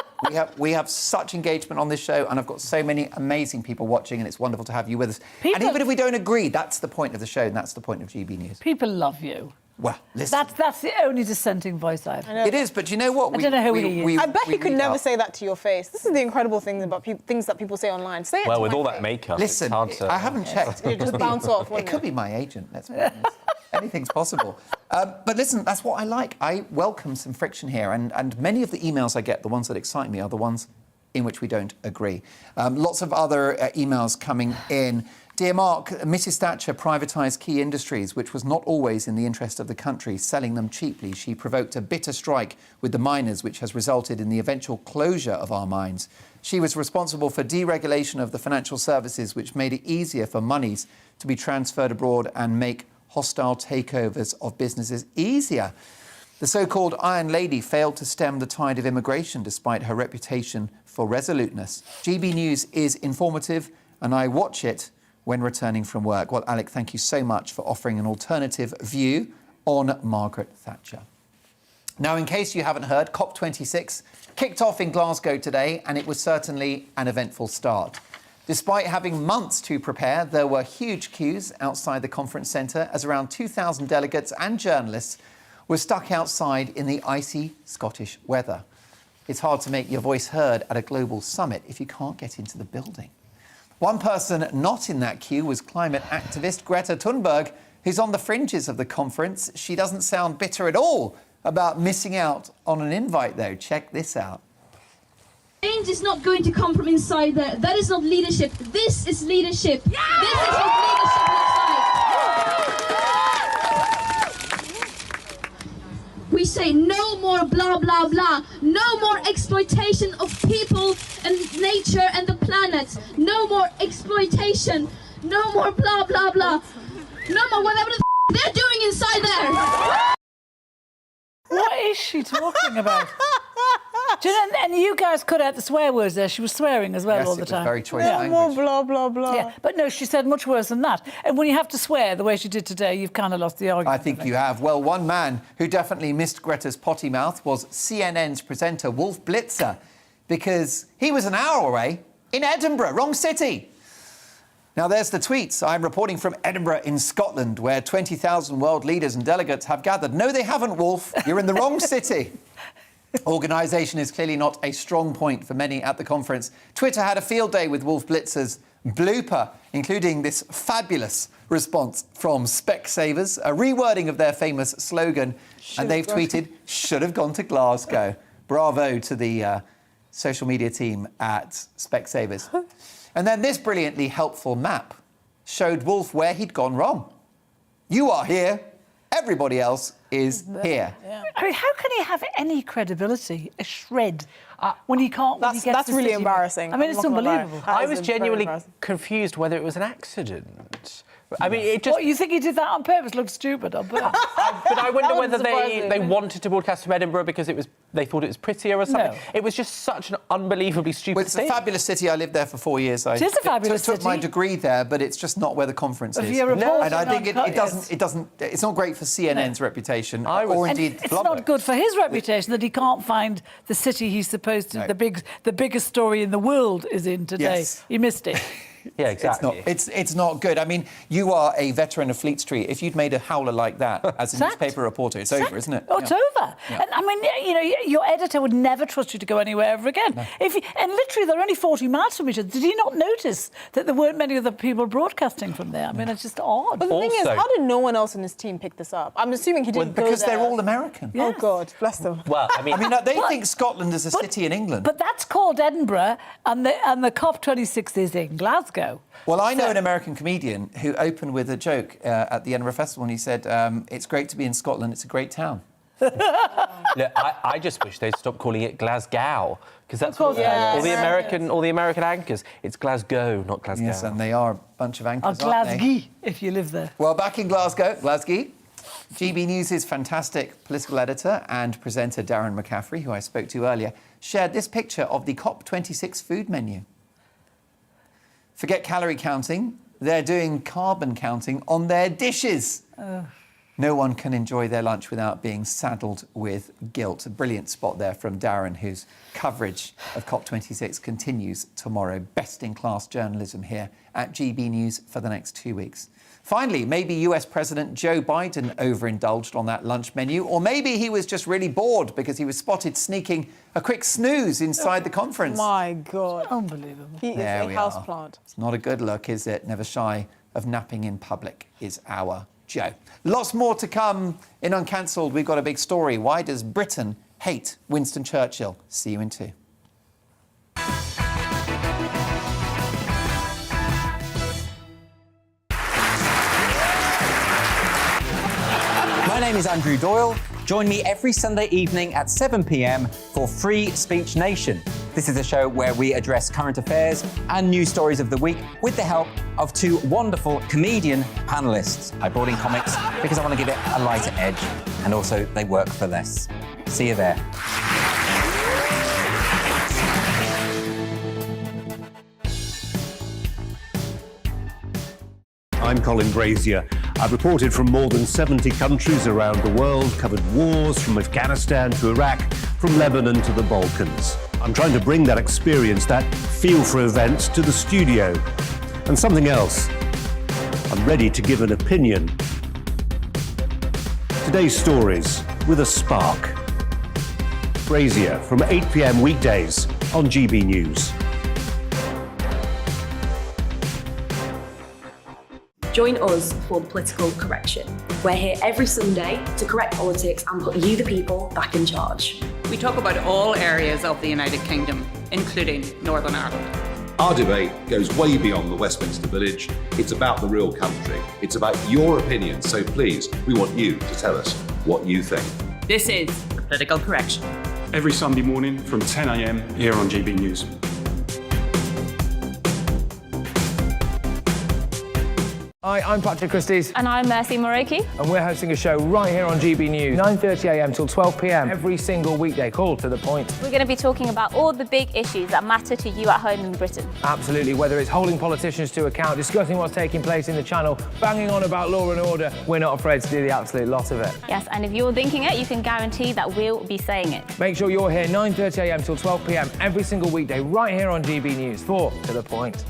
we have such engagement on this show, and I've got so many amazing people watching, and it's wonderful to have you with us. And even if we don't agree, that's the point of the show, and that's the point of GB News. People love you. Well, listen. That's the only dissenting voice I have. It is, but you know what? I don't know who he is. I bet he could never say that to your face. This is the incredible thing about things that people say online. Say it well, to with my all face. that makeup, Listen, it's hard to... I haven't checked. It just bounce off. It could be my agent, let's be honest. Anything's possible. But listen, that's what I like. I welcome some friction here, and many of the emails I get, the ones that excite me, are the ones in which we don't agree. Lots of other emails coming in. Dear Mark, Mrs Thatcher privatised key industries, which was not always in the interest of the country, selling them cheaply. She provoked a bitter strike with the miners, which has resulted in the eventual closure of our mines. She was responsible for deregulation of the financial services, which made it easier for monies to be transferred abroad and make hostile takeovers of businesses easier. The so-called Iron Lady failed to stem the tide of immigration despite her reputation for resoluteness. GB News is informative, and I watch it when returning from work. Well, Alec, thank you so much for offering an alternative view on Margaret Thatcher. Now, in case you haven't heard, COP26 kicked off in Glasgow today, and it was certainly an eventful start. Despite having months to prepare, there were huge queues outside the conference centre as around 2,000 delegates and journalists were stuck outside in the icy Scottish weather. It's hard to make your voice heard at a global summit if you can't get into the building. One person not in that queue was climate activist Greta Thunberg, who's on the fringes of the conference. She doesn't sound bitter at all about missing out on an invite, though. Check this out. Change is not going to come from inside there. That is not leadership. This is leadership. Yeah! This is what leadership looks like. We say no more blah, blah, blah. No more exploitation of people and nature and the planet. No more exploitation. No more blah, blah, blah. No more whatever the they're doing inside there. What is she talking about? Do you know, and you guys cut out the swear words there. She was swearing as well all the time. Very choice No more language. blah, blah, blah. Yeah, but no, she said much worse than that. And when you have to swear the way she did today, you've kind of lost the argument. I think you have. Well, one man who definitely missed Greta's potty mouth was CNN's presenter Wolf Blitzer, because he was an hour away in Edinburgh, wrong city. Now, there's the tweets. I'm reporting from Edinburgh in Scotland, where 20,000 world leaders and delegates have gathered. No, they haven't, Wolf. You're in the wrong city. Organisation is clearly not a strong point for many at the conference. Twitter had a field day with Wolf Blitzer's blooper, including this fabulous response from Specsavers, a rewording of their famous slogan, and they've tweeted, should have gone to Glasgow. Bravo to the social media team at Specsavers. And then this brilliantly helpful map showed Wolf where he'd gone wrong. You are here, everybody else is here. Yeah. I mean, how can he have any credibility, a shred, when he can't... That's really embarrassing. I mean, it's unbelievable. I was genuinely confused whether it was an accident. I mean, it just... What, you think he did that on purpose? Looked stupid on purpose? But I wonder whether they wanted to broadcast from Edinburgh because they thought it was prettier or something. No. It was just such an unbelievably stupid It's a fabulous city. I lived there for 4 years. It is a fabulous city. I took my degree there, but it's just not where the conference is. And I think it's not great for CNN's reputation, or indeed it's not good for his reputation that he can't find the city he's supposed to... No. The biggest story in the world is in today. Yes. He missed it. Yeah, exactly. It's not good. I mean, you are a veteran of Fleet Street. If you'd made a howler like that as a newspaper reporter, it's over, isn't it? Oh, it's over. Yeah. And I mean, you know, your editor would never trust you to go anywhere ever again. No. And literally, they're only 40 miles from each other. Did he not notice that there weren't many other people broadcasting from there? I mean, it's just odd. But the thing is, how did no one else in his team pick this up? I'm assuming he didn't go because there. they're all American. Yes. Oh, God, bless them. Well, I mean, they think Scotland is a city in England. But that's called Edinburgh, and the COP26 is in Glasgow. Well, I know an American comedian who opened with a joke at the Edinburgh Festival, and he said, it's great to be in Scotland, it's a great town. Look, I just wish they'd stop calling it Glasgow, because that's what all the American anchors. It's Glasgow, not Glasgow. Yes, and they are a bunch of anchors, or aren't they? Glasgow, if you live there. Well, back in Glasgow, GB News' fantastic political editor and presenter Darren McCaffrey, who I spoke to earlier, shared this picture of the COP26 food menu. Forget calorie counting, they're doing carbon counting on their dishes. No one can enjoy their lunch without being saddled with guilt. A brilliant spot there from Darren, whose coverage of COP26 continues tomorrow. Best-in-class journalism here at GB News for the next 2 weeks. Finally, maybe US President Joe Biden overindulged on that lunch menu, or maybe he was just really bored because he was spotted sneaking a quick snooze inside the conference. My God. Unbelievable. He is a houseplant. It's not a good look, is it? Never shy of napping in public is our Joe. Lots more to come in Uncancelled. We've got a big story. Why does Britain hate Winston Churchill? See you in 2. My name is Andrew Doyle. Join me every Sunday evening at 7 p.m. for Free Speech Nation. This is a show where we address current affairs and news stories of the week with the help of 2 wonderful comedian panellists. I brought in comics because I want to give it a lighter edge, and also they work for less. See you there. I'm Colin Brazier. I've reported from more than 70 countries around the world, covered wars from Afghanistan to Iraq, from Lebanon to the Balkans. I'm trying to bring that experience, that feel for events, to the studio. And something else. I'm ready to give an opinion. Today's stories with a spark. Brazier from 8 p.m. weekdays on GB News. Join us for the political correction. We're here every Sunday to correct politics and put you, the people, back in charge. We talk about all areas of the United Kingdom, including Northern Ireland. Our debate goes way beyond the Westminster Village. It's about the real country. It's about your opinion. So please, we want you to tell us what you think. This is the political correction. Every Sunday morning from 10 a.m. here on GBNews. Hi, I'm Patrick Christie's. And I'm Mercy Moroki. And we're hosting a show right here on GB News, 9:30am till 12pm, every single weekday, called To The Point. We're going to be talking about all the big issues that matter to you at home in Britain. Absolutely, whether it's holding politicians to account, discussing what's taking place in the Channel, banging on about law and order, we're not afraid to do the absolute lot of it. Yes, and if you're thinking it, you can guarantee that we'll be saying it. Make sure you're here 9:30am till 12pm, every single weekday, right here on GB News for To The Point.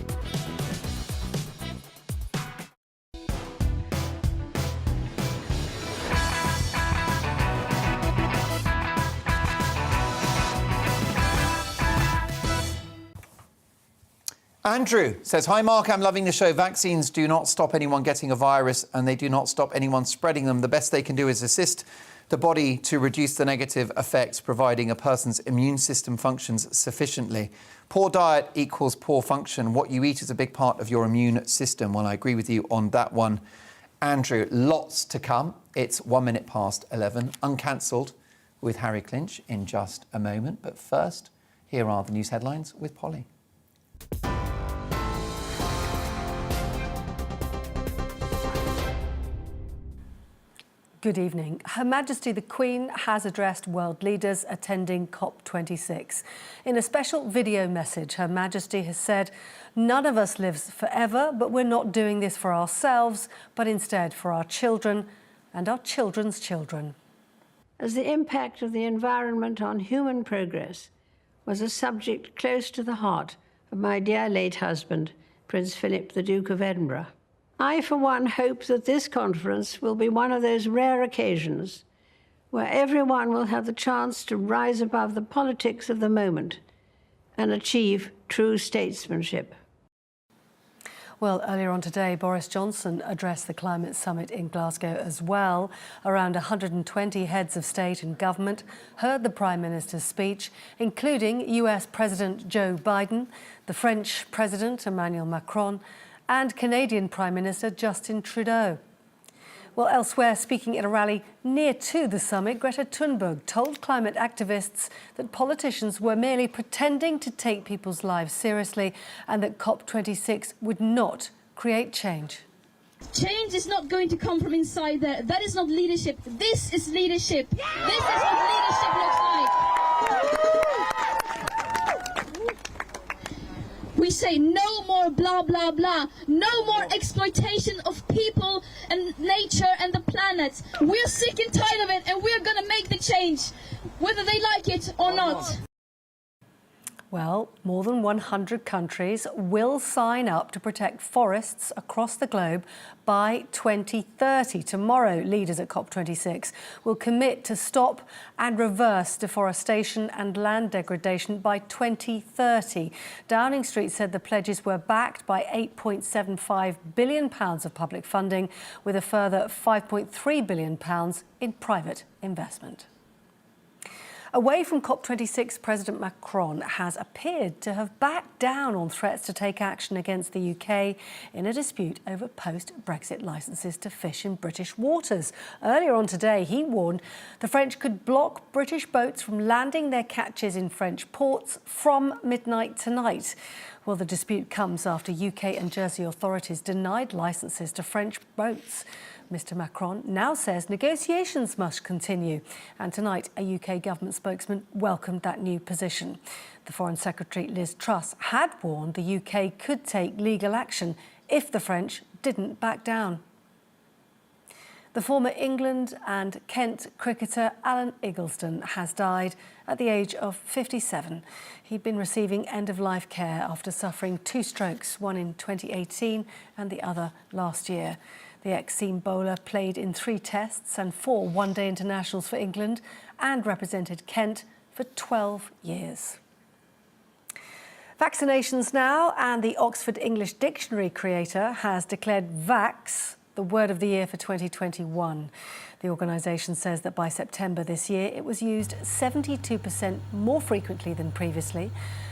Andrew says, hi Mark, I'm loving the show. Vaccines do not stop anyone getting a virus and they do not stop anyone spreading them. The best they can do is assist the body to reduce the negative effects, providing a person's immune system functions sufficiently. Poor diet equals poor function. What you eat is a big part of your immune system. Well, I agree with you on that one. Andrew, lots to come. It's 11:01, uncancelled with Harry Clinch in just a moment. But first, here are the news headlines with Polly. Good evening. Her Majesty the Queen has addressed world leaders attending COP26. In a special video message, Her Majesty has said, "None of us lives forever, but we're not doing this for ourselves, but instead for our children and our children's children." As the impact of the environment on human progress was a subject close to the heart of my dear late husband, Prince Philip, the Duke of Edinburgh, I, for one, hope that this conference will be one of those rare occasions where everyone will have the chance to rise above the politics of the moment and achieve true statesmanship. Well, earlier on today, Boris Johnson addressed the climate summit in Glasgow as well. Around 120 heads of state and government heard the Prime Minister's speech, including US President Joe Biden, the French President Emmanuel Macron, and Canadian Prime Minister Justin Trudeau. Well, elsewhere, speaking at a rally near to the summit, Greta Thunberg told climate activists that politicians were merely pretending to take people's lives seriously and that COP26 would not create change. Change is not going to come from inside there. That is not leadership. This is leadership. Yeah! This is what leadership looks like. We say no more blah, blah, blah. No more exploitation of people and nature and the planet. We're sick and tired of it and we're going to make the change, whether they like it or not. Well, more than 100 countries will sign up to protect forests across the globe by 2030. Tomorrow, leaders at COP26 will commit to stop and reverse deforestation and land degradation by 2030. Downing Street said the pledges were backed by £8.75 billion of public funding, with a further £5.3 billion in private investment. Away from COP26, President Macron has appeared to have backed down on threats to take action against the UK in a dispute over post-Brexit licences to fish in British waters. Earlier on today, he warned the French could block British boats from landing their catches in French ports from midnight tonight. Well, the dispute comes after UK and Jersey authorities denied licences to French boats. Mr Macron now says negotiations must continue, and tonight a UK government spokesman welcomed that new position. The Foreign Secretary Liz Truss had warned the UK could take legal action if the French didn't back down. The former England and Kent cricketer Alan Eggleston has died at the age of 57. He'd been receiving end-of-life care after suffering 2 strokes, one in 2018 and the other last year. The ex-seam bowler played in 3 tests and 4 one-day internationals for England and represented Kent for 12 years. Vaccinations now, and the Oxford English Dictionary creator has declared vax the word of the year for 2021. The organisation says that by September this year, it was used 72% more frequently than previously.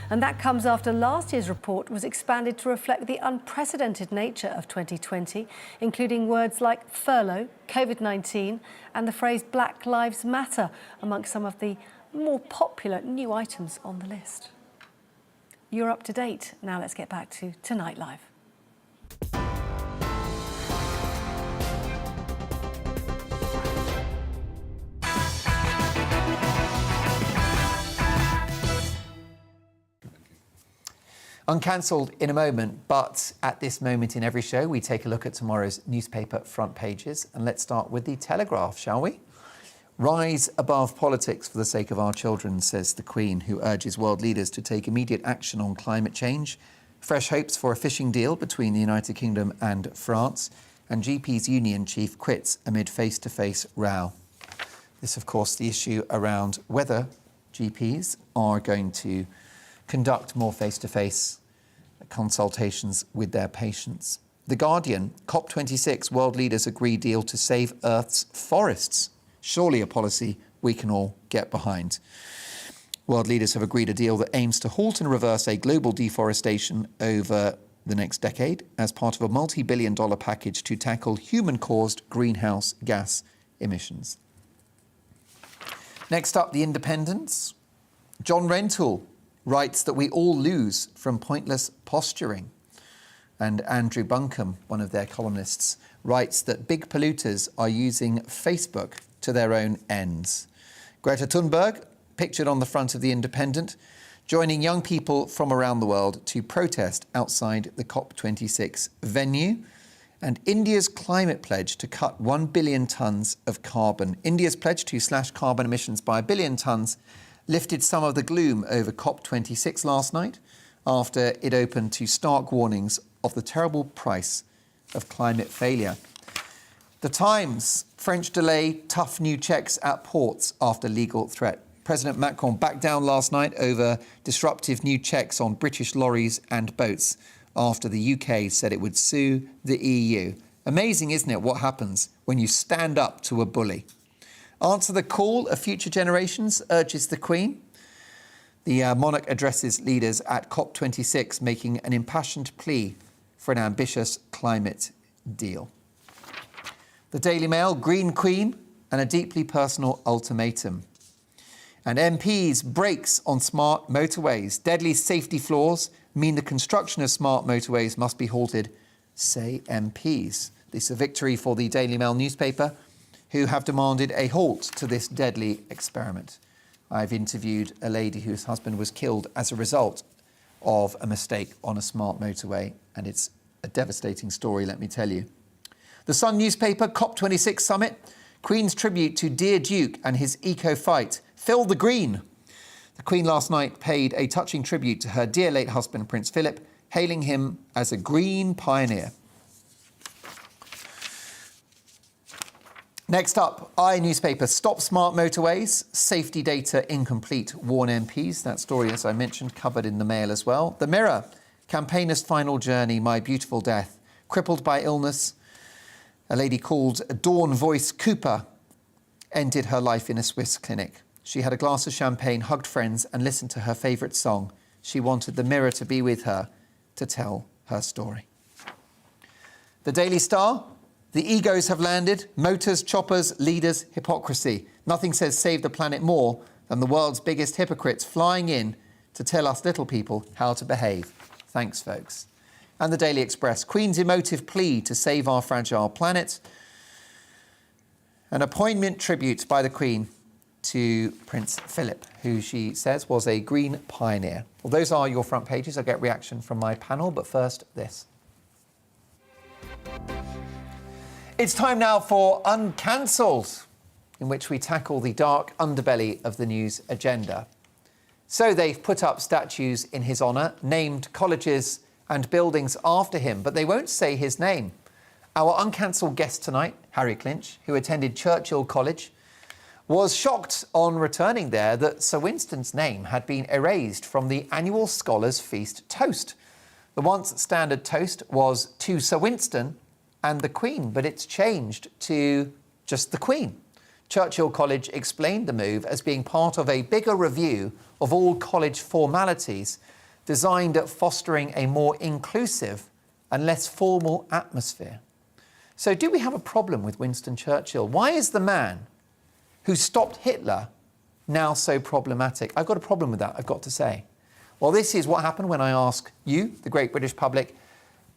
And that comes after last year's report was expanded to reflect the unprecedented nature of 2020, including words like furlough, COVID-19, and the phrase Black Lives Matter, amongst some of the more popular new items on the list. You're up to date. Now let's get back to Tonight Live. Uncancelled in a moment, but at this moment in every show, we take a look at tomorrow's newspaper front pages. And let's start with the Telegraph, shall we? Rise above politics for the sake of our children, says the Queen, who urges world leaders to take immediate action on climate change. Fresh hopes for a fishing deal between the United Kingdom and France. And GP's union chief quits amid face-to-face row. This, of course, the issue around whether GPs are going to conduct more face-to-face consultations with their patients. The Guardian, COP26, world leaders agree deal to save Earth's forests. Surely a policy we can all get behind. World leaders have agreed a deal that aims to halt and reverse a global deforestation over the next decade as part of a multi-billion-dollar package to tackle human-caused greenhouse gas emissions. Next up, The Independent. John Rentoul writes that we all lose from pointless posturing. And Andrew Buncombe, one of their columnists, writes that big polluters are using Facebook to their own ends. Greta Thunberg, pictured on the front of The Independent, joining young people from around the world to protest outside the COP26 venue. And India's climate pledge to cut 1 billion tonnes of carbon. India's pledge to slash carbon emissions by 1 billion tonnes lifted some of the gloom over COP26 last night after it opened to stark warnings of the terrible price of climate failure. The Times, French delay tough new checks at ports after legal threat. President Macron backed down last night over disruptive new checks on British lorries and boats after the UK said it would sue the EU. Amazing, isn't it, what happens when you stand up to a bully? Answer the call of future generations, urges the Queen. The monarch addresses leaders at COP26, making an impassioned plea for an ambitious climate deal. The Daily Mail, Green Queen and a deeply personal ultimatum. And MPs' brakes on smart motorways. Deadly safety flaws mean the construction of smart motorways must be halted, say MPs. This is a victory for the Daily Mail newspaper, who have demanded a halt to this deadly experiment. I've interviewed a lady whose husband was killed as a result of a mistake on a smart motorway, and it's a devastating story, let me tell you. The Sun newspaper, COP26 summit, Queen's tribute to Dear Duke and his eco-fight, Phil the Green. The Queen last night paid a touching tribute to her dear late husband, Prince Philip, hailing him as a green pioneer. Next up, newspaper, stop smart motorways, safety data incomplete, warn MPs. That story, as I mentioned, covered in the Mail as well. The Mirror, campaigner's final journey, my beautiful death. Crippled by illness, a lady called Dawn Voice Cooper ended her life in a Swiss clinic. She had a glass of champagne, hugged friends and listened to her favourite song. She wanted the Mirror to be with her to tell her story. The Daily Star, the egos have landed, motors, choppers, leaders, hypocrisy. Nothing says save the planet more than the world's biggest hypocrites flying in to tell us little people how to behave. Thanks, folks. And the Daily Express, Queen's emotive plea to save our fragile planet. An poignant tribute by the Queen to Prince Philip, who she says was a green pioneer. Well, those are your front pages. I'll get reaction from my panel, but first, this. It's time now for Uncancelled, in which we tackle the dark underbelly of the news agenda. So they've put up statues in his honour, named colleges and buildings after him, but they won't say his name. Our Uncancelled guest tonight, Harry Clinch, who attended Churchill College, was shocked on returning there that Sir Winston's name had been erased from the annual Scholars' Feast toast. The once standard toast was to Sir Winston and the Queen, but it's changed to just the Queen. Churchill College explained the move as being part of a bigger review of all college formalities designed at fostering a more inclusive and less formal atmosphere. So do we have a problem with Winston Churchill? Why is the man who stopped Hitler now so problematic? I've got a problem with that, I've got to say. Well, this is what happened when I ask you, the great British public,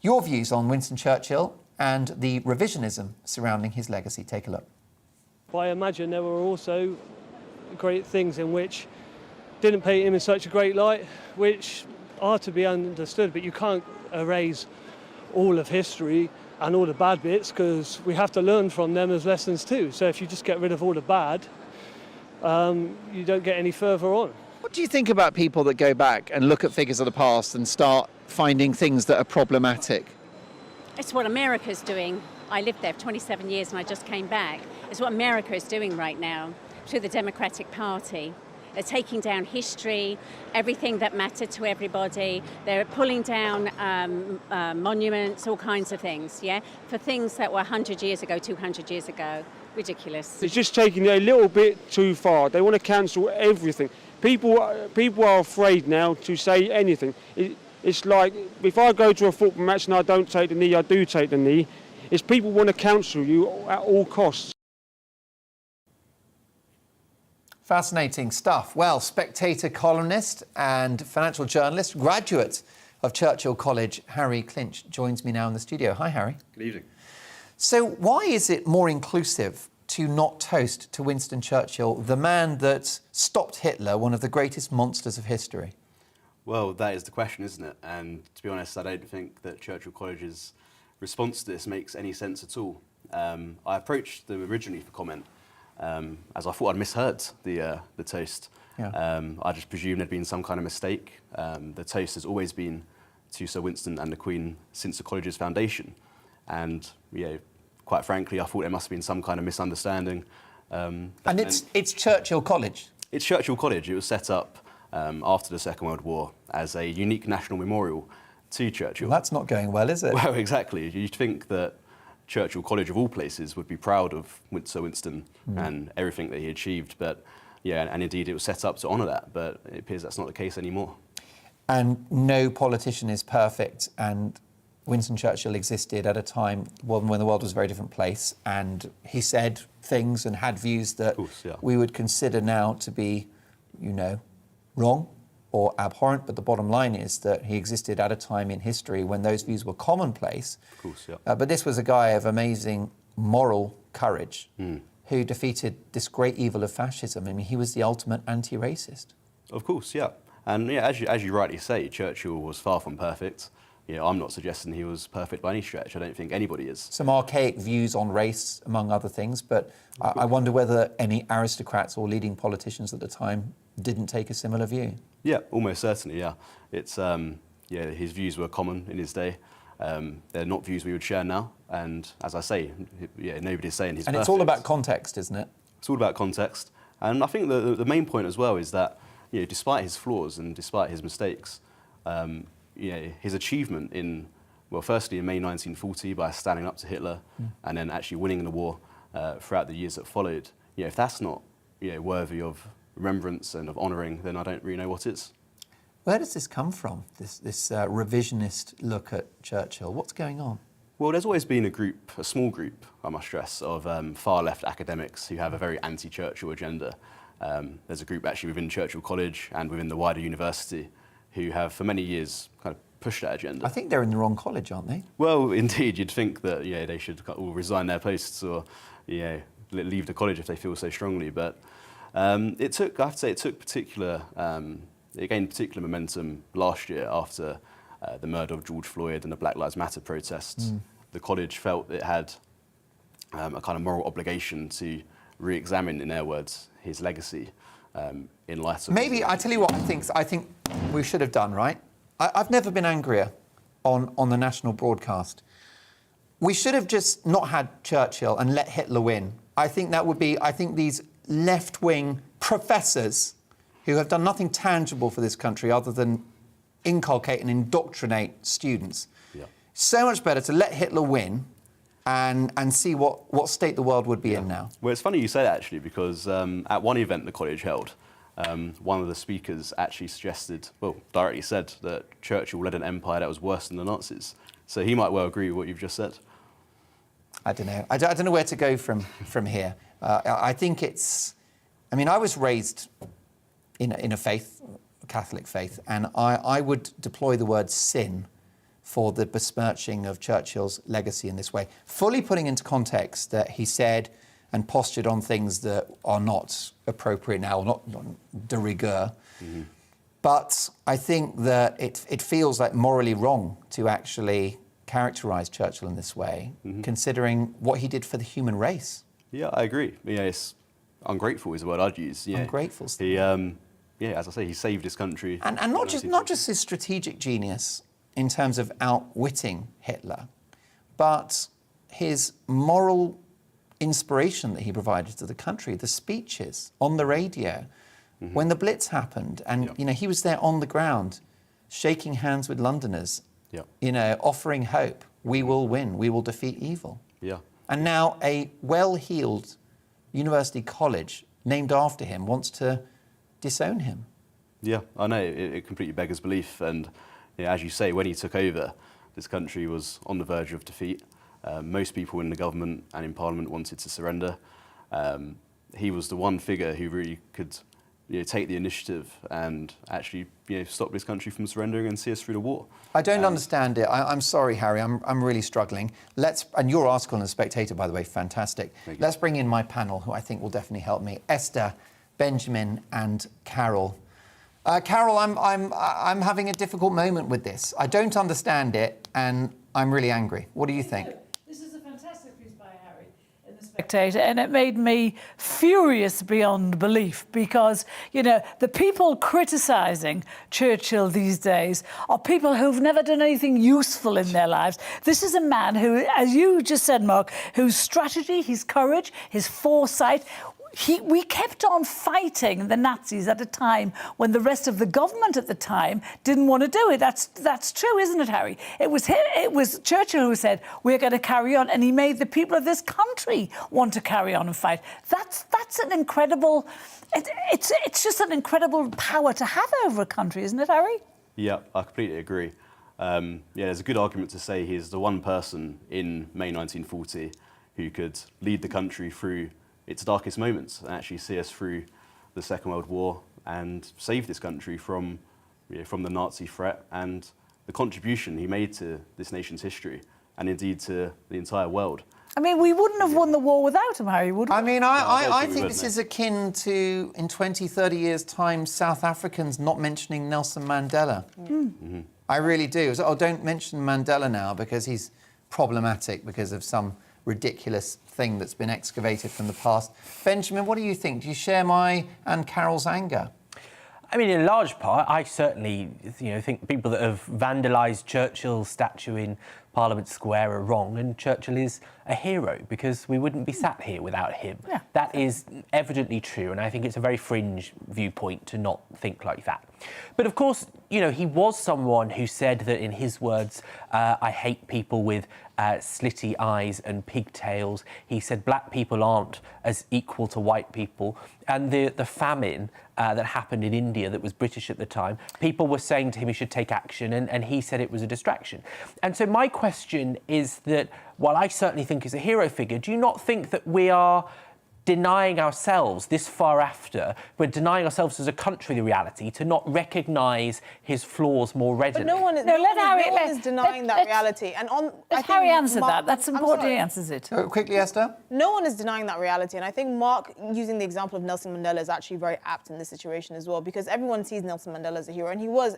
your views on Winston Churchill and the revisionism surrounding his legacy. Take a look. But I imagine there were also great things in which didn't paint him in such a great light, which are to be understood, but you can't erase all of history and all the bad bits, because we have to learn from them as lessons too. So if you just get rid of all the bad, you don't get any further on. What do you think about people that go back and look at figures of the past and start finding things that are problematic? It's what America's doing. I lived there for 27 years and I just came back. It's what America is doing right now through the Democratic Party. They're taking down history, everything that mattered to everybody. They're pulling down monuments, all kinds of things, yeah, for things that were 100 years ago, 200 years ago. Ridiculous. It's just taking it a little bit too far. They want to cancel everything. People are afraid now to say anything. It's like, if I go to a football match and I don't take the knee, I do take the knee. It's people want to cancel you at all costs. Fascinating stuff. Well, Spectator columnist and financial journalist, graduate of Churchill College, Harry Clinch, joins me now in the studio. Hi, Harry. Good evening. So why is it more inclusive to not toast to Winston Churchill, the man that stopped Hitler, one of the greatest monsters of history? Well, that is the question, isn't it? And to be honest, I don't think that Churchill College's response to this makes any sense at all. I approached them originally for comment, as I thought I'd misheard the toast. Yeah. I just presumed there'd been some kind of mistake. The toast has always been to Sir Winston and the Queen since the college's foundation. And, quite frankly, I thought there must have been some kind of misunderstanding. And it's Churchill College? It's Churchill College. It was set up after the Second World War as a unique national memorial to Churchill. Well, that's not going well, is it? Well, exactly. You'd think that Churchill College, of all places, would be proud of Sir Winston and everything that he achieved. But, and indeed it was set up to honour that, but it appears that's not the case anymore. And no politician is perfect, and Winston Churchill existed at a time when the world was a very different place, and he said things and had views that we would consider now to be, wrong or abhorrent, but the bottom line is that he existed at a time in history when those views were commonplace. Of course, but this was a guy of amazing moral courage who defeated this great evil of fascism. I mean, he was the ultimate anti-racist. Of course, yeah. And as you rightly say, Churchill was far from perfect. I'm not suggesting he was perfect by any stretch. I don't think anybody is. Some archaic views on race, among other things, but I wonder whether any aristocrats or leading politicians at the time didn't take a similar view. Yeah, almost certainly, yeah. It's, his views were common in his day. They're not views we would share now. And as I say, nobody's saying he's perfect. And it's all about context, isn't it? It's all about context. And I think the main point as well is that, despite his flaws and despite his mistakes, his achievement firstly in May 1940 by standing up to Hitler and then actually winning the war throughout the years that followed, if that's not worthy of remembrance and of honouring, then I don't really know what is. Where does this come from, this revisionist look at Churchill? What's going on? Well, there's always been a small group, I must stress, of far-left academics who have a very anti-Churchill agenda. There's a group actually within Churchill College and within the wider university who have for many years kind of pushed that agenda. I think they're in the wrong college, aren't they? Well, indeed, you'd think that they should all resign their posts or leave the college if they feel so strongly. But I have to say, it gained particular momentum last year after the murder of George Floyd and the Black Lives Matter protests. The college felt it had a kind of moral obligation to re-examine, in their words, his legacy in light of... Maybe, I tell you what I think we should have done, right? I've never been angrier on the national broadcast. We should have just not had Churchill and let Hitler win. I think that would be... I think these left-wing professors who have done nothing tangible for this country other than inculcate and indoctrinate students. Yeah. So much better to let Hitler win and see what state the world would be in now. Well, it's funny you say that, actually, because at one event the college held, one of the speakers actually suggested, well, directly said that Churchill led an empire that was worse than the Nazis. So he might well agree with what you've just said. I don't know. I don't know where to go from here. I think it's... I mean, I was raised in a faith, Catholic faith, and I would deploy the word sin for the besmirching of Churchill's legacy in this way, fully putting into context that he said and postured on things that are not appropriate now, not de rigueur. Mm-hmm. But I think that it feels like morally wrong to actually characterise Churchill in this way, considering what he did for the human race. Yeah, I agree. Yeah, it's ungrateful is the word I'd use. Yeah. Ungrateful. He, yeah, as I say, he saved his country. And not just his strategic genius in terms of outwitting Hitler, but his moral inspiration that he provided to the country, the speeches on the radio, when the Blitz happened, and he was there on the ground, shaking hands with Londoners, offering hope. We will win. We will defeat evil. Yeah. And now a well-heeled university college named after him wants to disown him. Yeah, I know. It completely beggars belief. And as you say, when he took over, this country was on the verge of defeat. Most people in the government and in Parliament wanted to surrender. He was the one figure who really could take the initiative and actually stop this country from surrendering and see us through the war. I don't understand it. I'm sorry, Harry. I'm really struggling. And your article in The Spectator, by the way, fantastic. Let's bring in my panel, who I think will definitely help me. Esther, Benjamin, and Carol. Carol, I'm having a difficult moment with this. I don't understand it, and I'm really angry. What do you think? This is a fantastic piece by Harry in The Spectator, and it made me furious beyond belief because, the people criticising Churchill these days are people who've never done anything useful in their lives. This is a man who, as you just said, Mark, whose strategy, his courage, his foresight, we kept on fighting the Nazis at a time when the rest of the government at the time didn't want to do it. That's true, isn't it, Harry? It was Churchill who said, we're going to carry on, and he made the people of this country want to carry on and fight. That's an incredible... It's just an incredible power to have over a country, isn't it, Harry? Yeah, I completely agree. There's a good argument to say he's the one person in May 1940 who could lead the country through its darkest moments and actually see us through the Second World War and save this country from the Nazi threat and the contribution he made to this nation's history and indeed to the entire world. I mean, we wouldn't have won the war without him, Harry, would we? I mean, I think this is akin to, in 20, 30 years' time, South Africans not mentioning Nelson Mandela. I really do. So, don't mention Mandela now because he's problematic because of some ridiculous thing that's been excavated from the past. Benjamin, what do you think? Do you share my and Carol's anger? I mean, in large part, I certainly, think people that have vandalised Churchill's statue in Parliament Square are wrong, and Churchill is a hero because we wouldn't be sat here without him. Yeah. That is evidently true, and I think it's a very fringe viewpoint to not think like that. But of course, he was someone who said that, in his words, I hate people with slitty eyes and pigtails. He said black people aren't as equal to white people. And the famine that happened in India that was British at the time, people were saying to him he should take action, and he said it was a distraction. And so my question is that, while I certainly think he's a hero figure, do you not think that we are denying ourselves this far after, we're denying ourselves as a country the reality to not recognise his flaws more readily? But no one is denying that reality. And let Harry answer that. That's important. He answers it. Quickly, Esther. No one is denying that reality. And I think Mark, using the example of Nelson Mandela, is actually very apt in this situation as well, because everyone sees Nelson Mandela as a hero, and he was,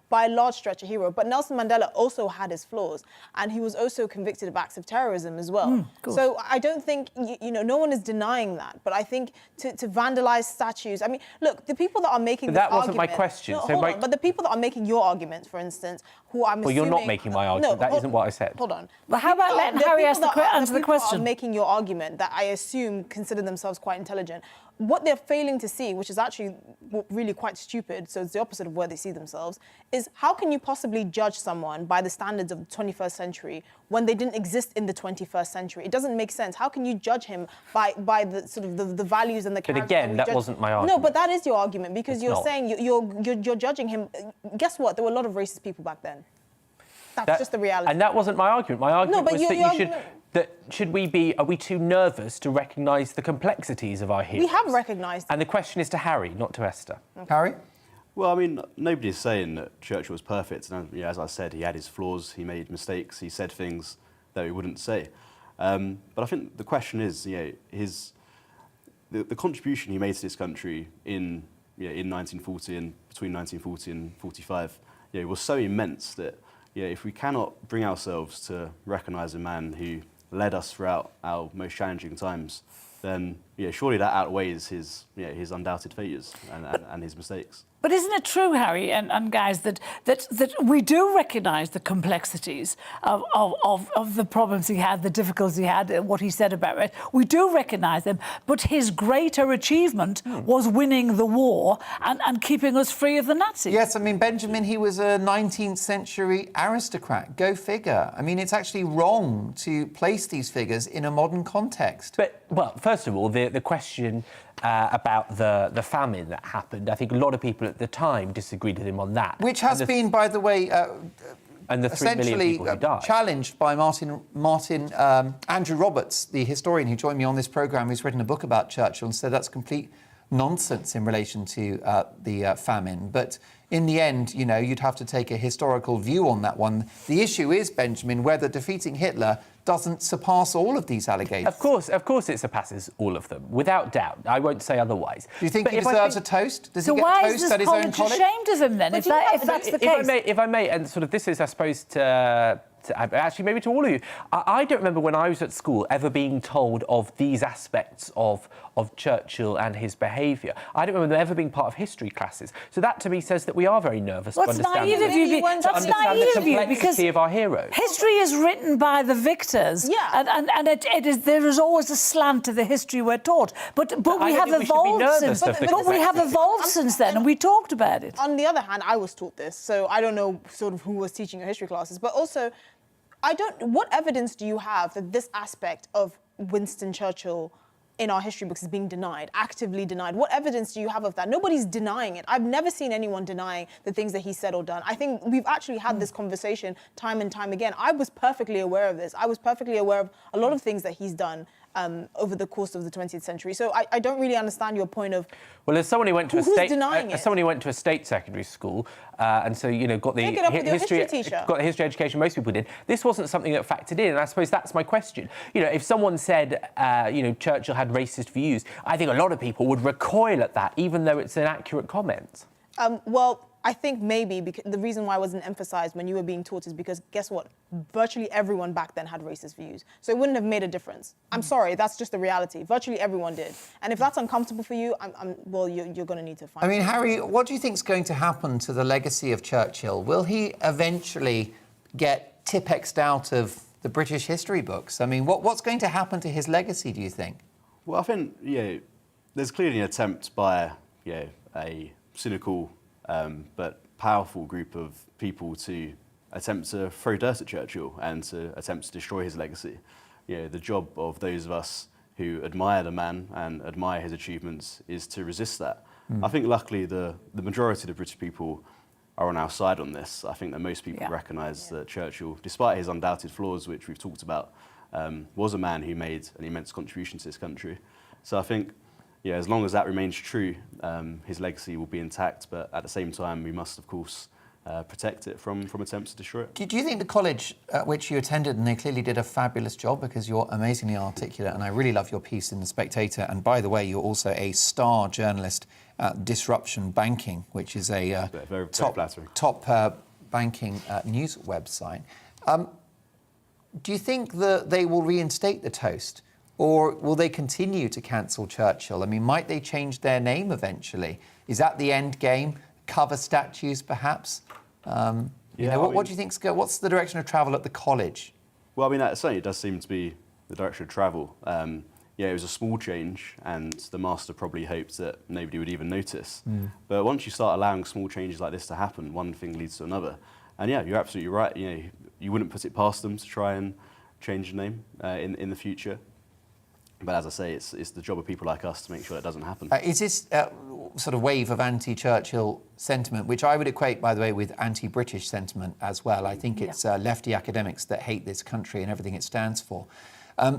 by a large stretch, a hero. But Nelson Mandela also had his flaws, and he was also convicted of acts of terrorism as well. So I don't think, no one is denying that. But I think to vandalise statues, I mean, look, the people that are making but that wasn't my question. But the people that are making your argument, for instance, who I'm Well, assuming... you're not making my argument. That isn't what I said. Hold on. Well, how about letting Harry answer the question? Are making your argument that I assume consider themselves quite intelligent. What they're failing to see, which is actually really quite stupid, so it's the opposite of where they see themselves, is how can you possibly judge someone by the standards of the 21st century when they didn't exist in the 21st century? It doesn't make sense. How can you judge him by the sort of the values and the character? But again, that wasn't my argument. No, but that is your argument, because It's you're not. saying you're judging him. Guess what? There were a lot of racist people back then. That's just the reality. And that wasn't my argument. My argument but was that you should... Are we too nervous to recognise the complexities of our heroes? We have recognised. And the question is to Harry, not to Esther. Harry? Well, I mean, nobody's saying that Churchill was perfect. And, as I said, he had his flaws, he made mistakes, he said things that he wouldn't say. But I think the question is, the contribution he made to this country in 1940 and between 1940 and 45, was so immense that if we cannot bring ourselves to recognise a man who led us throughout our most challenging times, then surely that outweighs his undoubted failures and his mistakes. But isn't it true, Harry and guys, that we do recognise the complexities of the problems he had, the difficulties he had, what he said about it? We do recognise them, but his greater achievement was winning the war and keeping us free of the Nazis. Yes, I mean, Benjamin, he was a 19th century aristocrat. Go figure. I mean, it's actually wrong to place these figures in a modern context. But, well, first of all, the question about the famine that happened, I think a lot of people at the time disagreed with him on that. Which has been, by the way, and the 3 million people who died. Challenged by Andrew Roberts, the historian who joined me on this programme, who's written a book about Churchill, and said that's complete nonsense in relation to the famine. But in the end, you'd have to take a historical view on that one. The issue is, Benjamin, whether defeating Hitler doesn't surpass all of these allegations. Of course it surpasses all of them, without doubt. I won't say otherwise. Do you think he deserves a toast? Does so he get why a toast is at his own college? ashamed of him then, if that's the case? If I may, and sort of this is, I suppose, actually maybe to all of you, I don't remember when I was at school ever being told of these aspects of Churchill and his behaviour. I don't remember them ever being part of history classes. So that to me says that we are very nervous to understand the complexity of our heroes. History is written by the victors, and there is always a slant to the history we're taught. But we have evolved since then, and we talked about it. On the other hand, I was taught this, so I don't know sort of who was teaching your history classes, but also, what evidence do you have that this aspect of Winston Churchill in our history books is being denied, actively denied? What evidence do you have of that? Nobody's denying it. I've never seen anyone denying the things that he said or done. I think we've actually had this conversation time and time again. I was perfectly aware of this. I was perfectly aware of a lot of things that he's done over the course of the 20th century. So I don't really understand your point of... Well, as someone who went to a state secondary school, and so got the history education most people did, this wasn't something that factored in, and I suppose that's my question. If someone said, Churchill had racist views, I think a lot of people would recoil at that, even though it's an accurate comment. Well, I think maybe because the reason why it wasn't emphasised when you were being taught is because, guess what? Virtually everyone back then had racist views. So it wouldn't have made a difference. I'm sorry, that's just the reality. Virtually everyone did. And if that's uncomfortable for you, you're going to need to find... I mean, Harry, what do you think is going to happen to the legacy of Churchill? Will he eventually get Tipp-Ex'd out of the British history books? I mean, what's going to happen to his legacy, do you think? Well, I think, there's clearly an attempt by, a cynical but powerful group of people to attempt to throw dirt at Churchill and to attempt to destroy his legacy. The job of those of us who admire the man and admire his achievements is to resist that. I think luckily the majority of the British people are on our side on this. I think that most people recognise that Churchill, despite his undoubted flaws, which we've talked about, was a man who made an immense contribution to this country. So I think, as long as that remains true, his legacy will be intact, but at the same time, we must, of course, protect it from attempts to destroy it. Do you think the college at which you attended, and they clearly did a fabulous job because you're amazingly articulate, and I really love your piece in The Spectator, and by the way, you're also a star journalist at Disruption Banking, which is a top banking news website. Do you think that they will reinstate the toast? Or will they continue to cancel Churchill? I mean, might they change their name eventually? Is that the end game? Cover statues, perhaps? You know, what do you think's what's the direction of travel at the college? Well, I mean, certainly it does seem to be the direction of travel. Yeah, it was a small change, and the master probably hoped that nobody would even notice. But once you start allowing small changes like this to happen, one thing leads to another. And yeah, you're absolutely right. You know, you wouldn't put it past them to try and change the name in the future. But as I say, it's the job of people like us to make sure that doesn't happen. Is this sort of wave of anti-Churchill sentiment, which I would equate, by the way, with anti-British sentiment as well? I think it's lefty academics that hate this country and everything it stands for.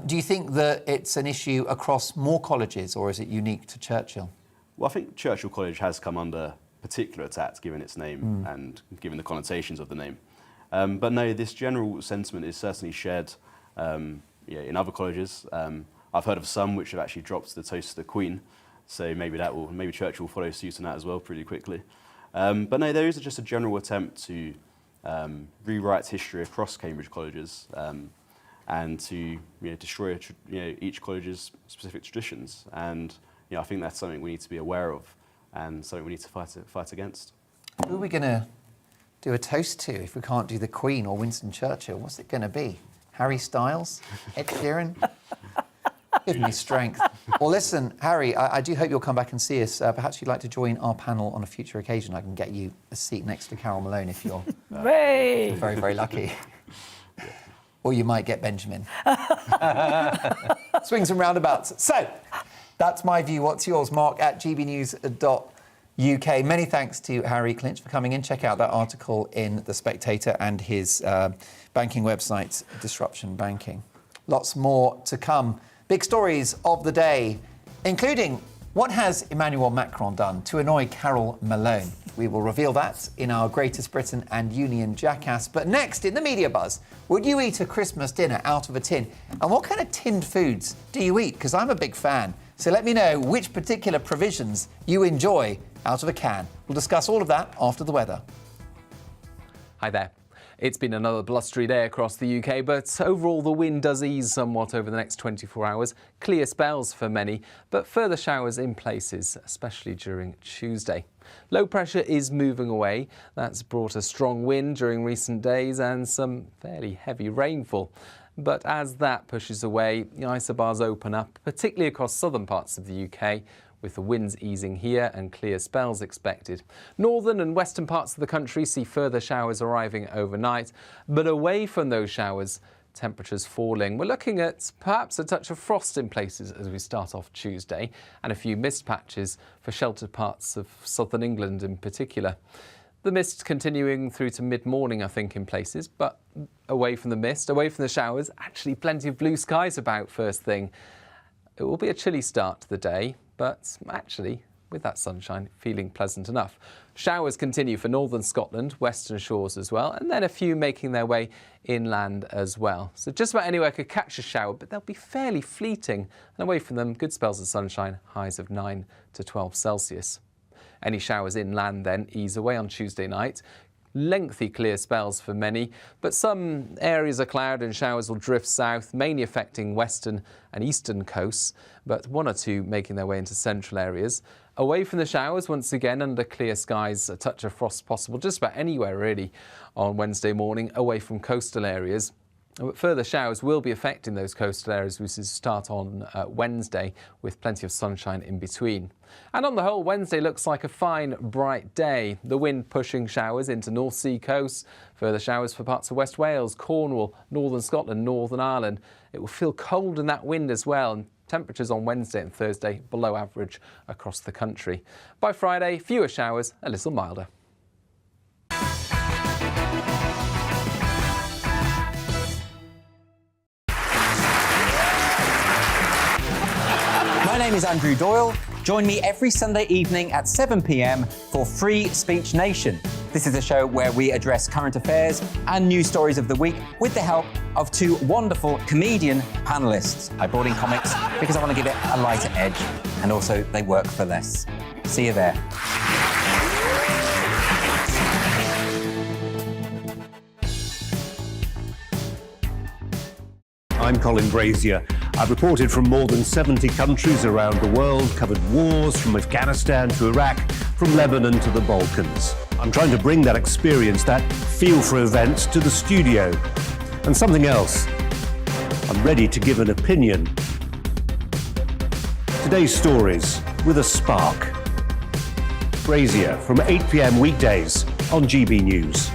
Do you think that it's an issue across more colleges, or is it unique to Churchill? Well, I think Churchill College has come under particular attack, given its name and given the connotations of the name. But no, this general sentiment is certainly shared in other colleges. I've heard of some which have actually dropped the toast to the Queen, so maybe Churchill will follow suit on that as well pretty quickly. But no, there is just a general attempt to rewrite history across Cambridge colleges. And to destroy each college's specific traditions, and I think that's something we need to be aware of, and something we need to fight against. Who are we going to do a toast to if we can't do the Queen or Winston Churchill? What's it going to be? Harry Styles, Ed Sheeran? Give me strength. Well, listen, Harry, I do hope you'll come back and see us. Perhaps you'd like to join our panel on a future occasion. I can get you a seat next to Carol Malone if you're very, very lucky. Or you might get Benjamin. Swings and roundabouts. So, that's my view. What's yours, Mark, at gbnews.uk. Many thanks to Harry Clinch for coming in. Check out that article in The Spectator and his banking website, Disruption Banking. Lots more to come. Big stories of the day, including what has Emmanuel Macron done to annoy Carol Malone? We will reveal that in our Greatest Britain and Union Jackass. But next, in the media buzz, would you eat a Christmas dinner out of a tin? And what kind of tinned foods do you eat? Because I'm a big fan. So let me know which particular provisions you enjoy out of a can. We'll discuss all of that after the weather. Hi there. It's been another blustery day across the UK, but overall the wind does ease somewhat over the next 24 hours. Clear spells for many, but further showers in places, especially during Tuesday. Low pressure is moving away. That's brought a strong wind during recent days and some fairly heavy rainfall. But as that pushes away, the isobars open up, particularly across southern parts of the UK, with the winds easing here and clear spells expected. Northern and western parts of the country see further showers arriving overnight, but away from those showers, temperatures falling. We're looking at perhaps a touch of frost in places as we start off Tuesday, and a few mist patches for sheltered parts of southern England in particular. The mist continuing through to mid-morning, I think, in places, but away from the mist, away from the showers, actually plenty of blue skies about first thing. It will be a chilly start to the day, but actually, with that sunshine, feeling pleasant enough. Showers continue for northern Scotland, western shores as well, and then a few making their way inland as well. So just about anywhere could catch a shower, but they'll be fairly fleeting, and away from them, good spells of sunshine, highs of 9 to 12 Celsius. Any showers inland then ease away on Tuesday night. Lengthy clear spells for many, but some areas of cloud and showers will drift south, mainly affecting western and eastern coasts, but one or two making their way into central areas. Away from the showers, once again under clear skies, a touch of frost possible just about anywhere really on Wednesday morning, away from coastal areas. But further showers will be affecting those coastal areas we start on Wednesday, with plenty of sunshine in between. And on the whole, Wednesday looks like a fine, bright day. The wind pushing showers into North Sea coasts, further showers for parts of West Wales, Cornwall, northern Scotland, Northern Ireland. It will feel cold in that wind as well, and temperatures on Wednesday and Thursday below average across the country. By Friday, fewer showers, a little milder. My name is Andrew Doyle. Join me every Sunday evening at 7 p.m. for Free Speech Nation. This is a show where we address current affairs and news stories of the week with the help of two wonderful comedian panellists. I brought in comics because I want to give it a lighter edge, and also they work for less. See you there. I'm Colin Brazier. I've reported from more than 70 countries around the world, covered wars from Afghanistan to Iraq, from Lebanon to the Balkans. I'm trying to bring that experience, that feel for events, to the studio. And something else, I'm ready to give an opinion. Today's stories with a spark. Brazier from 8 p.m. weekdays on GB News.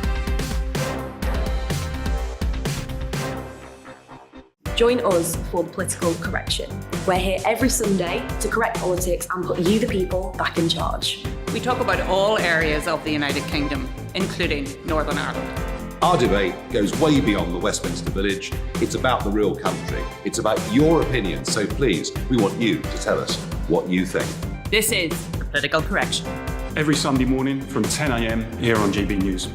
Join us for the political correction. We're here every Sunday to correct politics and put you, the people, back in charge. We talk about all areas of the United Kingdom, including Northern Ireland. Our debate goes way beyond the Westminster Village. It's about the real country. It's about your opinion. So please, we want you to tell us what you think. This is the political correction. Every Sunday morning from 10 a.m. here on GB News.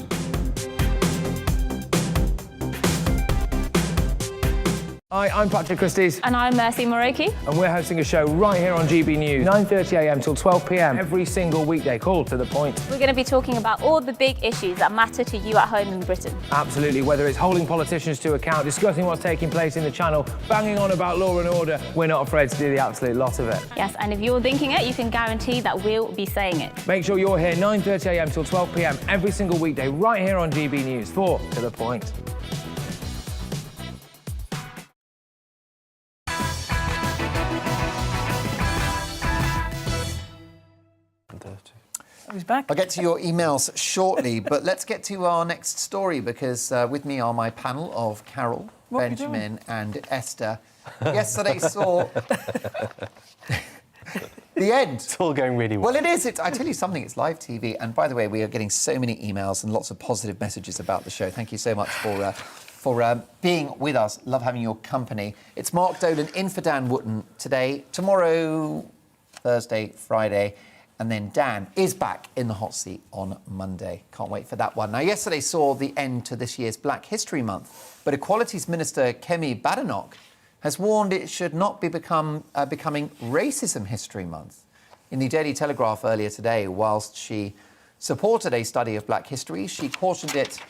Hi, I'm Patrick Christie's. And I'm Mercy Moroki. And we're hosting a show right here on GB News, 9:30 a.m. till 12 p.m. every single weekday. Call to the point. We're going to be talking about all the big issues that matter to you at home in Britain. Absolutely, whether it's holding politicians to account, discussing what's taking place in the Channel, banging on about law and order, we're not afraid to do the absolute lot of it. Yes, and if you're thinking it, you can guarantee that we'll be saying it. Make sure you're here 9:30 a.m. till 12 p.m. every single weekday right here on GB News for To The Point. He's back. I'll get to your emails shortly, but let's get to our next story because with me are my panel of Carol, Benjamin and Esther. Yesterday saw the end. It's all going really well. Well, it is. I tell you something, it's live TV. And by the way, we are getting so many emails and lots of positive messages about the show. Thank you so much for being with us. Love having your company. It's Mark Dolan in for Dan Wootton today, tomorrow, Thursday, Friday. And then Dan is back in the hot seat on Monday. Can't wait for that one. Now, yesterday saw the end to this year's Black History Month, but Equalities Minister Kemi Badenoch has warned it should not be becoming Racism History Month. In the Daily Telegraph earlier today, whilst she supported a study of Black history, she cautioned it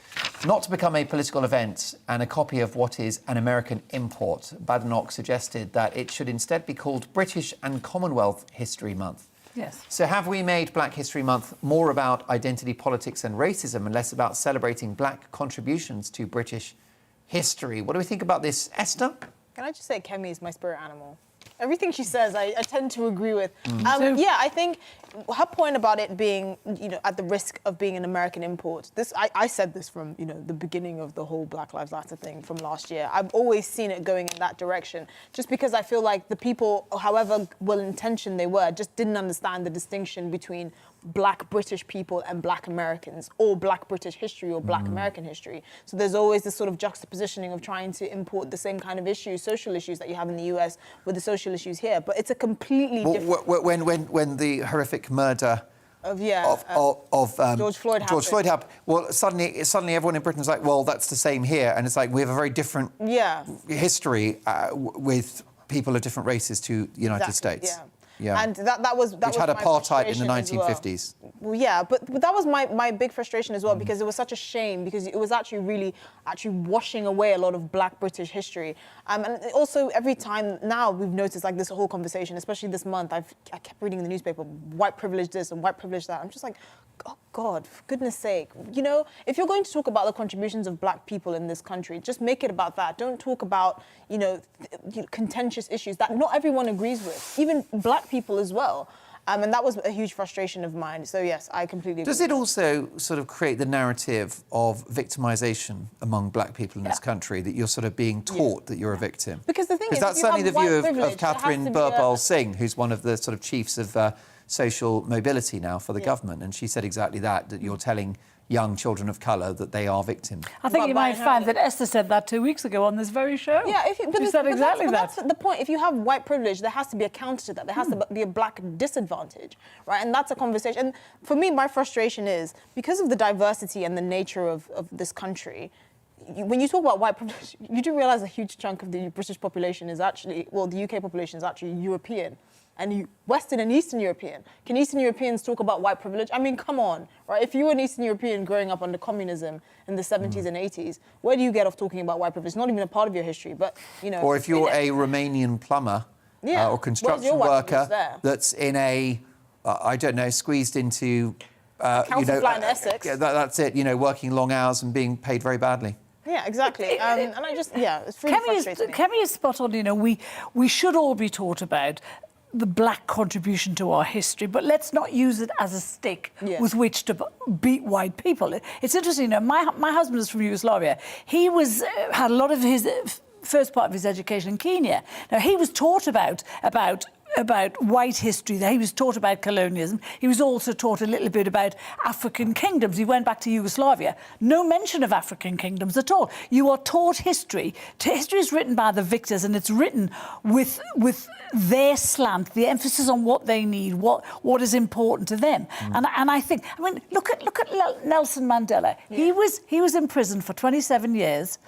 not to become a political event and a copy of what is an American import. Badenoch suggested that it should instead be called British and Commonwealth History Month. Yes. So have we made Black History Month more about identity politics and racism and less about celebrating black contributions to British history? What do we think about this, Esther? Can I just say Kemi is my spirit animal? Everything she says, I tend to agree with. Yeah, I think her point about it being, at the risk of being an American import. I said this from, the beginning of the whole Black Lives Matter thing from last year. I've always seen it going in that direction, just because I feel like the people, however well-intentioned they were, just didn't understand the distinction between Black British people and Black Americans, or Black British history or Black American history. So there's always this sort of juxtapositioning of trying to import the same kind of issues, social issues that you have in the US with the social issues here. But it's a completely different... When the horrific murder of George Floyd happened. Well, suddenly everyone in Britain's like, well, that's the same here, and it's like we have a very different history with people of different races to the United States. Yeah. Yeah. And that was which had apartheid in the 1950s. Well, yeah, but that was my big frustration as well, because it was such a shame, because it was actually washing away a lot of Black British history. And also every time now we've noticed like this whole conversation, especially this month, I kept reading in the newspaper, white privilege this and white privilege that. I'm just like, oh God, for goodness sake. If you're going to talk about the contributions of Black people in this country, just make it about that. Don't talk about, contentious issues that not everyone agrees with, even Black people as well. And that was a huge frustration of mine. So yes, I completely agree. Does it also sort of create the narrative of victimisation among Black people in this country, that you're sort of being taught that you're a victim? Because the thing is, that's certainly the view of Catherine Birbal Singh, who's one of the sort of chiefs of social mobility now for the government, and she said exactly that you're telling young children of colour that they are victims. I think you might find that Esther said that 2 weeks ago on this very show. Yeah, she said exactly that. That's the point. If you have white privilege, there has to be a counter to that. There has to be a Black disadvantage, right? And that's a conversation. And for me, my frustration is, because of the diversity and the nature of this country, when you talk about white privilege, you do realise a huge chunk of the British population is actually, the UK population is actually European. And Western and Eastern European. Can Eastern Europeans talk about white privilege? I mean, come on, right? If you were an Eastern European growing up under communism in the 70s and 80s, where do you get off talking about white privilege? It's not even a part of your history, but, Or if you're a Romanian plumber or construction worker that's in squeezed into Council flat in Essex. Yeah, that's it. Working long hours and being paid very badly. Yeah, exactly. And I just, it's really frustrating. Kemi is spot on. We should all be taught about the black contribution to our history, but let's not use it as a stick with which to beat white people. It's interesting. My husband is from Yugoslavia. He had a lot of his first part of his education in Kenya. Now he was taught about white history. He was taught about colonialism. He was also taught a little bit about African kingdoms. He went back to Yugoslavia. No mention of African kingdoms at all. You are taught history. History is written by the victors, and it's written with their slant, the emphasis on what they need, what is important to them. And I think, look at Nelson Mandela. Yeah. He was in prison for 27 years,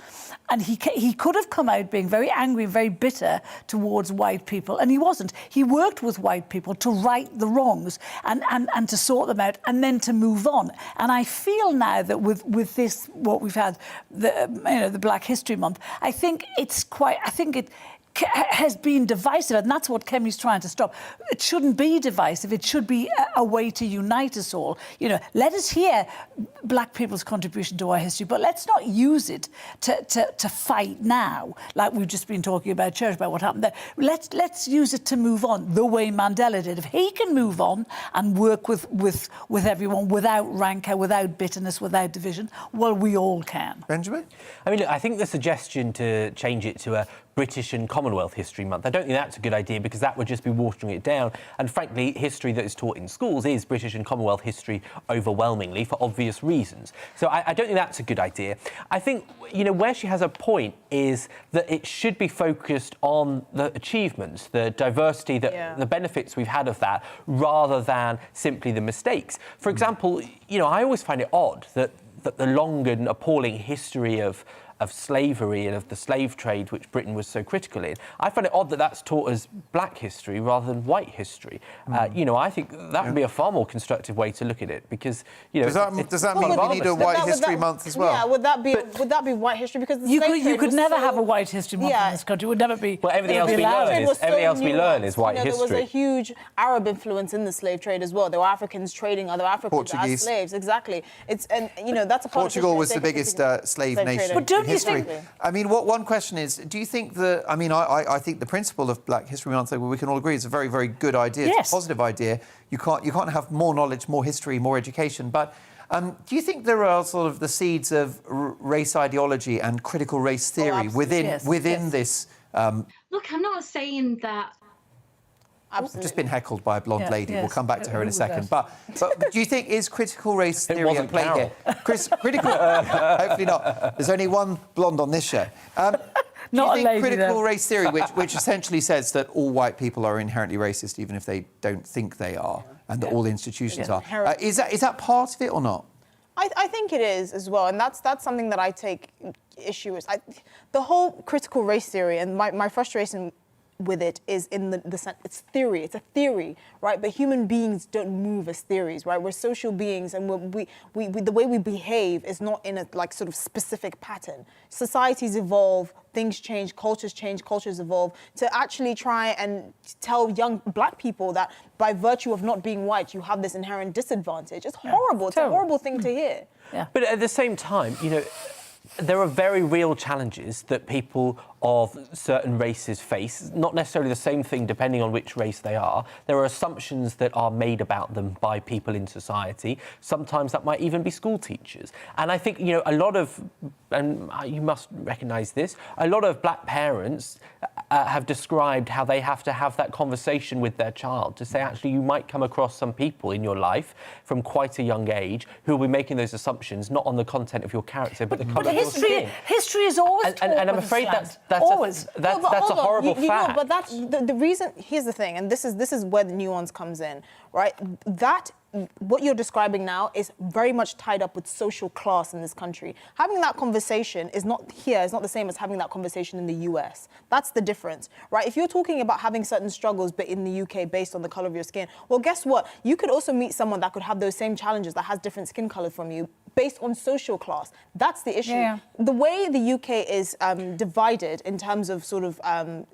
and he could have come out being very angry and very bitter towards white people, and he wasn't. He worked with white people to right the wrongs and to sort them out and then to move on. And I feel now that with this, what we've had, the Black History Month, I think it has been divisive, and that's what Kemi's trying to stop. It shouldn't be divisive. It should be a way to unite us all. Let us hear black people's contribution to our history, but let's not use it to fight now, like we've just been talking about church, about what happened there. Let's use it to move on the way Mandela did. If he can move on and work with everyone without rancour, without bitterness, without division, well, we all can. Benjamin? I think the suggestion to change it to a British and Commonwealth History Month, I don't think that's a good idea, because that would just be watering it down. And frankly, history that is taught in schools is British and Commonwealth history overwhelmingly, for obvious reasons. So I don't think that's a good idea. I think, where she has a point is that it should be focused on the achievements, the diversity, the benefits we've had of that, rather than simply the mistakes. For example, I always find it odd that the long and appalling history of slavery and of the slave trade, which Britain was so critical in, I find it odd that that's taught as black history rather than white history. I think that would be a far more constructive way to look at it, because does that mean we need a White History Month as well? Yeah, would that be white history? Because the you could never have a White History Month in this country. It would never be. Well, everything else we learn is white history. There was a huge Arab influence in the slave trade as well. There were Africans trading other Africans as slaves. Exactly. That's a part Portugal was the biggest slave nation. But don't you think? One question is, do you think that? I think the principle of Black History Month, we can all agree, is a very, very good idea. It's a positive idea. You can't have more knowledge, more history, more education. But do you think there are sort of the seeds of race ideology and critical race theory within this? Look, I'm not saying that. Absolutely. Just been heckled by a blonde lady. We'll come back to her in a second. But do you think is critical race theory at play here? Hopefully not. There's only one blonde on this show. Do you think critical race theory, which essentially says that all white people are inherently racist, even if they don't think they are, and that all institutions are, is that part of it or not? I think it is as well, and that's something that I take issue with. The whole critical race theory, and my frustration with it is in the sense it's theory. It's a theory, right? But human beings don't move as theories, right? We're social beings, and we the way we behave is not in a sort of specific pattern. Societies evolve, things change, cultures evolve. To actually try and tell young black people that by virtue of not being white, you have this inherent disadvantage, it's horrible. It's a horrible thing to hear. Yeah. But at the same time, there are very real challenges that people of certain races face, not necessarily the same thing depending on which race they are. There are assumptions that are made about them by people in society. Sometimes that might even be school teachers. And I think, a lot of, and you must recognise this, a lot of black parents have described how they have to have that conversation with their child to say, actually, you might come across some people in your life from quite a young age who will be making those assumptions, not on the content of your character, but the colour of your skin. History is always and I'm afraid that's a horrible fact. But that's the reason. Here's the thing, and this is where the nuance comes in, right? That what you're describing now is very much tied up with social class in this country. Having that conversation is not the same as having that conversation in the US. That's the difference, right? If you're talking about having certain struggles, but in the UK based on the colour of your skin, well, guess what? You could also meet someone that could have those same challenges, that has different skin colour from you, based on social class. That's the issue. Yeah. The way the UK is divided in terms of sort of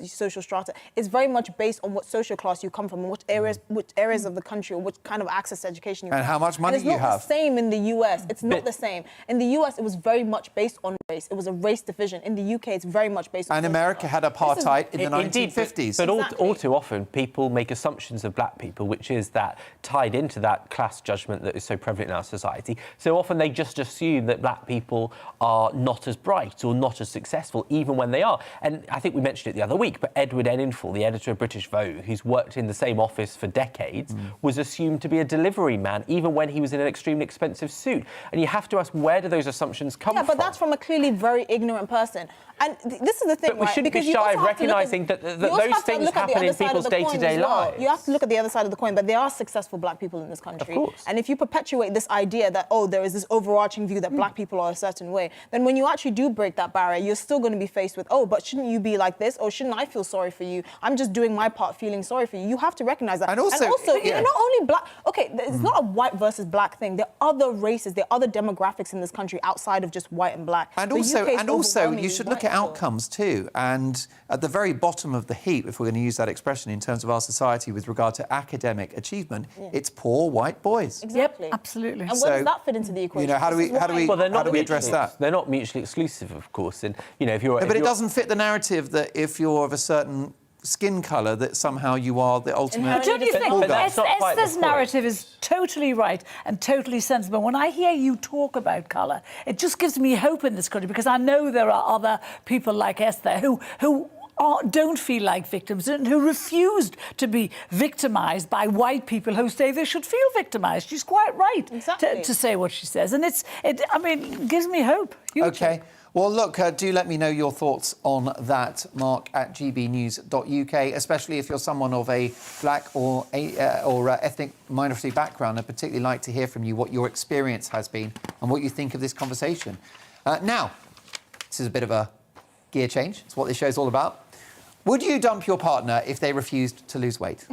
social strata is very much based on what social class you come from and which areas of the country or what kind of access to education you and have. how much money and you it's not have. the same in the US. It's not the same. In the US, it was very much based on race. It was a race division. In the UK, it's very much based on And America had apartheid in the 1950s. Indeed, but all too often people make assumptions of black people, which is that tied into that class judgment that is so prevalent in our society. So often they just assume that black people are not as bright or not as successful, even when they are. And I think we mentioned it the other week, but Edward Enninful, the editor of British Vogue, who's worked in the same office for decades, was assumed to be a delivery man, even when he was in an extremely expensive suit. And you have to ask, where do those assumptions come from? Yeah, but that's from a clearly very ignorant person. And this is the thing, but we right? shouldn't because be shy of recognising that those things happen in people's day-to-day lives. You have to look at the other side of the coin, but there are successful black people in this country. Of course. And if you perpetuate this idea that, oh, there is this overarching view that black people are a certain way, then when you actually do break that barrier, you're still going to be faced with, oh, but shouldn't you be like this? Or shouldn't I feel sorry for you? I'm just doing my part feeling sorry for you. You have to recognise that. And also yeah. Not only black... OK, it's not a white versus black thing. There are other races, there are other demographics in this country outside of just white and black. And also, you should look at outcomes too. And at the very bottom of the heap, if we're going to use that expression in terms of our society with regard to academic achievement, it's poor white boys. Exactly. Yep, absolutely. And where does that fit into the equation? You know, how do we address that? They're not mutually exclusive, of course. And you know, if you're, but it doesn't fit the narrative that if you're of a certain skin colour that somehow you are the ultimate. But don't you think Esther's narrative is totally right and totally sensible? When I hear you talk about colour, it just gives me hope in this country, because I know there are other people like Esther who don't feel like victims and who refused to be victimised by white people who say they should feel victimised. She's quite right to say what she says, and it gives me hope. OK. Well, look, do let me know your thoughts on that, Mark, at gbnews.uk, especially if you're someone of a black or ethnic minority background. I'd particularly like to hear from you what your experience has been and what you think of this conversation. Now, this is a bit of a gear change. It's what this show's all about. Would you dump your partner if they refused to lose weight?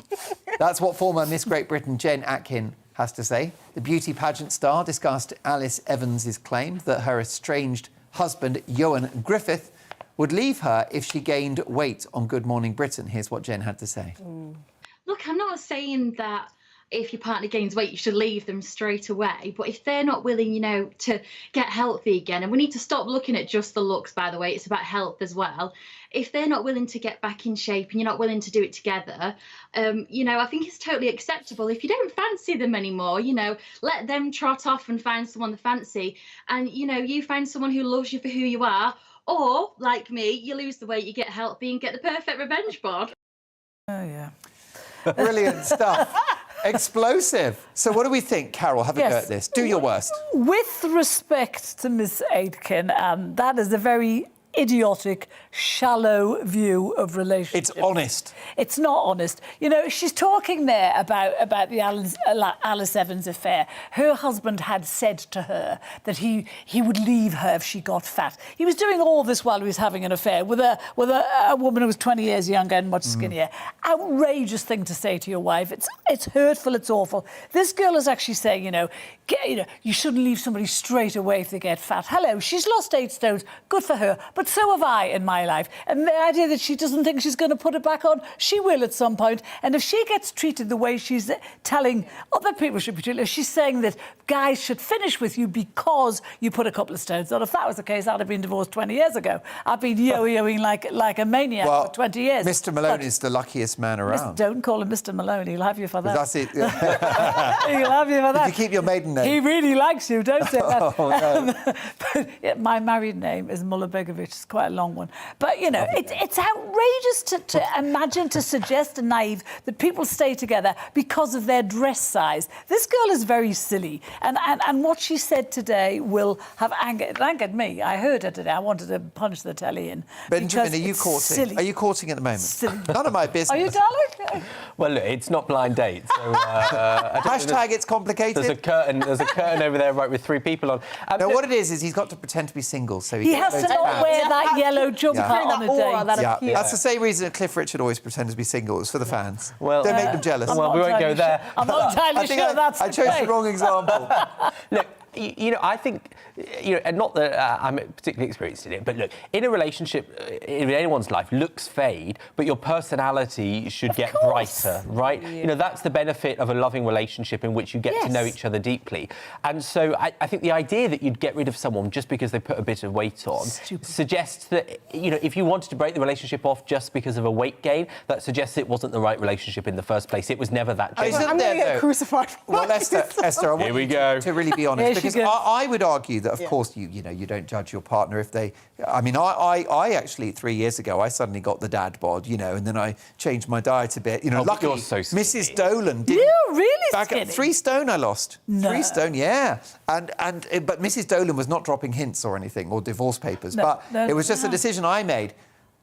That's what former Miss Great Britain Jen Atkin has to say. The beauty pageant star discussed Alice Evans's claim that her estranged husband, Johan Griffith, would leave her if she gained weight on Good Morning Britain. Here's what Jen had to say. Look, I'm not saying that if your partner gains weight, you should leave them straight away. But if they're not willing, you know, to get healthy again, and we need to stop looking at just the looks, by the way, it's about health as well. If they're not willing to get back in shape and you're not willing to do it together, you know, I think it's totally acceptable. If you don't fancy them anymore, you know, let them trot off and find someone they fancy. And, you know, you find someone who loves you for who you are. Or, like me, you lose the weight, you get healthy and get the perfect revenge board. Oh, yeah. Brilliant stuff. Explosive. So what do we think, Carol? Have a go at this. Do your worst. With respect to Miss Aitken, that is a very idiotic, shallow view of relationships. It's honest. It's not honest. You know, she's talking there about the Alice Evans affair. Her husband had said to her that he would leave her if she got fat. He was doing all this while he was having an affair with a woman who was 20 years younger and much skinnier. Outrageous thing to say to your wife. It's hurtful. It's awful. This girl is actually saying, you shouldn't leave somebody straight away if they get fat. Hello, she's lost 8 stones. Good for her. But so have I in my life. And the idea that she doesn't think she's going to put it back on, she will at some point. And if she gets treated the way she's telling other people should be treated, if she's saying that guys should finish with you because you put a couple of stones on, if that was the case, I'd have been divorced 20 years ago. I've been yo-yoing like a maniac for 20 years. Mr. Maloney is the luckiest man around. Don't call him Mr. Maloney. He'll have you for that. That's it. He'll have you for that. Did you keep your maiden name? He really likes you, don't say that. Oh, no. But yeah, my married name is Muller-Begovic. It's quite a long one. But, you know, it's outrageous to imagine, to suggest and naive that people stay together because of their dress size. This girl is very silly. And what she said today will have angered me. I heard her today. I wanted to punch the telly in. Benjamin, are you courting? Silly. Are you courting at the moment? Silly. None of my business. Are you, darling? Well, look, it's not blind date. So, Hashtag it's complicated. There's a curtain over there, right, with 3 people on. No, what it is he's got to pretend to be single. So he has to not wear that yellow jumper on a date. That's the same reason that Cliff Richard always pretends to be single. It's for the fans. Well, don't make them jealous. Well, we won't go there. I'm not entirely sure that's I chose the wrong example. Look, You know, I think, you know, and not that I'm particularly experienced in it, but look, in a relationship, in anyone's life, looks fade, but your personality should get brighter, right? Yeah. You know, that's the benefit of a loving relationship in which you get to know each other deeply. And so I think the idea that you'd get rid of someone just because they put a bit of weight on suggests that, you know, if you wanted to break the relationship off just because of a weight gain, that suggests it wasn't the right relationship in the first place. It was never that genuine. I'm going to get crucified. Well, Esther, I want you to really be honest, because I would argue that, of course, you know, you don't judge your partner if they... I mean, I actually, 3 years ago, I suddenly got the dad bod, you know, and then I changed my diet a bit. You know, luckily, Mrs. Dolan didn't... You're really back skinny. At 3 stone I lost. No. 3 stone, yeah. But Mrs. Dolan was not dropping hints or anything, or divorce papers, it was just a decision I made.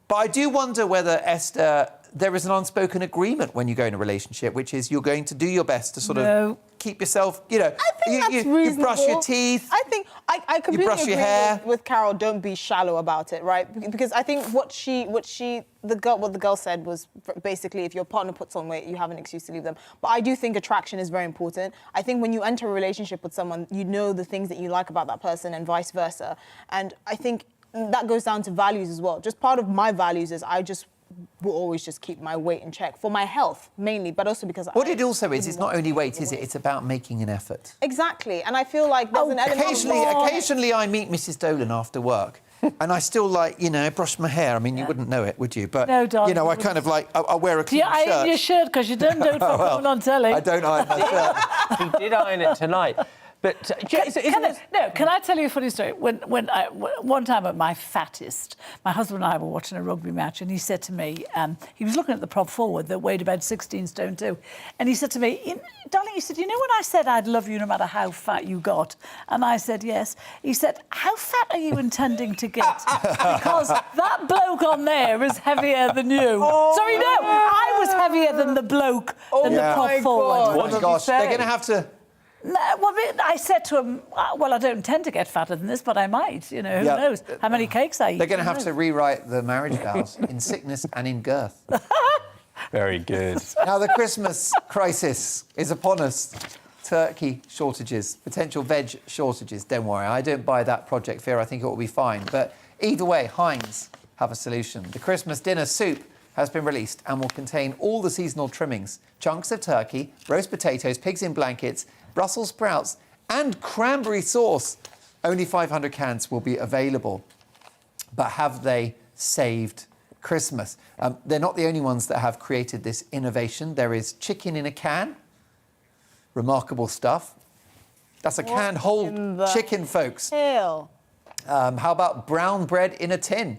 But I do wonder whether, Esther, there is an unspoken agreement when you go in a relationship, which is you're going to do your best to sort of keep yourself, you know... I think that's reasonable. You brush your teeth. I think I completely brush agree your hair. with Carol. Don't be shallow about it, right? Because I think what the girl said was basically, if your partner puts on weight, you have an excuse to leave them. But I do think attraction is very important. I think when you enter a relationship with someone, you know the things that you like about that person and vice versa. And I think that goes down to values as well. Just part of my values is I just will always just keep my weight in check for my health mainly, but also because what it also is, it's not only weight, is it? It's about making an effort. Exactly, and I feel like there's an element occasionally I meet Mrs. Dolan after work. And I still, like, you know, brush my hair. I mean, you wouldn't know it, would you? But, no, darling, you know, I kind of like, I wear a clean shirt. Yeah, iron your shirt, because you don't on telly. I don't iron my shirt. He did iron it tonight. But can I tell you a funny story? One time at my fattest, my husband and I were watching a rugby match, and he said to me, he was looking at the prop forward that weighed about 16 stone too, and he said to me, darling, he said, you know when I said I'd love you no matter how fat you got? And I said yes. He said, how fat are you intending to get? Because that bloke on there is heavier than you. Sorry, no, I was heavier than the bloke than the prop forward. Oh my gosh, they're going to have to... No, well, I said to him, well, I don't intend to get fatter than this, but I might. You know, who knows how many cakes I eat. They're going to have to rewrite the marriage vows in sickness and in girth. Very good. Now, the Christmas crisis is upon us. Turkey shortages, potential veg shortages. Don't worry, I don't buy that project fear. I think it will be fine. But either way, Heinz have a solution. The Christmas dinner soup has been released and will contain all the seasonal trimmings, chunks of turkey, roast potatoes, pigs in blankets, Brussels sprouts and cranberry sauce. Only 500 cans will be available. But have they saved Christmas? They're not the only ones that have created this innovation. There is chicken in a can. Remarkable stuff. That's a canned whole chicken, folks. Hell. How about brown bread in a tin?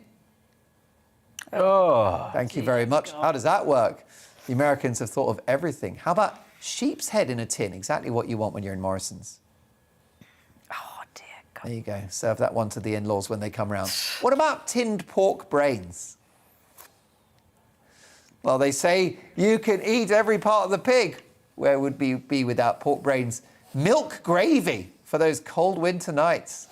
Oh. Thank you very much. How does that work? The Americans have thought of everything. How about sheep's head in a tin? Exactly what you want when you're in Morrison's. Oh, dear God. There you go. Serve that one to the in-laws when they come round. What about tinned pork brains? Well, they say you can eat every part of the pig. Where would we be without pork brains? Milk gravy for those cold winter nights.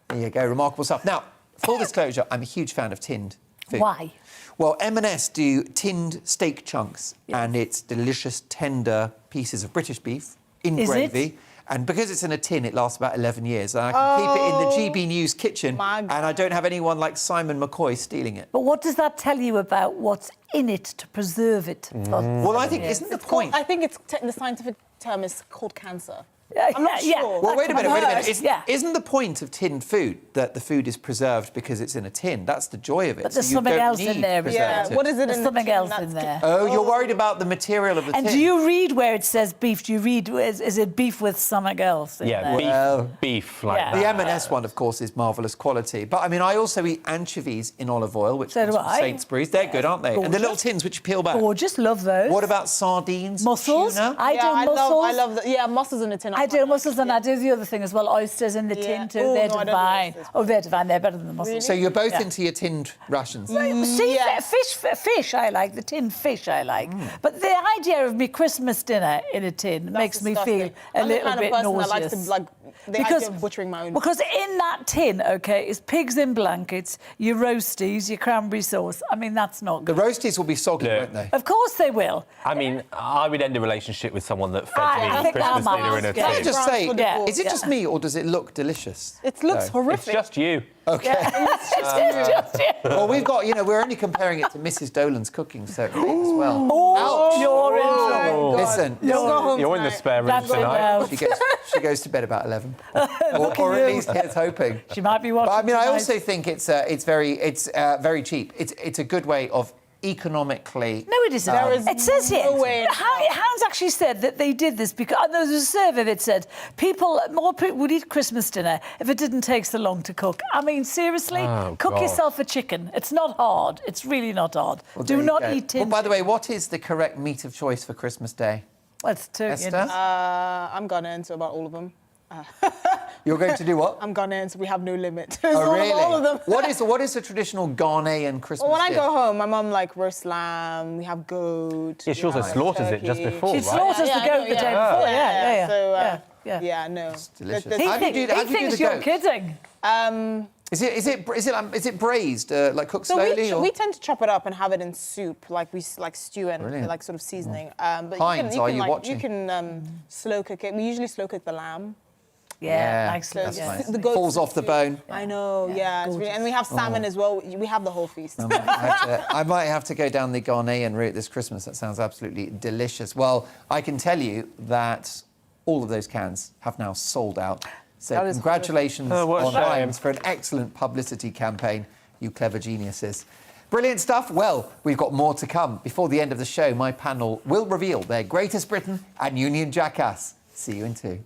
There you go. Remarkable stuff. Now, full disclosure, I'm a huge fan of tinned food. Why? Well, M&S do tinned steak chunks, and it's delicious, tender pieces of British beef in gravy. And because it's in a tin, it lasts about 11 years. And I can keep it in the GBNews kitchen, and I don't have anyone like Simon McCoy stealing it. But what does that tell you about what's in it to preserve it? Well, I think, isn't the point... I think the scientific term is called cancer. I'm not sure. Well, wait a minute. Isn't the point of tinned food that the food is preserved because it's in a tin? That's the joy of it. But there's something else in there. What is it? There's something else in there. Oh, you're worried about the material of the tin. And do you read where it says beef? Do you read, is it beef with something else in there? Beef like that. The M&S one, of course, is marvellous quality. But, I mean, I also eat anchovies in olive oil, which comes from Sainsbury's. They're good, aren't they? Gorgeous. And the little tins which you peel back. Gorgeous, love those. What about sardines? Mussels? Tuna? I do mussels. I love mussels in a tin. I do mussels, and I do the other thing as well, oysters in the tin too. They're divine. They're divine. They're better than the mussels. Really? So you're both into your tinned rations? Fish I like. The tinned fish I like. But the idea of me Christmas dinner in a tin makes me feel a little bit nauseous. I'm the kind of person that likes to The idea of butchering my own. Because in that tin, OK, is pigs in blankets, your roasties, your cranberry sauce. I mean, that's not good. The roasties will be soggy, won't they? Of course they will. I mean, I would end a relationship with someone that fed I me think Christmas that dinner in a might- tin. Can I just say, Yeah. is it just me or does it look delicious? It looks horrific. It's just you. Okay. It's just you. Well, we've got, we're only comparing it to Mrs. Dolan's cooking, so it may as well. Oh, you're in trouble. Listen, You're in the spare room That's it tonight. now. she goes to bed about 11, or at least here's hoping. She might be watching. But I mean, I tonight. also think it's very cheap. It's a good way of economically. No, it isn't. It says here. Hans actually said that they did this because there was a survey that said more people would eat Christmas dinner if it didn't take so long to cook. I mean, seriously, cook God. yourself a chicken. It's not hard. It's really not hard. Well, Do there not you go. eat tin. Well, by the way, what is the correct meat of choice for Christmas Day? Let's do it. Esther? I'm gonna answer about all of them. You're going to do what? I'm Ghanaian, so we have no limit. Oh, really? All of them. What is the traditional Ghanaian Christmas Well, when I dish? go home, my mum roast lamb. We have goat. Yeah, she also slaughters it just before, She right? slaughters the goat the day before. Yeah. So, yeah. no. It's delicious. There's- How do you do- how do you do thinks the you're goat? kidding. Is it braised, like cooked So slowly? we tend to chop it up and have it in soup, like we stew and Brilliant. like sort of seasoning. But Heinz, you are can, you like, watching? You can slow cook it. We usually slow cook the lamb. That's So nice. the goat Falls off the bone. I know, yeah. It's really, and we have salmon as well. We have the whole feast. I might have to go down the Ghanaian route this Christmas. That sounds absolutely delicious. Well, I can tell you that all of those cans have now sold out. So That is congratulations what a on shame. Heinz for an excellent publicity campaign, you clever geniuses. Brilliant stuff. Well, we've got more to come. Before the end of the show, my panel will reveal their Greatest Britain and Union Jackass. See you in 2.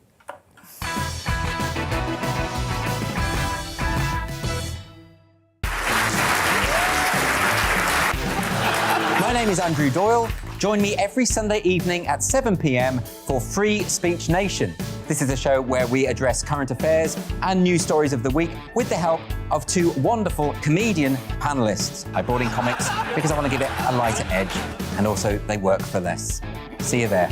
My name is Andrew Doyle. Join me every Sunday evening at 7 p.m. for Free Speech Nation. This is a show where we address current affairs and news stories of the week with the help of 2 wonderful comedian panellists. I brought in comics because I want to give it a lighter edge, and also they work for less. See you there.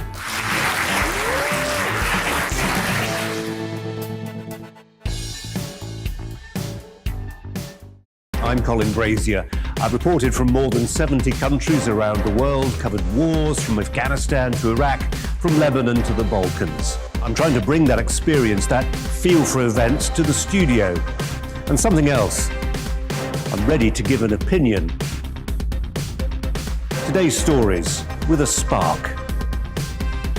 I'm Colin Brazier. I've reported from more than 70 countries around the world, covered wars from Afghanistan to Iraq, from Lebanon to the Balkans. I'm trying to bring that experience, that feel for events, to the studio. And something else. I'm ready to give an opinion. Today's stories with a spark.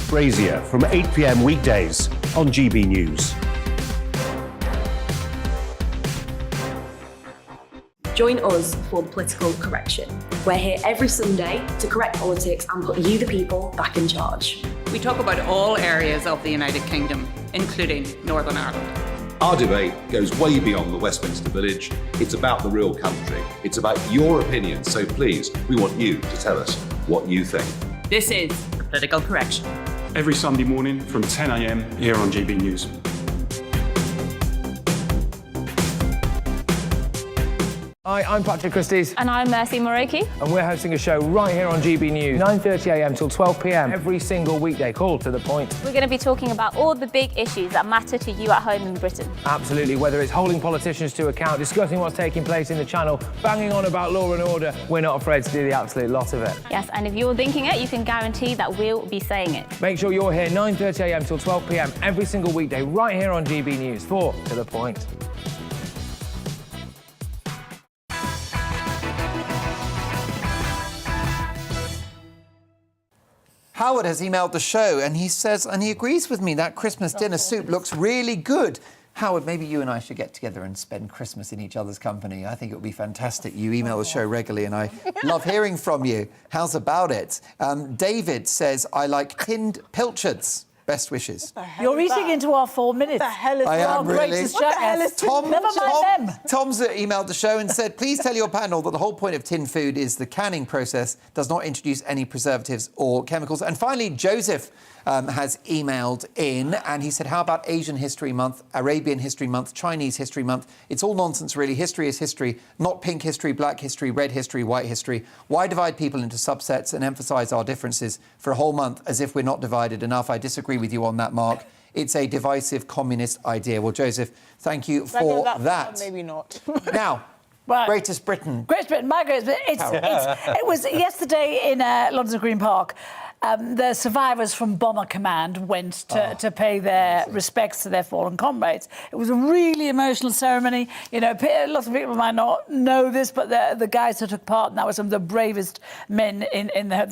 Brazier from 8 p.m. weekdays on GB News. Join us for the political correction. We're here every Sunday to correct politics and put you, the people, back in charge. We talk about all areas of the United Kingdom, including Northern Ireland. Our debate goes way beyond the Westminster Village. It's about the real country. It's about your opinion. So please, we want you to tell us what you think. This is the political correction. Every Sunday morning from 10 a.m. here on GB News. Hi, I'm Patrick Christie's. And I'm Mercy Moroki. And we're hosting a show right here on GB News, 9:30am till 12pm, every single weekday. Call to the point. We're going to be talking about all the big issues that matter to you at home in Britain. Absolutely, whether it's holding politicians to account, discussing what's taking place in the channel, banging on about law and order, we're not afraid to do the absolute lot of it. Yes, and if you're thinking it, you can guarantee that we'll be saying it. Make sure you're here 9:30am till 12pm, every single weekday, right here on GB News. 4 to the point. Howard has emailed the show and he says, and he agrees with me, that Christmas dinner soup looks really good. Howard, maybe you and I should get together and spend Christmas in each other's company. I think it would be fantastic. You email the show regularly and I love hearing from you. How's about it? David says, I like tinned pilchards. Best wishes. You're eating into our 4 minutes. What the hell is I am really. What the hell is Never mind them. Tom's emailed the show and said, please tell your panel that the whole point of tin food is the canning process does not introduce any preservatives or chemicals. And finally, Joseph has emailed in and he said, how about Asian History Month, Arabian History Month, Chinese History Month? It's all nonsense, really. History is history, not pink history, black history, red history, white history. Why divide people into subsets and emphasise our differences for a whole month as if we're not divided enough? I disagree with you on that, Mark. It's a divisive communist idea. Well, Joseph, thank you for that. Maybe not. Now, Right. Greatest Britain. Greatest Britain, my Greatest Britain. It was yesterday in London's Green Park. The survivors from Bomber Command went to pay their respects to their fallen comrades. It was a really emotional ceremony. You know, lots of people might not know this, but the guys who took part, and that were some of the bravest men in the.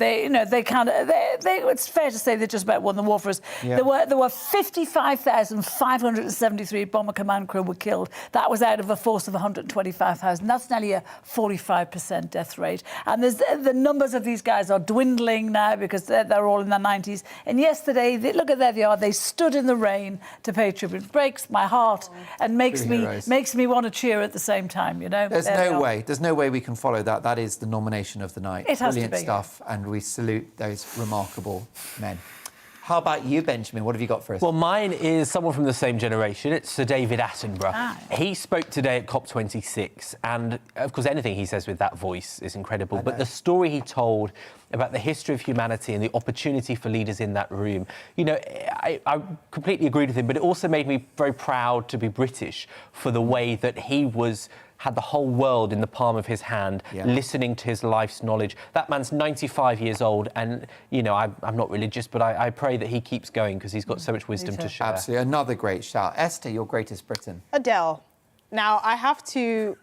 It's fair to say they just about won the war for us. Yeah. There were 55,573 Bomber Command crew were killed. That was out of a force of 125,000. That's nearly a 45% death rate. And the numbers of these guys are dwindling now because they're all in their 90s. And yesterday, look at there they are. They stood in the rain to pay tribute. It breaks my heart and makes me want to cheer at the same time. You know. There's no way we can follow that. That is the nomination of the night. It has Brilliant to be. stuff, and we salute those remarkable men. How about you, Benjamin? What have you got for us? Well, mine is someone from the same generation. It's Sir David Attenborough. He spoke today at COP26, and of course, anything he says with that voice is incredible. But the story he told about the history of humanity and the opportunity for leaders in that room, you know, I completely agreed with him. But it also made me very proud to be British for the way that he had the whole world in the palm of his hand, listening to his life's knowledge. That man's 95 years old, and, you know, I'm not religious, but I pray that he keeps going because he's got so much wisdom to share. Absolutely. Another great shout. Esther, your Greatest Britain. Adele. Now, I have to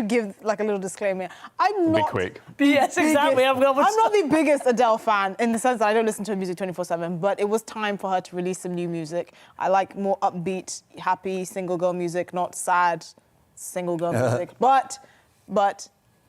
give, like, a little disclaimer. I'm not... Be quick. Yes, exactly. I'm not the biggest Adele fan, in the sense that I don't listen to her music 24/7, but it was time for her to release some new music. I like more upbeat, happy, single girl music, not sad single girl music. But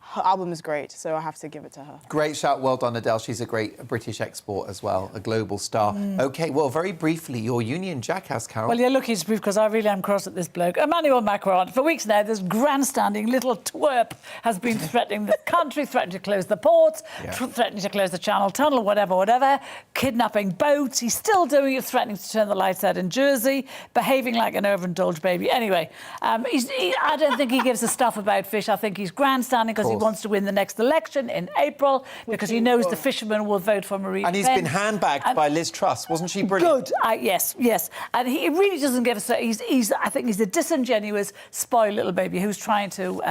her album is great, so I have to give it to her. Great shout. Well done, Adele. She's a great British export as well, a global star. OK, well, very briefly, your Union Jackass, Carol. Well, you're lucky to prove, because I really am cross at this bloke. Emmanuel Macron, for weeks now, this grandstanding little twerp has been threatening the country, threatening to close the ports, threatening to close the Channel Tunnel, whatever, kidnapping boats. He's still doing it, threatening to turn the lights out in Jersey, behaving like an overindulged baby. Anyway, I don't think he gives a stuff about fish. I think he's grandstanding because he wants to win the next election in April, because he knows the fishermen will vote for Marine Le Pen. And he's been handbagged by Liz Truss. Wasn't she brilliant? Good. Yes. And he really doesn't give us... I think he's a disingenuous, spoiled little baby who's trying to,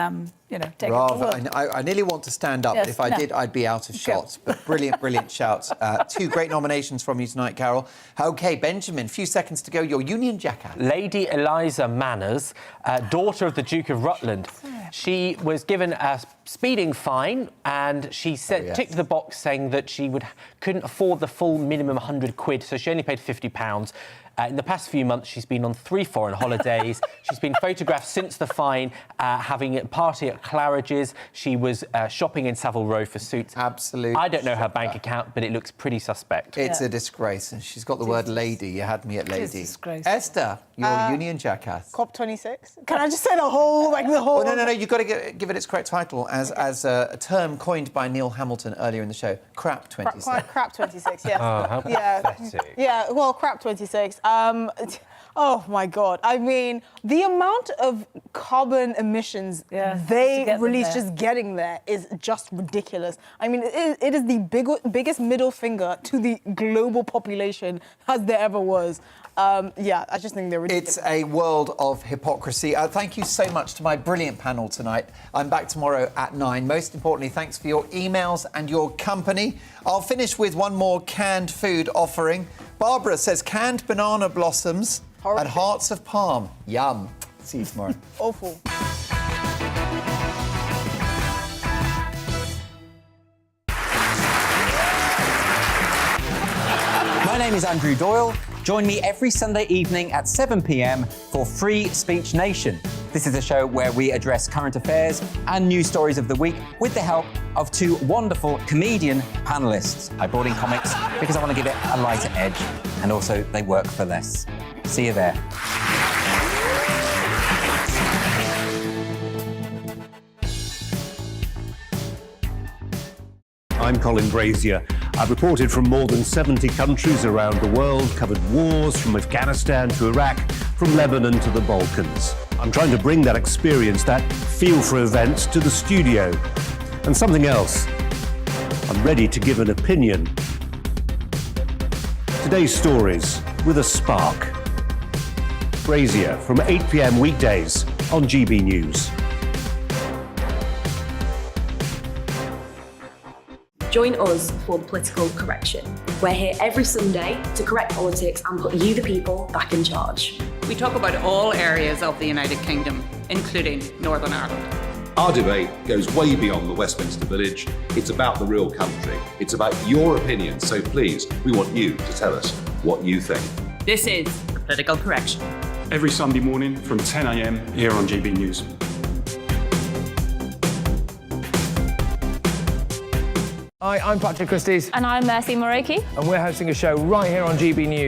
take it forward. I nearly want to stand up, but if I did, I'd be out of shot. But brilliant shouts. Two great nominations from you tonight, Carol. OK, Benjamin, few seconds to go. Your Union Jackass. Lady Eliza Manners, daughter of the Duke of Rutland. She was given a speeding fine, and she said, ticked the box saying that she couldn't afford the full minimum £100, so she only paid £50. In the past few months, she's been on 3 foreign holidays. She's been photographed since the fine, having a party at Claridge's. She was shopping in Savile Row for suits. Absolutely. I don't know her bank account, but it looks pretty suspect. It's a disgrace. And she's got the word lady. You had me at lady. It's a disgrace. Esther, your Union Jackass. COP26. Can I just say the whole... Oh, no. You've got to give it its correct title as a term coined by Neil Hamilton earlier in the show. Crap 26. Crap 26, yes. Oh, how pathetic. Yeah, well, crap 26. Oh, my God. I mean, the amount of carbon emissions they release just getting there is just ridiculous. I mean, it is the biggest middle finger to the global population as there ever was. I just think they're ridiculous. It's a world of hypocrisy. Thank you so much to my brilliant panel tonight. I'm back tomorrow at 9. Most importantly, thanks for your emails and your company. I'll finish with one more canned food offering. Barbara says canned banana blossoms and hearts of palm. Yum. See you tomorrow. Awful. My name is Andrew Doyle. Join me every Sunday evening at 7 p.m. for Free Speech Nation. This is a show where we address current affairs and news stories of the week with the help of 2 wonderful comedian panellists. I brought in comics because I want to give it a lighter edge, and also they work for less. See you there. I'm Colin Brazier. I've reported from more than 70 countries around the world, covered wars from Afghanistan to Iraq, from Lebanon to the Balkans. I'm trying to bring that experience, that feel for events, to the studio. And something else. I'm ready to give an opinion. Today's stories with a spark. Brazier from 8 p.m. weekdays on GB News. Join us for the political correction. We're here every Sunday to correct politics and put you, the people, back in charge. We talk about all areas of the United Kingdom, including Northern Ireland. Our debate goes way beyond the Westminster Village. It's about the real country. It's about your opinion. So please, we want you to tell us what you think. This is the political correction. Every Sunday morning from 10 a.m. here on GB News. Hi, I'm Patrick Christie's. And I'm Mercy Moroki. And we're hosting a show right here on GB News.